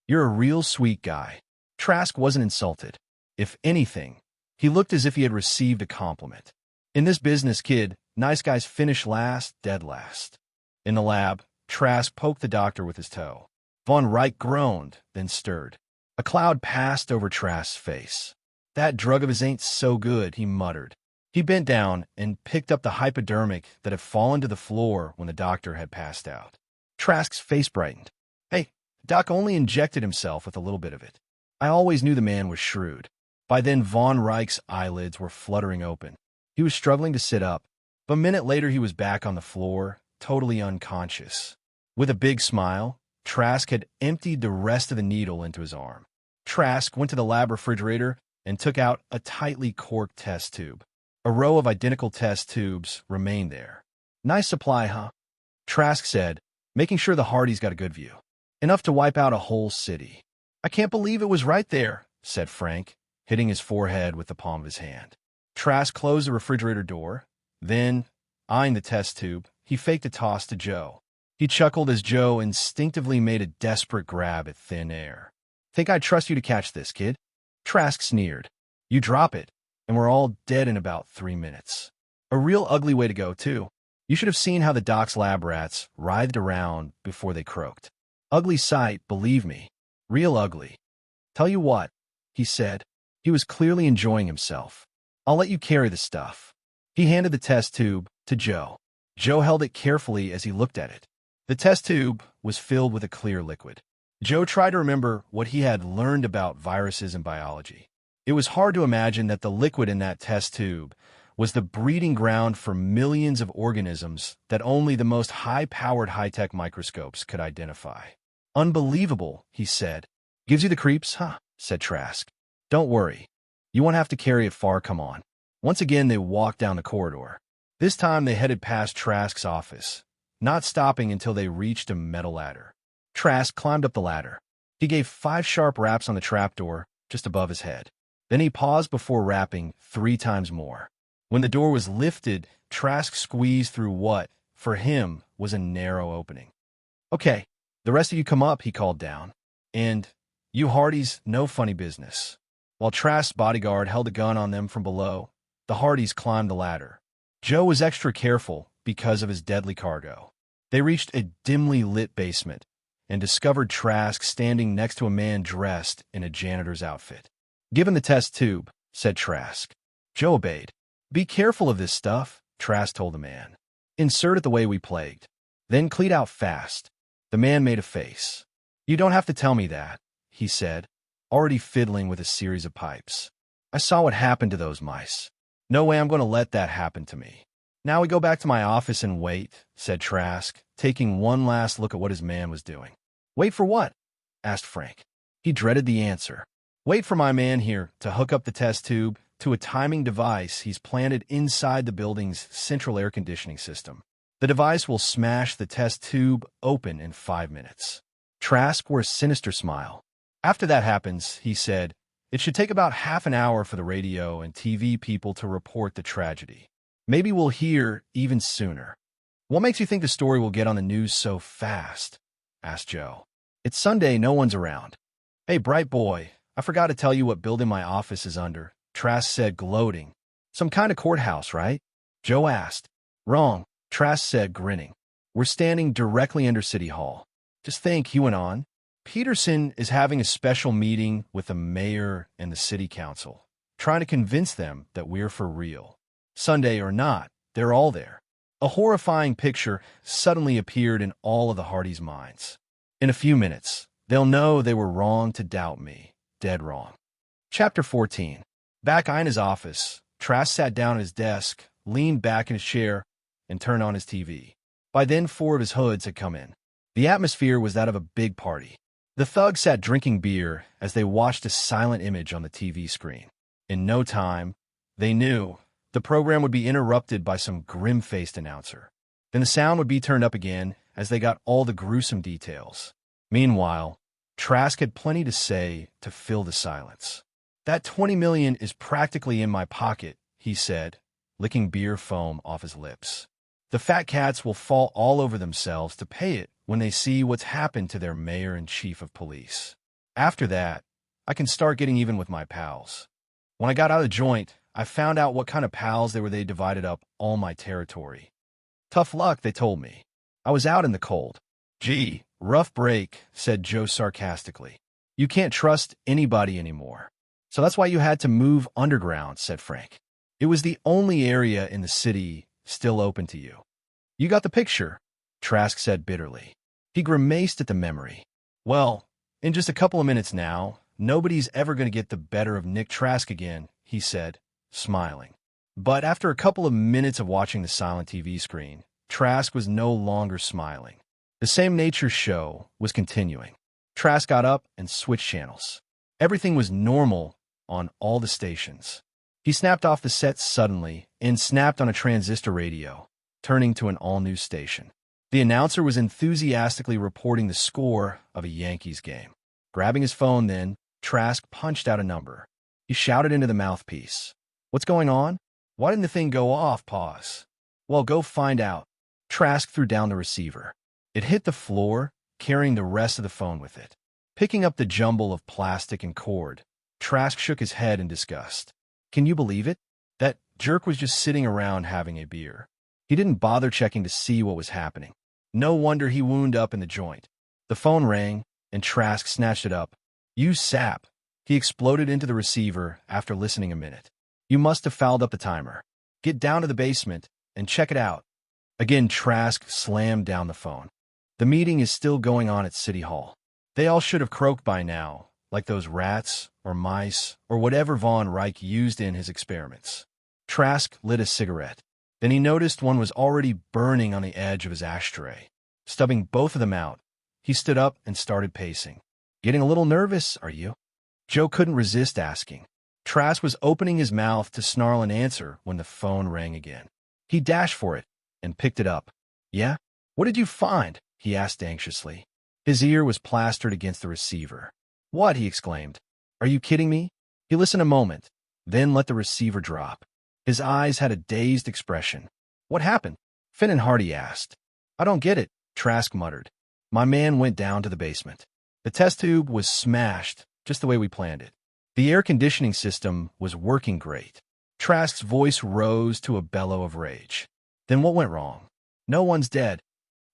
You're a real sweet guy. Trask wasn't insulted. If anything, he looked as if he had received a compliment. In this business, kid, nice guys finish last, dead last. In the lab, Trask poked the doctor with his toe. Von Reich groaned, then stirred. A cloud passed over Trask's face. That drug of his ain't so good, he muttered. He bent down and picked up the hypodermic that had fallen to the floor when the doctor had passed out. Trask's face brightened. Hey, Doc only injected himself with a little bit of it. I always knew the man was shrewd. By then, Von Reich's eyelids were fluttering open. He was struggling to sit up, but a minute later he was back on the floor, totally unconscious. With a big smile, Trask had emptied the rest of the needle into his arm. Trask went to the lab refrigerator and took out a tightly corked test tube. A row of identical test tubes remained there. Nice supply, huh? Trask said, making sure the Hardys got a good view. Enough to wipe out a whole city. I can't believe it was right there, said Frank, hitting his forehead with the palm of his hand. Trask closed the refrigerator door. Then, eyeing the test tube, he faked a toss to Joe. He chuckled as Joe instinctively made a desperate grab at thin air. Think I'd trust you to catch this, kid? Trask sneered. You drop it, and we're all dead in about 3 minutes. A real ugly way to go, too. You should have seen how the doc's lab rats writhed around before they croaked. Ugly sight, believe me. Real ugly. Tell you what, he said. He was clearly enjoying himself. I'll let you carry the stuff. He handed the test tube to Joe. Joe held it carefully as he looked at it. The test tube was filled with a clear liquid. Joe tried to remember what he had learned about viruses and biology. It was hard to imagine that the liquid in that test tube was the breeding ground for millions of organisms that only the most high-powered high-tech microscopes could identify. Unbelievable, he said. Gives you the creeps, huh? Said Trask. Don't worry. You won't have to carry it far, come on. Once again, they walked down the corridor. This time, they headed past Trask's office, not stopping until they reached a metal ladder. Trask climbed up the ladder. He gave 5 sharp raps on the trapdoor just above his head. Then he paused before rapping 3 times more. When the door was lifted, Trask squeezed through what, for him, was a narrow opening. Okay, the rest of you come up, he called down. And, you Hardys, no funny business. While Trask's bodyguard held a gun on them from below, the Hardys climbed the ladder. Joe was extra careful because of his deadly cargo. They reached a dimly lit basement and discovered Trask standing next to a man dressed in a janitor's outfit. Given the test tube, said Trask. Joe obeyed. Be careful of this stuff, Trask told the man. Insert it the way we plagued. Then cleat out fast. The man made a face. You don't have to tell me that, he said, already fiddling with a series of pipes. I saw what happened to those mice. No way I'm going to let that happen to me. Now we go back to my office and wait, said Trask, taking one last look at what his man was doing. Wait for what? Asked Frank. He dreaded the answer. Wait for my man here to hook up the test tube to a timing device he's planted inside the building's central air conditioning system. The device will smash the test tube open in 5 minutes. Trask wore a sinister smile. After that happens, he said, it should take about half an hour for the radio and TV people to report the tragedy. Maybe we'll hear even sooner. What makes you think the story will get on the news so fast? Asked Joe. It's Sunday, no one's around. Hey, bright boy, I forgot to tell you what building my office is under, Trask said, gloating. Some kind of courthouse, right? Joe asked. Wrong, Trask said, grinning. We're standing directly under City Hall. Just think, he went on. Peterson is having a special meeting with the mayor and the city council, trying to convince them that we're for real. Sunday or not, they're all there. A horrifying picture suddenly appeared in all of the Hardys' minds. In a few minutes, they'll know they were wrong to doubt me. Dead wrong. Chapter 14. Back in his office, Trask sat down at his desk, leaned back in his chair, and turned on his TV. By then, 4 of his hoods had come in. The atmosphere was that of a big party. The thugs sat drinking beer as they watched a silent image on the TV screen. In no time, they knew the program would be interrupted by some grim-faced announcer. Then the sound would be turned up again as they got all the gruesome details. Meanwhile, Trask had plenty to say to fill the silence. "That 20 million is practically in my pocket," he said, licking beer foam off his lips. "The fat cats will fall all over themselves to pay it when they see what's happened to their mayor and chief of police. After that, I can start getting even with my pals. When I got out of the joint, I found out what kind of pals they divided up all my territory. Tough luck, they told me. I was out in the cold." "Gee, rough break," said Joe sarcastically. "You can't trust anybody anymore. So that's why you had to move underground," said Frank. "It was the only area in the city still open to you." "You got the picture," Trask said bitterly. He grimaced at the memory. "Well, in just a couple of minutes now, nobody's ever going to get the better of Nick Trask again," he said, smiling. But after a couple of minutes of watching the silent TV screen, Trask was no longer smiling. The same nature show was continuing. Trask got up and switched channels. Everything was normal on all the stations. He snapped off the set suddenly and snapped on a transistor radio, turning to an all-new station. The announcer was enthusiastically reporting the score of a Yankees game. Grabbing his phone then, Trask punched out a number. He shouted into the mouthpiece. "What's going on? Why didn't the thing go off? Pause." "Well, go find out." Trask threw down the receiver. It hit the floor, carrying the rest of the phone with it. Picking up the jumble of plastic and cord, Trask shook his head in disgust. Can you believe it? That jerk was just sitting around having a beer. He didn't bother checking to see what was happening. No wonder he wound up in the joint. The phone rang, and Trask snatched it up. "You sap!" He exploded into the receiver after listening a minute. "You must have fouled up the timer. Get down to the basement and check it out." Again, Trask slammed down the phone. "The meeting is still going on at City Hall. They all should have croaked by now, like those rats or mice or whatever Von Reich used in his experiments." Trask lit a cigarette. Then he noticed one was already burning on the edge of his ashtray. Stubbing both of them out, he stood up and started pacing. "Getting a little nervous, are you?" Joe couldn't resist asking. Trask was opening his mouth to snarl an answer when the phone rang again. He dashed for it and picked it up. "Yeah? What did you find?" he asked anxiously. His ear was plastered against the receiver. "What?" he exclaimed. "Are you kidding me?" He listened a moment, then let the receiver drop. His eyes had a dazed expression. "What happened?" Finn and Hardy asked. "I don't get it," Trask muttered. "My man went down to the basement. The test tube was smashed, just the way we planned it. The air conditioning system was working great." Trask's voice rose to a bellow of rage. "Then what went wrong?" "No one's dead."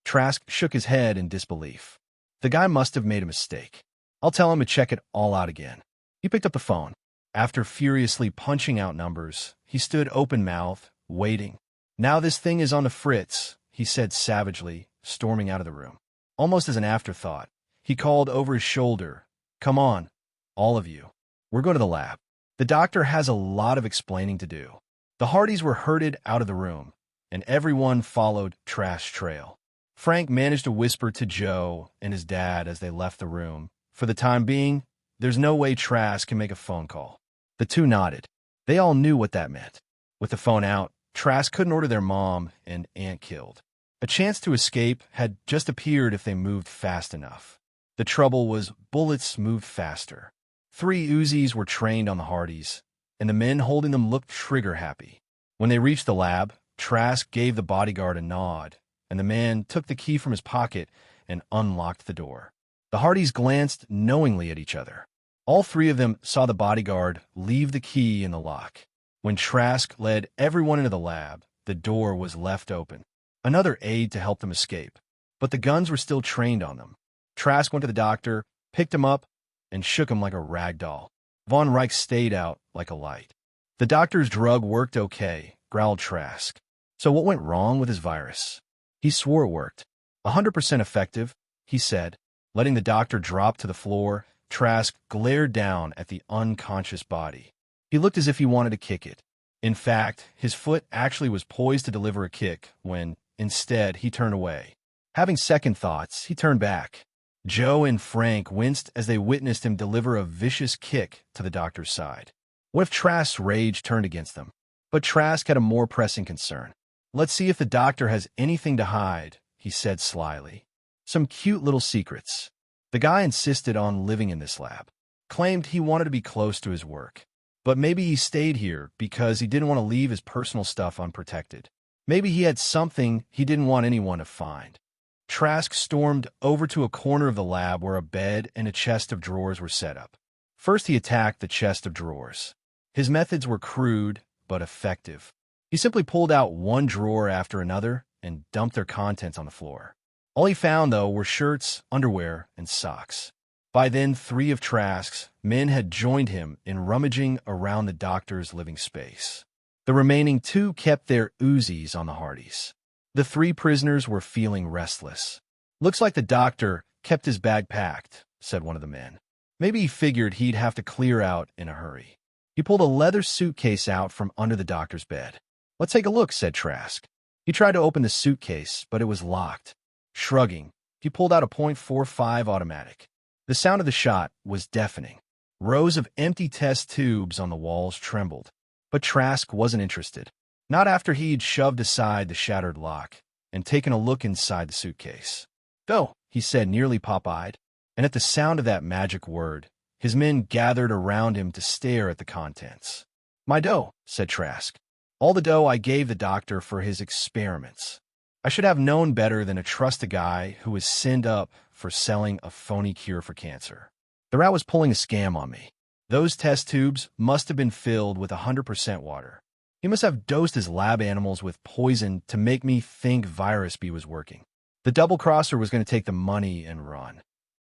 Trask shook his head in disbelief. "The guy must have made a mistake. I'll tell him to check it all out again." He picked up the phone. After furiously punching out numbers, he stood open-mouthed, waiting. "Now this thing is on the fritz," he said savagely, storming out of the room. Almost as an afterthought, he called over his shoulder, "Come on, all of you. We're going to the lab. The doctor has a lot of explaining to do." The Hardys were herded out of the room, and everyone followed Trask's trail. Frank managed to whisper to Joe and his dad as they left the room. For the time being, there's no way Trask can make a phone call. The two nodded. They all knew what that meant. With the phone out, Trask couldn't order their mom and aunt killed. A chance to escape had just appeared if they moved fast enough. The trouble was bullets moved faster. 3 Uzis were trained on the Hardys, and the men holding them looked trigger-happy. When they reached the lab, Trask gave the bodyguard a nod, and the man took the key from his pocket and unlocked the door. The Hardys glanced knowingly at each other. All 3 of them saw the bodyguard leave the key in the lock. When Trask led everyone into the lab, the door was left open. Another aid to help them escape. But the guns were still trained on them. Trask went to the doctor, picked him up, and shook him like a rag doll. Von Reich stayed out like a light. "The doctor's drug worked okay," growled Trask. "So what went wrong with his virus?" He swore it worked. 100% effective, he said. Letting the doctor drop to the floor, Trask glared down at the unconscious body. He looked as if he wanted to kick it. In fact, his foot actually was poised to deliver a kick when, instead, he turned away. Having second thoughts, he turned back. Joe and Frank winced as they witnessed him deliver a vicious kick to the doctor's side. What if Trask's rage turned against them? But Trask had a more pressing concern. "Let's see if the doctor has anything to hide," he said slyly. "Some cute little secrets." The guy insisted on living in this lab, claimed he wanted to be close to his work. But maybe he stayed here because he didn't want to leave his personal stuff unprotected. Maybe he had something he didn't want anyone to find. Trask stormed over to a corner of the lab where a bed and a chest of drawers were set up. First, he attacked the chest of drawers. His methods were crude, but effective. He simply pulled out one drawer after another and dumped their contents on the floor. All he found, though, were shirts, underwear, and socks. By then, 3 of Trask's men had joined him in rummaging around the doctor's living space. The remaining 2 kept their Uzis on the Hardys. The 3 prisoners were feeling restless. "Looks like the doctor kept his bag packed," said one of the men. Maybe he figured he'd have to clear out in a hurry. He pulled a leather suitcase out from under the doctor's bed. "Let's take a look," said Trask. He tried to open the suitcase, but it was locked. Shrugging, he pulled out a .45 automatic. The sound of the shot was deafening. Rows of empty test tubes on the walls trembled. But Trask wasn't interested. Not after he'd shoved aside the shattered lock and taken a look inside the suitcase. "Go," he said, nearly pop-eyed. And at the sound of that magic word, his men gathered around him to stare at the contents. "My dough," said Trask. "All the dough I gave the doctor for his experiments. I should have known better than to trust a guy who was signed up for selling a phony cure for cancer. The rat was pulling a scam on me. Those test tubes must have been filled with 100% water. He must have dosed his lab animals with poison to make me think Virus B was working. The double-crosser was going to take the money and run."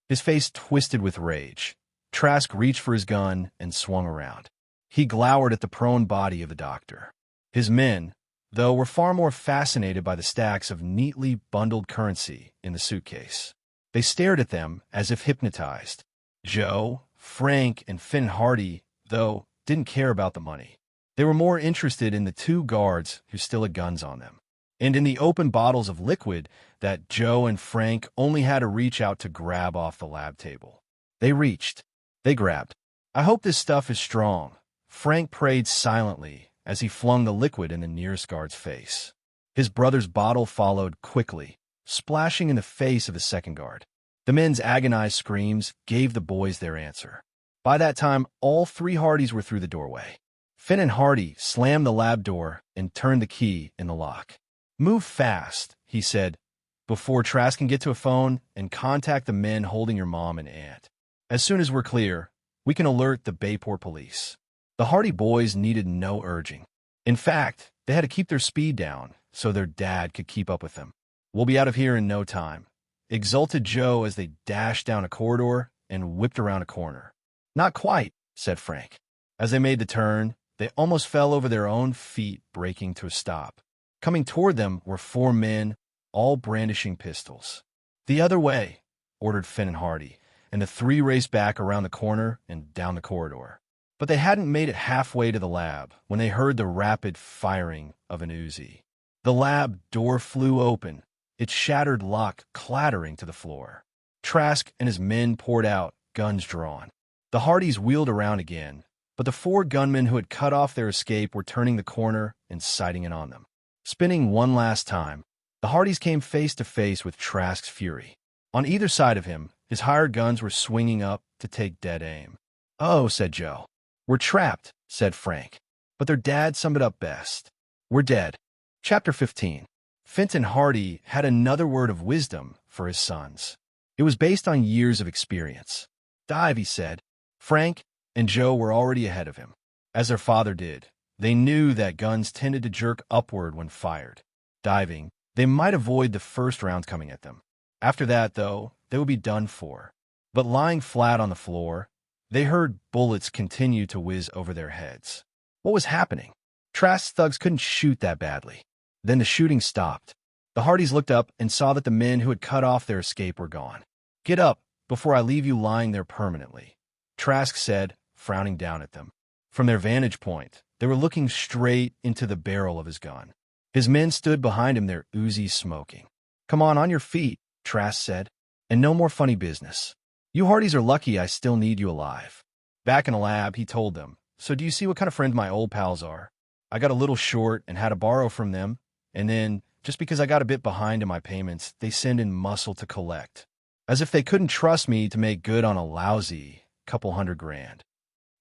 His face twisted with rage. Trask reached for his gun and swung around. He glowered at the prone body of the doctor. His men, though, were far more fascinated by the stacks of neatly bundled currency in the suitcase. They stared at them as if hypnotized. Joe, Frank, and Finn Hardy, though, didn't care about the money. They were more interested in the 2 guards who still had guns on them, and in the open bottles of liquid that Joe and Frank only had to reach out to grab off the lab table. They reached. They grabbed. "I hope this stuff is strong," Frank prayed silently as he flung the liquid in the nearest guard's face. His brother's bottle followed quickly, splashing in the face of the second guard. The men's agonized screams gave the boys their answer. By that time, all 3 Hardys were through the doorway. Finn and Hardy slammed the lab door and turned the key in the lock. "Move fast," he said, "before Trask can get to a phone and contact the men holding your mom and aunt. As soon as we're clear, we can alert the Bayport police." The Hardy boys needed no urging. In fact, they had to keep their speed down so their dad could keep up with them. "We'll be out of here in no time," exulted Joe as they dashed down a corridor and whipped around a corner. "Not quite," said Frank. As they made the turn, they almost fell over their own feet, breaking to a stop. Coming toward them were 4 men, all brandishing pistols. "The other way," ordered Finn and Hardy, and the 3 raced back around the corner and down the corridor. But they hadn't made it halfway to the lab when they heard the rapid firing of an Uzi. The lab door flew open, its shattered lock clattering to the floor. Trask and his men poured out, guns drawn. The Hardys wheeled around again, but the 4 gunmen who had cut off their escape were turning the corner and sighting in on them. Spinning one last time, the Hardys came face to face with Trask's fury. On either side of him, his hired guns were swinging up to take dead aim. "Oh," said Joe. "We're trapped," said Frank. But their dad summed it up best. "We're dead." Chapter 15. Fenton Hardy had another word of wisdom for his sons. It was based on years of experience. "Dive," he said. Frank and Joe were already ahead of him. As their father did, they knew that guns tended to jerk upward when fired. Diving, they might avoid the first rounds coming at them. After that, though, they would be done for. But lying flat on the floor, they heard bullets continue to whiz over their heads. What was happening? Trask's thugs couldn't shoot that badly. Then the shooting stopped. The Hardys looked up and saw that the men who had cut off their escape were gone. "Get up before I leave you lying there permanently," Trask said, frowning down at them. From their vantage point, they were looking straight into the barrel of his gun. His men stood behind him, their Uzis smoking. "Come on your feet," Trask said. And no more funny business. You Hardys are lucky I still need you alive. Back in the lab, he told them, so do you see what kind of friend my old pals are? I got a little short and had to borrow from them, and then, just because I got a bit behind in my payments, they send in muscle to collect. As if they couldn't trust me to make good on a lousy couple $100,000.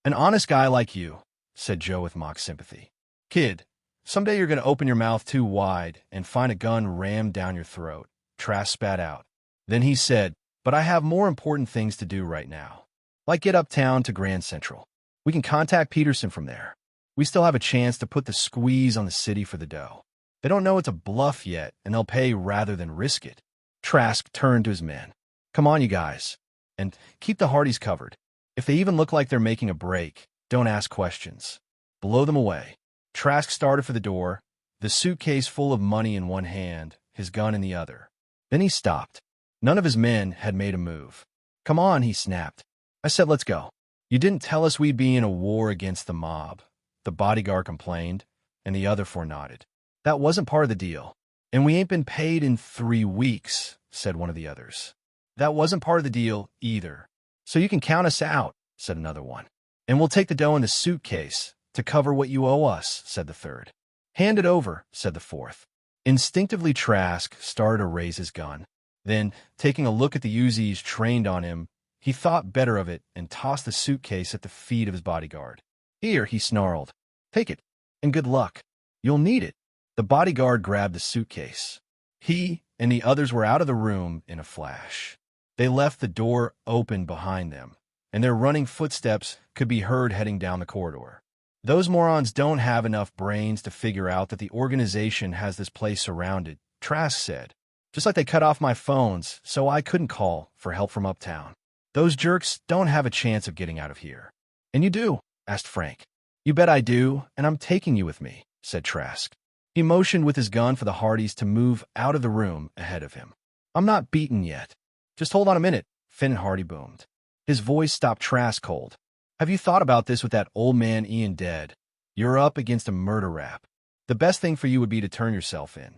An honest guy like you, said Joe with mock sympathy. Kid, someday you're going to open your mouth too wide and find a gun rammed down your throat. Trask spat out. Then he said, but I have more important things to do right now. Like get uptown to Grand Central. We can contact Peterson from there. We still have a chance to put the squeeze on the city for the dough. They don't know it's a bluff yet, and they'll pay rather than risk it. Trask turned to his men. Come on, you guys. And keep the Hardys covered. If they even look like they're making a break, don't ask questions. Blow them away. Trask started for the door, the suitcase full of money in one hand, his gun in the other. Then he stopped. None of his men had made a move. Come on, he snapped. I said let's go. You didn't tell us we'd be in a war against the mob. The bodyguard complained, and the other four nodded. That wasn't part of the deal. And we ain't been paid in 3 weeks, said one of the others. That wasn't part of the deal either. So you can count us out, said another one. And we'll take the dough in the suitcase to cover what you owe us, said the third. Hand it over, said the fourth. Instinctively, Trask started to raise his gun. Then, taking a look at the Uzis trained on him, he thought better of it and tossed the suitcase at the feet of his bodyguard. Here, he snarled. Take it, and good luck. You'll need it. The bodyguard grabbed the suitcase. He and the others were out of the room in a flash. They left the door open behind them, and their running footsteps could be heard heading down the corridor. Those morons don't have enough brains to figure out that the organization has this place surrounded, Trask said. Just like they cut off my phones, so I couldn't call for help from uptown. Those jerks don't have a chance of getting out of here. And you do? Asked Frank. You bet I do, and I'm taking you with me, said Trask. He motioned with his gun for the Hardys to move out of the room ahead of him. I'm not beaten yet. Just hold on a minute, Finn Hardy boomed. His voice stopped Trask cold. Have you thought about this with that old man Ian dead? You're up against a murder rap. The best thing for you would be to turn yourself in.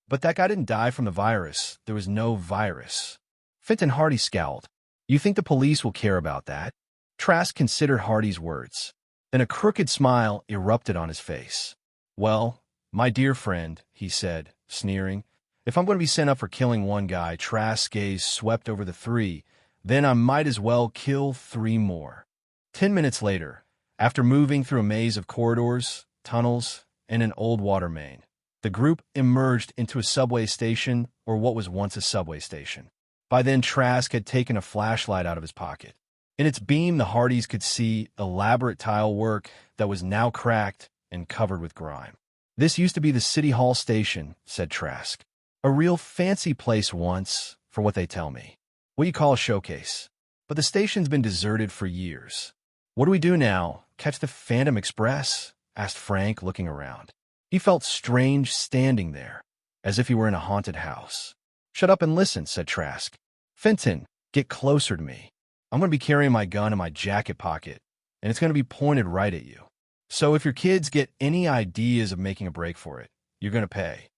But that guy didn't die from the virus. There was no virus. Fenton Hardy scowled. You think the police will care about that? Trask considered Hardy's words. Then a crooked smile erupted on his face. Well, my dear friend, he said, sneering, if I'm going to be sent up for killing one guy, Trask's gaze swept over the 3, then I might as well kill 3 more. 10 minutes later, after moving through a maze of corridors, tunnels, and an old water main, the group emerged into a subway station, or what was once a subway station. By then, Trask had taken a flashlight out of his pocket. In its beam, the Hardys could see elaborate tile work that was now cracked and covered with grime. This used to be the City Hall station, said Trask. A real fancy place once, for what they tell me. What you call a showcase. But the station's been deserted for years. What do we do now? Catch the Phantom Express? Asked Frank, looking around. He felt strange standing there, as if he were in a haunted house. Shut up and listen, said Trask. Fenton, get closer to me. I'm going to be carrying my gun in my jacket pocket, and it's going to be pointed right at you. So if your kids get any ideas of making a break for it, you're going to pay.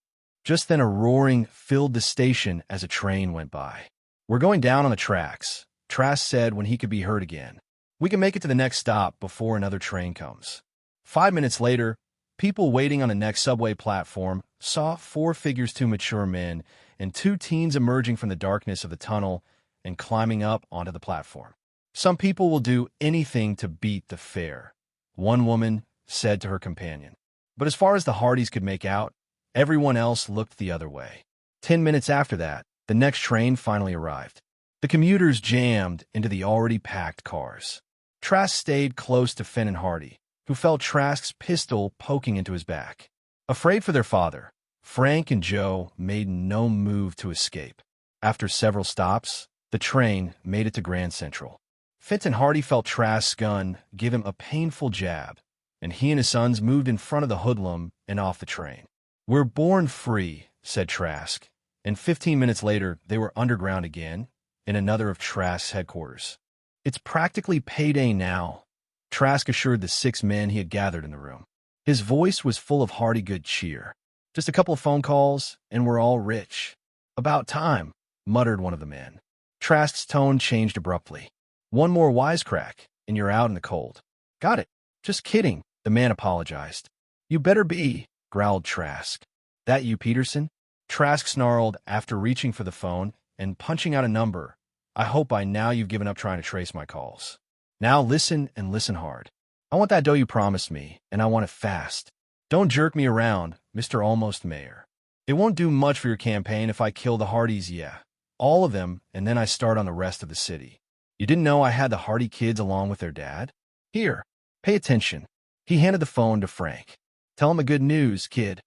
Just then a roaring filled the station as a train went by. We're going down on the tracks, Trask said when he could be heard again. We can make it to the next stop before another train comes. 5 minutes later, people waiting on the next subway platform saw 4 figures, 2 mature men, and 2 teens emerging from the darkness of the tunnel and climbing up onto the platform. Some people will do anything to beat the fare, one woman said to her companion. But as far as the Hardys could make out, everyone else looked the other way. 10 minutes after that, the next train finally arrived. The commuters jammed into the already packed cars. Trask stayed close to Finn and Hardy, who felt Trask's pistol poking into his back. Afraid for their father, Frank and Joe made no move to escape. After several stops, the train made it to Grand Central. Fenton Hardy felt Trask's gun give him a painful jab, and he and his sons moved in front of the hoodlum and off the train. We're born free, said Trask, and 15 minutes later they were underground again, in another of Trask's headquarters. It's practically payday now, Trask assured the 6 men he had gathered in the room. His voice was full of hearty good cheer. Just a couple of phone calls, and we're all rich. About time, muttered one of the men. Trask's tone changed abruptly. One more wisecrack, and you're out in the cold. Got it. Just kidding, the man apologized. You better be, growled Trask. That you, Peterson? Trask snarled after reaching for the phone and punching out a number. I hope by now you've given up trying to trace my calls. Now listen and listen hard. I want that dough you promised me, and I want it fast. Don't jerk me around, Mr. Almost Mayor. It won't do much for your campaign if I kill the Hardys, yeah. All of them, and then I start on the rest of the city. You didn't know I had the Hardy kids along with their dad? Here, pay attention. He handed the phone to Frank. Tell him the good news, kid.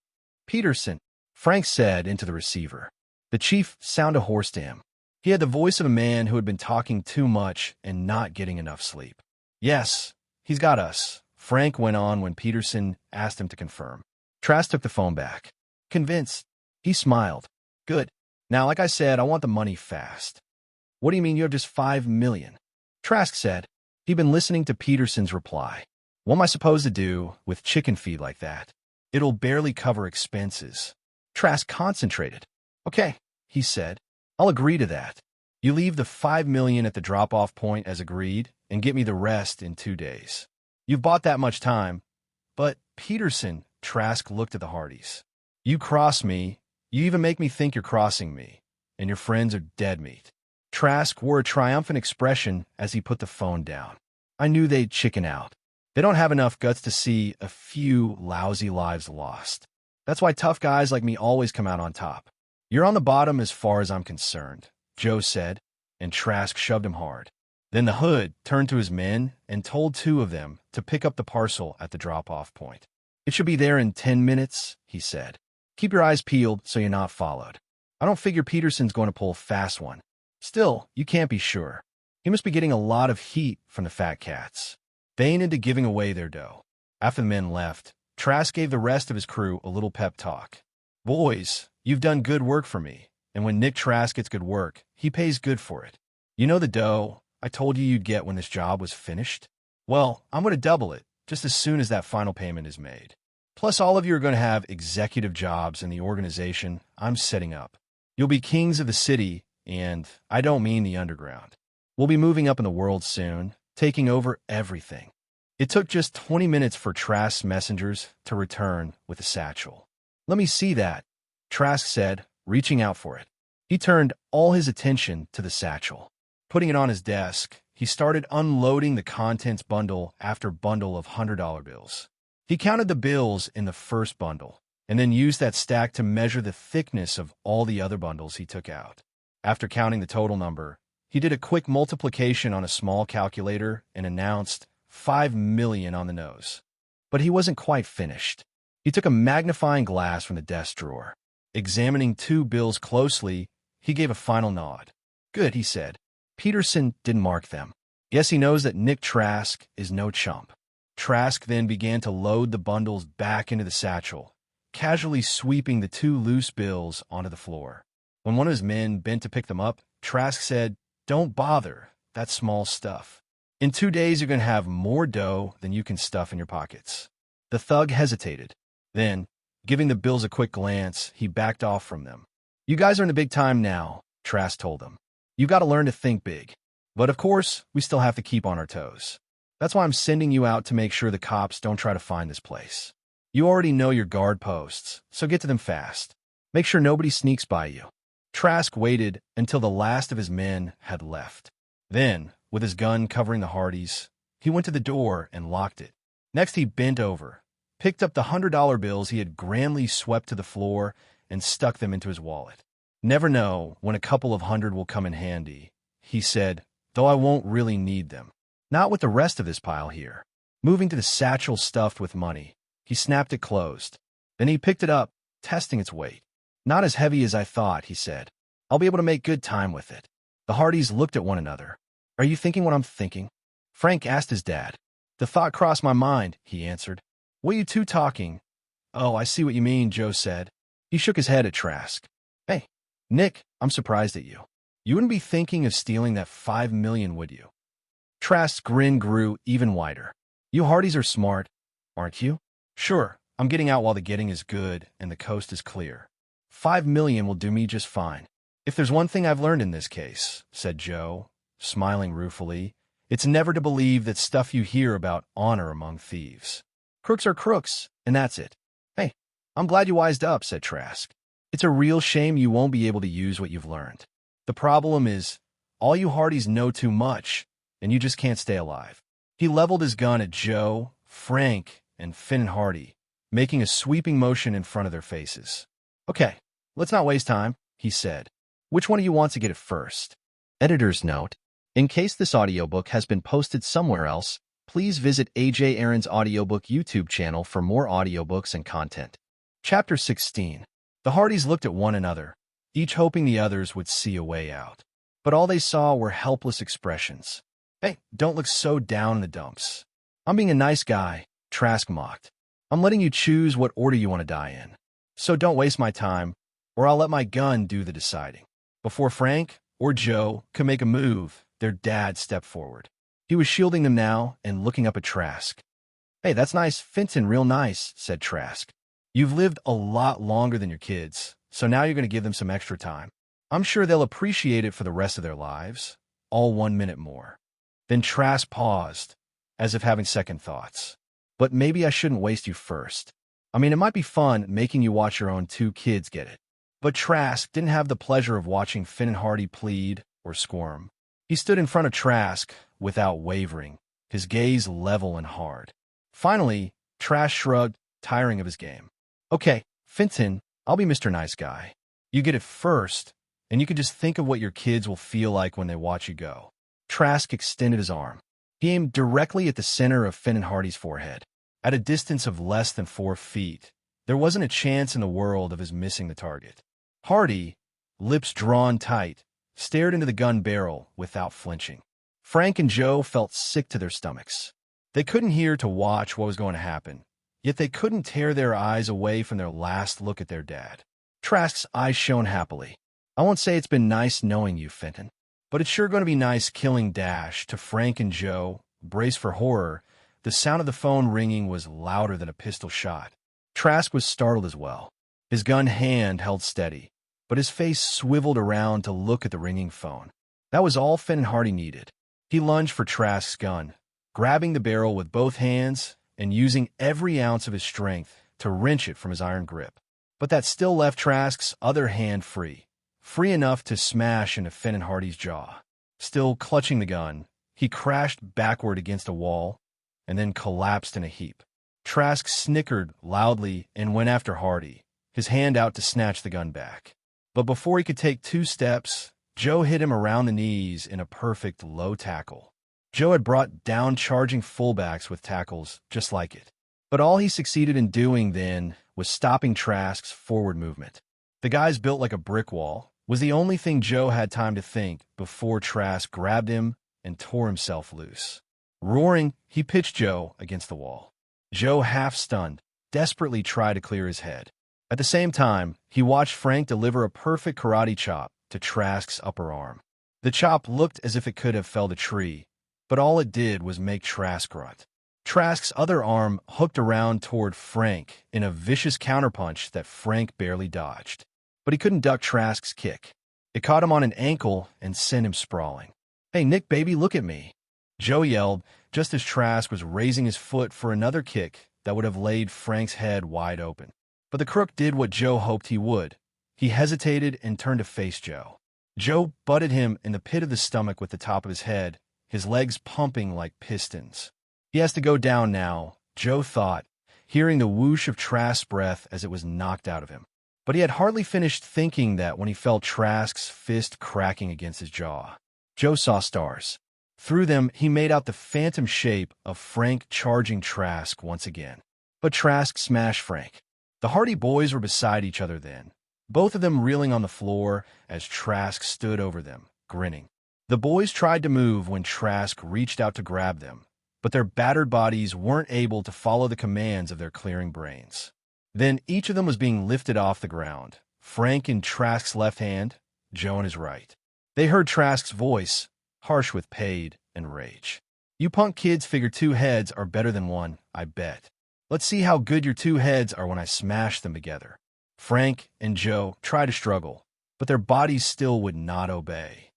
Peterson, Frank said into the receiver. The chief sounded hoarse to him. He had the voice of a man who had been talking too much and not getting enough sleep. Yes, he's got us, Frank went on when Peterson asked him to confirm. Trask took the phone back. Convinced. He smiled. Good. Now, like I said, I want the money fast. What do you mean you have just $5 million? Trask said. He'd been listening to Peterson's reply. What am I supposed to do with chicken feed like that? It'll barely cover expenses. Trask concentrated. Okay, he said. I'll agree to that. You leave the $5 million at the drop-off point as agreed and get me the rest in 2 days. You've bought that much time. But, Peterson, Trask looked at the Hardys. You cross me. You even make me think you're crossing me. And your friends are dead meat. Trask wore a triumphant expression as he put the phone down. I knew they'd chicken out. They don't have enough guts to see a few lousy lives lost. That's why tough guys like me always come out on top. You're on the bottom as far as I'm concerned, Joe said, and Trask shoved him hard. Then the hood turned to his men and told 2 of them to pick up the parcel at the drop-off point. It should be there in 10 minutes, he said. Keep your eyes peeled so you're not followed. I don't figure Peterson's going to pull a fast one. Still, you can't be sure. He must be getting a lot of heat from the fat cats. They ain't into giving away their dough. After the men left, Trask gave the rest of his crew a little pep talk. Boys, you've done good work for me, and when Nick Trask gets good work, he pays good for it. You know the dough I told you you'd get when this job was finished? Well, I'm going to double it just as soon as that final payment is made. Plus, all of you are going to have executive jobs in the organization I'm setting up. You'll be kings of the city, and I don't mean the underground. We'll be moving up in the world soon, taking over everything. It took just 20 minutes for Trask's messengers to return with a satchel. Let me see that, Trask said, reaching out for it. He turned all his attention to the satchel. Putting it on his desk, he started unloading the contents bundle after bundle of $100 bills. He counted the bills in the first bundle, and then used that stack to measure the thickness of all the other bundles he took out. After counting the total number, he did a quick multiplication on a small calculator and announced $5 million on the nose. But he wasn't quite finished. He took a magnifying glass from the desk drawer. Examining 2 bills closely, he gave a final nod. Good, he said. Peterson didn't mark them. Guess he knows that Nick Trask is no chump. Trask then began to load the bundles back into the satchel, casually sweeping the 2 loose bills onto the floor. When one of his men bent to pick them up, Trask said, Don't bother, that's small stuff. In 2 days, you're going to have more dough than you can stuff in your pockets. The thug hesitated. Then, giving the bills a quick glance, he backed off from them. You guys are in the big time now, Trask told them. You've got to learn to think big. But of course, we still have to keep on our toes. That's why I'm sending you out to make sure the cops don't try to find this place. You already know your guard posts, so get to them fast. Make sure nobody sneaks by you. Trask waited until the last of his men had left. Then, with his gun covering the Hardys, he went to the door and locked it. Next, he bent over, picked up the $100 bills he had grandly swept to the floor, and stuck them into his wallet. Never know when a couple of hundred will come in handy, he said, though I won't really need them. Not with the rest of this pile here. Moving to the satchel stuffed with money, he snapped it closed. Then he picked it up, testing its weight. Not as heavy as I thought, he said. I'll be able to make good time with it. The Hardys looked at one another. Are you thinking what I'm thinking? Frank asked his dad. The thought crossed my mind, he answered. What are you two talking? Oh, I see what you mean, Joe said. He shook his head at Trask. Hey, Nick, I'm surprised at you. You wouldn't be thinking of stealing that $5 million, would you? Trask's grin grew even wider. You Hardys are smart, aren't you? Sure, I'm getting out while the getting is good and the coast is clear. $5 million will do me just fine. If there's one thing I've learned in this case, said Joe, smiling ruefully, it's never to believe that stuff you hear about honor among thieves. Crooks are crooks, and that's it. Hey, I'm glad you wised up, said Trask. It's a real shame you won't be able to use what you've learned. The problem is, all you Hardys know too much, and you just can't stay alive. He leveled his gun at Joe, Frank, and Finn and Hardy, making a sweeping motion in front of their faces. Okay, let's not waste time, he said. Which one of you wants to get it first? Editor's note: in case this audiobook has been posted somewhere else, please visit AJ Aaron's Audiobook YouTube channel for more audiobooks and content. Chapter 16. The Hardys looked at one another, each hoping the others would see a way out. But all they saw were helpless expressions. Hey, don't look so down in the dumps. I'm being a nice guy, Trask mocked. I'm letting you choose what order you want to die in. So don't waste my time, or I'll let my gun do the deciding. Before Frank or Joe could make a move, their dad stepped forward. He was shielding them now and looking up at Trask. Hey, that's nice, Finton, real nice, said Trask. You've lived a lot longer than your kids, so now you're going to give them some extra time. I'm sure they'll appreciate it for the rest of their lives, all 1 minute more. Then Trask paused, as if having second thoughts. But maybe I shouldn't waste you first. I mean, it might be fun making you watch your own 2 kids get it. But Trask didn't have the pleasure of watching Finn and Hardy plead or squirm. He stood in front of Trask without wavering, his gaze level and hard. Finally, Trask shrugged, tiring of his game. Okay, Finton, I'll be Mr. Nice Guy. You get it first, and you can just think of what your kids will feel like when they watch you go. Trask extended his arm. He aimed directly at the center of Finn and Hardy's forehead. At a distance of less than 4 feet, there wasn't a chance in the world of his missing the target. Hardy, lips drawn tight, stared into the gun barrel without flinching. Frank and Joe felt sick to their stomachs. They couldn't hear to watch what was going to happen, yet they couldn't tear their eyes away from their last look at their dad. Trask's eyes shone happily. I won't say it's been nice knowing you, Fenton, but it's sure going to be nice killing Dash. To Frank and Joe, braced for horror, the sound of the phone ringing was louder than a pistol shot. Trask was startled as well. His gun hand held steady, but his face swiveled around to look at the ringing phone. That was all Finn and Hardy needed. He lunged for Trask's gun, grabbing the barrel with both hands and using every ounce of his strength to wrench it from his iron grip. But that still left Trask's other hand free enough to smash into Finn and Hardy's jaw. Still clutching the gun, he crashed backward against a wall and then collapsed in a heap. Trask snickered loudly and went after Hardy, his hand out to snatch the gun back. But before he could take 2 steps, Joe hit him around the knees in a perfect low tackle. Joe had brought down charging fullbacks with tackles just like it. But all he succeeded in doing then was stopping Trask's forward movement. The guy's built like a brick wall was the only thing Joe had time to think before Trask grabbed him and tore himself loose. Roaring, he pitched Joe against the wall. Joe, half-stunned, desperately tried to clear his head. At the same time, he watched Frank deliver a perfect karate chop to Trask's upper arm. The chop looked as if it could have felled a tree, but all it did was make Trask grunt. Trask's other arm hooked around toward Frank in a vicious counterpunch that Frank barely dodged. But he couldn't duck Trask's kick. It caught him on an ankle and sent him sprawling. "Hey, Nick, baby, look at me," Joe yelled, just as Trask was raising his foot for another kick that would have laid Frank's head wide open. But the crook did what Joe hoped he would. He hesitated and turned to face Joe. Joe butted him in the pit of the stomach with the top of his head, his legs pumping like pistons. He has to go down now, Joe thought, hearing the whoosh of Trask's breath as it was knocked out of him. But he had hardly finished thinking that when he felt Trask's fist cracking against his jaw. Joe saw stars. Through them, he made out the phantom shape of Frank charging Trask once again. But Trask smashed Frank. The Hardy boys were beside each other then, both of them reeling on the floor as Trask stood over them, grinning. The boys tried to move when Trask reached out to grab them, but their battered bodies weren't able to follow the commands of their clearing brains. Then each of them was being lifted off the ground, Frank in Trask's left hand, Joe in his right. They heard Trask's voice, harsh with pain and rage. "You punk kids figure 2 heads are better than 1, I bet. Let's see how good your 2 heads are when I smash them together." Frank and Joe tried to struggle, but their bodies still would not obey.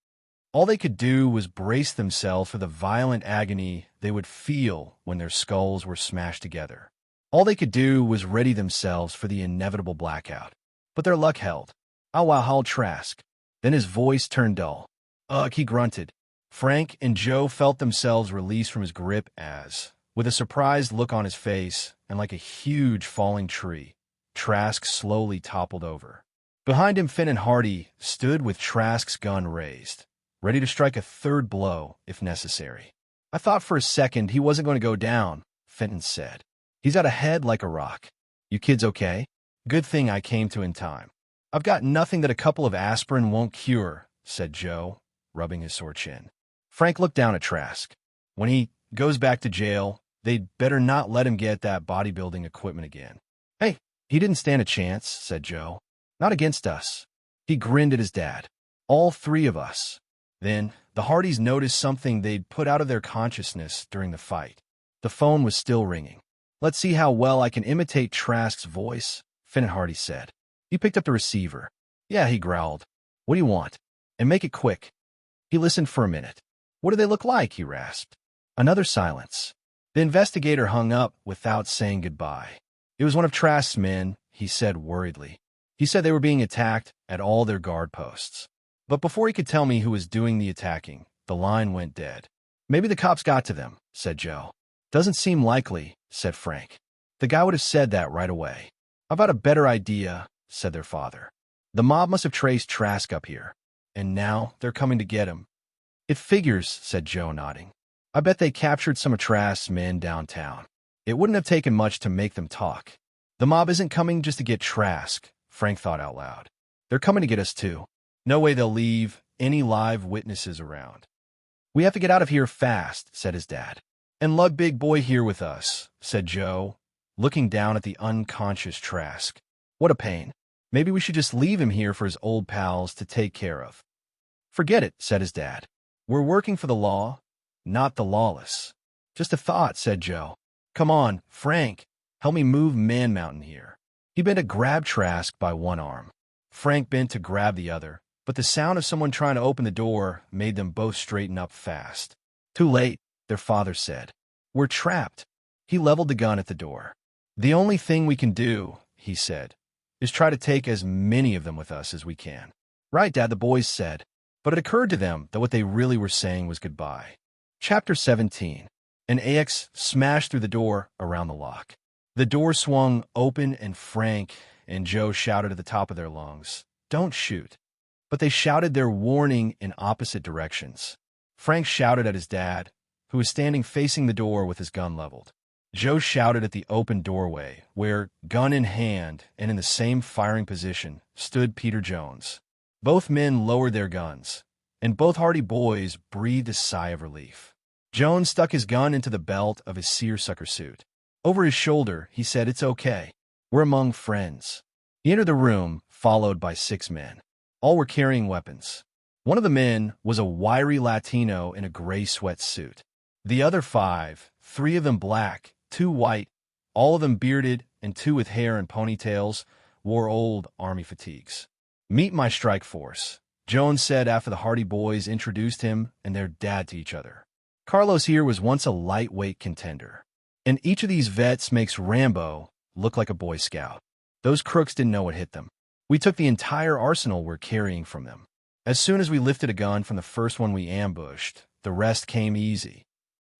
All they could do was brace themselves for the violent agony they would feel when their skulls were smashed together. All they could do was ready themselves for the inevitable blackout. But their luck held. "Ow, howled Trask." Then his voice turned dull. "Ugh," he grunted. Frank and Joe felt themselves released from his grip as, with a surprised look on his face and like a huge falling tree, Trask slowly toppled over. Behind him, Finn and Hardy stood with Trask's gun raised, ready to strike a third blow if necessary. "I thought for a second he wasn't going to go down," Fenton said. "He's got a head like a rock. You kids okay?" "Good thing I came to in time." "I've got nothing that a couple of aspirin won't cure," said Joe, rubbing his sore chin. Frank looked down at Trask. "When he goes back to jail, they'd better not let him get that bodybuilding equipment again." "Hey, he didn't stand a chance," said Joe. "Not against us." He grinned at his dad. "All three of us." Then the Hardys noticed something they'd put out of their consciousness during the fight. The phone was still ringing. "Let's see how well I can imitate Trask's voice," Finn and Hardy said. He picked up the receiver. "Yeah," he growled. "What do you want? And make it quick." He listened for a minute. "What do they look like?" he rasped. Another silence. The investigator hung up without saying goodbye. "It was one of Trask's men," he said worriedly. "He said they were being attacked at all their guard posts." But before he could tell me who was doing the attacking, the line went dead. "Maybe the cops got to them," said Joe. "Doesn't seem likely," said Frank. "The guy would have said that right away." "I've got a better idea," said their father. "The mob must have traced Trask up here, and now they're coming to get him." "It figures," said Joe, nodding. "I bet they captured some of Trask's men downtown. It wouldn't have taken much to make them talk." "The mob isn't coming just to get Trask," Frank thought out loud. "They're coming to get us too. No way they'll leave any live witnesses around." "We have to get out of here fast," said his dad. "And lug Big Boy here with us," said Joe, looking down at the unconscious Trask. "What a pain. Maybe we should just leave him here for his old pals to take care of." "Forget it," said his dad. "We're working for the law, not the lawless." "Just a thought," said Joe. "Come on, Frank, help me move Man Mountain here." He bent to grab Trask by one arm. Frank bent to grab the other, but the sound of someone trying to open the door made them both straighten up fast. "Too late," their father said. "We're trapped." He leveled the gun at the door. "The only thing we can do," he said, "is try to take as many of them with us as we can." "Right, Dad," the boys said, but it occurred to them that what they really were saying was goodbye. Chapter 17. An AX smashed through the door around the lock. The door swung open and Frank and Joe shouted at the top of their lungs, "Don't shoot." But they shouted their warning in opposite directions. Frank shouted at his dad, who was standing facing the door with his gun leveled. Joe shouted at the open doorway, where, gun in hand and in the same firing position, stood Peter Jones. Both men lowered their guns, and both Hardy boys breathed a sigh of relief. Jones stuck his gun into the belt of his seersucker suit. Over his shoulder, he said, "It's okay. We're among friends." He entered the room, followed by 6 men. All were carrying weapons. One of the men was a wiry Latino in a gray sweatsuit. The other 5, 3 of them black, 2 white, all of them bearded, and 2 with hair and ponytails, wore old army fatigues. "Meet my strike force," Jones said after the Hardy boys introduced him and their dad to each other. "Carlos here was once a lightweight contender, and each of these vets makes Rambo look like a Boy Scout. Those crooks didn't know what hit them. We took the entire arsenal we're carrying from them. As soon as we lifted a gun from the first one we ambushed, the rest came easy.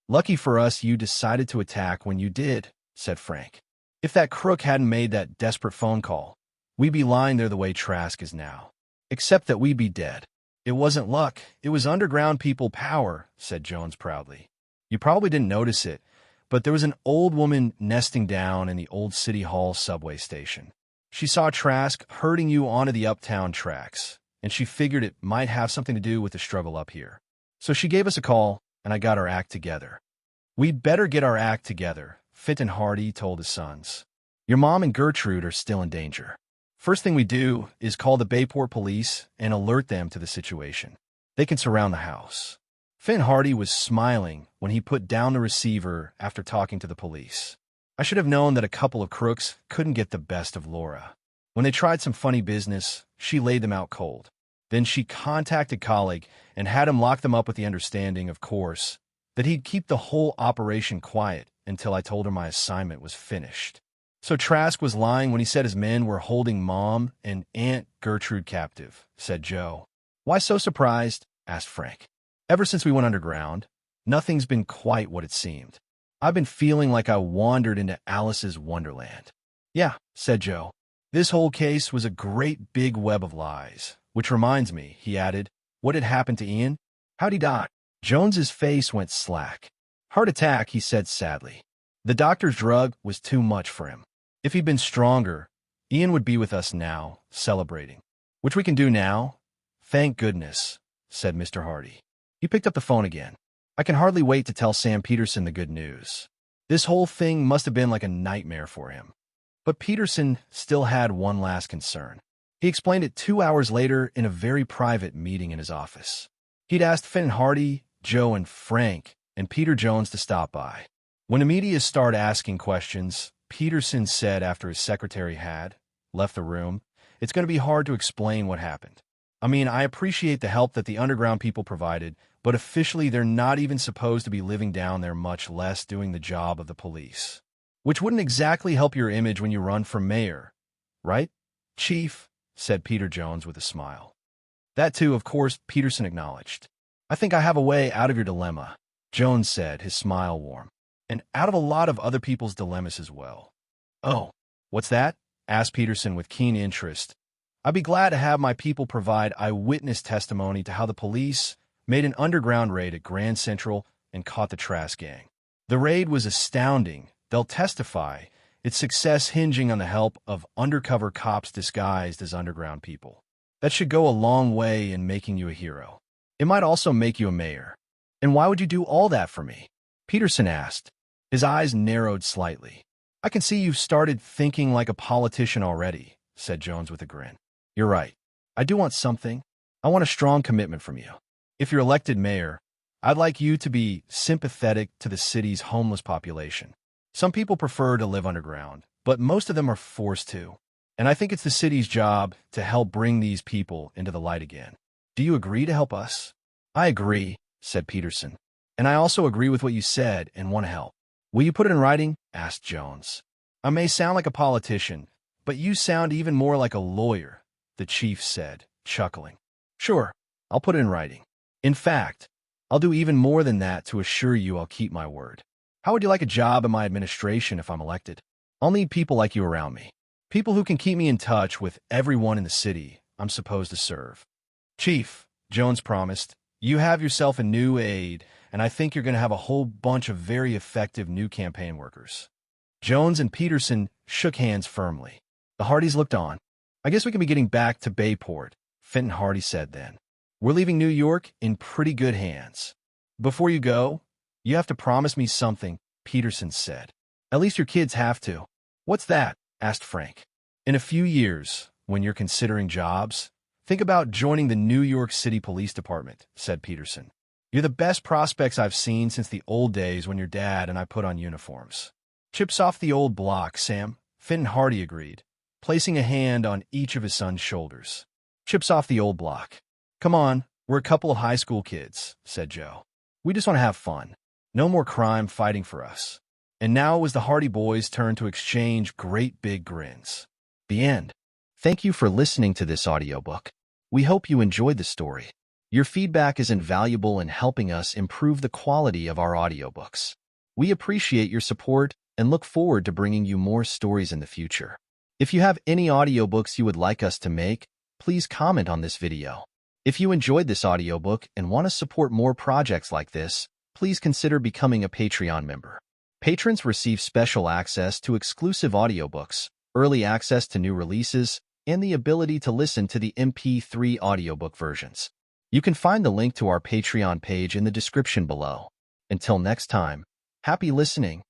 Lucky for us you decided to attack when you did," said Frank. "If that crook hadn't made that desperate phone call, we'd be lying there the way Trask is now. Except that we'd be dead." "It wasn't luck. It was underground people power," said Jones proudly. "You probably didn't notice it, but there was an old woman nesting down in the old City Hall subway station. She saw Trask herding you onto the uptown tracks, and she figured it might have something to do with the struggle up here. So she gave us a call, and I got our act together." "We'd better get our act together," Fenton Hardy told his sons. "Your mom and Gertrude are still in danger. First thing we do is call the Bayport police and alert them to the situation. They can surround the house." Fenton Hardy was smiling when he put down the receiver after talking to the police. "I should have known that a couple of crooks couldn't get the best of Laura. When they tried some funny business, she laid them out cold. Then she contacted colleague and had him lock them up with the understanding, of course, that he'd keep the whole operation quiet until I told her my assignment was finished. So Trask was lying when he said his men were holding Mom and Aunt Gertrude captive, said Joe. Why so surprised? Asked Frank. Ever since we went underground, nothing's been quite what it seemed. I've been feeling like I wandered into Alice's Wonderland. Yeah, said Joe. This whole case was a great big web of lies. Which reminds me, he added, what had happened to Ian? How'd he die? Jones's face went slack. Heart attack, he said sadly. The doctor's drug was too much for him. If he'd been stronger, Ian would be with us now, celebrating. Which we can do now? Thank goodness, said Mr. Hardy. He picked up the phone again. I can hardly wait to tell Sam Peterson the good news. This whole thing must have been like a nightmare for him. But Peterson still had one last concern. He explained it 2 hours later in a very private meeting in his office. He'd asked Finn Hardy, Joe and Frank, and Peter Jones to stop by. When the media started asking questions, Peterson said after his secretary had left the room, it's going to be hard to explain what happened. I mean, I appreciate the help that the underground people provided, but officially they're not even supposed to be living down there, much less doing the job of the police. Which wouldn't exactly help your image when you run for mayor, right, Chief? Said Peter Jones with a smile. That too, of course, Peterson acknowledged. I think I have a way out of your dilemma, Jones said, his smile warm. And out of a lot of other people's dilemmas as well. Oh, what's that? Asked Peterson with keen interest. I'd be glad to have my people provide eyewitness testimony to how the police made an underground raid at Grand Central and caught the Trask gang. The raid was astounding. They'll testify, its success hinging on the help of undercover cops disguised as underground people. That should go a long way in making you a hero. It might also make you a mayor. And why would you do all that for me? Peterson asked. His eyes narrowed slightly. I can see you've started thinking like a politician already, said Jones with a grin. You're right. I do want something. I want a strong commitment from you. If you're elected mayor, I'd like you to be sympathetic to the city's homeless population. Some people prefer to live underground, but most of them are forced to. And I think it's the city's job to help bring these people into the light again. Do you agree to help us? I agree, said Peterson. And I also agree with what you said and want to help. Will you put it in writing? Asked Jones. I may sound like a politician, but you sound even more like a lawyer, the chief said, chuckling. Sure, I'll put it in writing. In fact, I'll do even more than that to assure you I'll keep my word. How would you like a job in my administration if I'm elected? I'll need people like you around me. People who can keep me in touch with everyone in the city I'm supposed to serve. Chief, Jones promised, you have yourself a new aide, and I think you're going to have a whole bunch of very effective new campaign workers. Jones and Peterson shook hands firmly. The Hardys looked on. I guess we can be getting back to Bayport, Fenton Hardy said then. We're leaving New York in pretty good hands. Before you go, you have to promise me something, Peterson said. At least your kids have to. What's that? Asked Frank. In a few years, when you're considering jobs, think about joining the New York City Police Department, said Peterson. You're the best prospects I've seen since the old days when your dad and I put on uniforms. Chips off the old block, Sam, Fenton Hardy agreed, placing a hand on each of his son's shoulders. Chips off the old block. Come on, we're a couple of high school kids, said Joe. We just want to have fun. No more crime fighting for us. And now it was the Hardy boys' turn to exchange great big grins. The end. Thank you for listening to this audiobook. We hope you enjoyed the story. Your feedback is invaluable in helping us improve the quality of our audiobooks. We appreciate your support and look forward to bringing you more stories in the future. If you have any audiobooks you would like us to make, please comment on this video. If you enjoyed this audiobook and want to support more projects like this, please consider becoming a Patreon member. Patrons receive special access to exclusive audiobooks, early access to new releases, and the ability to listen to the MP3 audiobook versions. You can find the link to our Patreon page in the description below. Until next time, happy listening.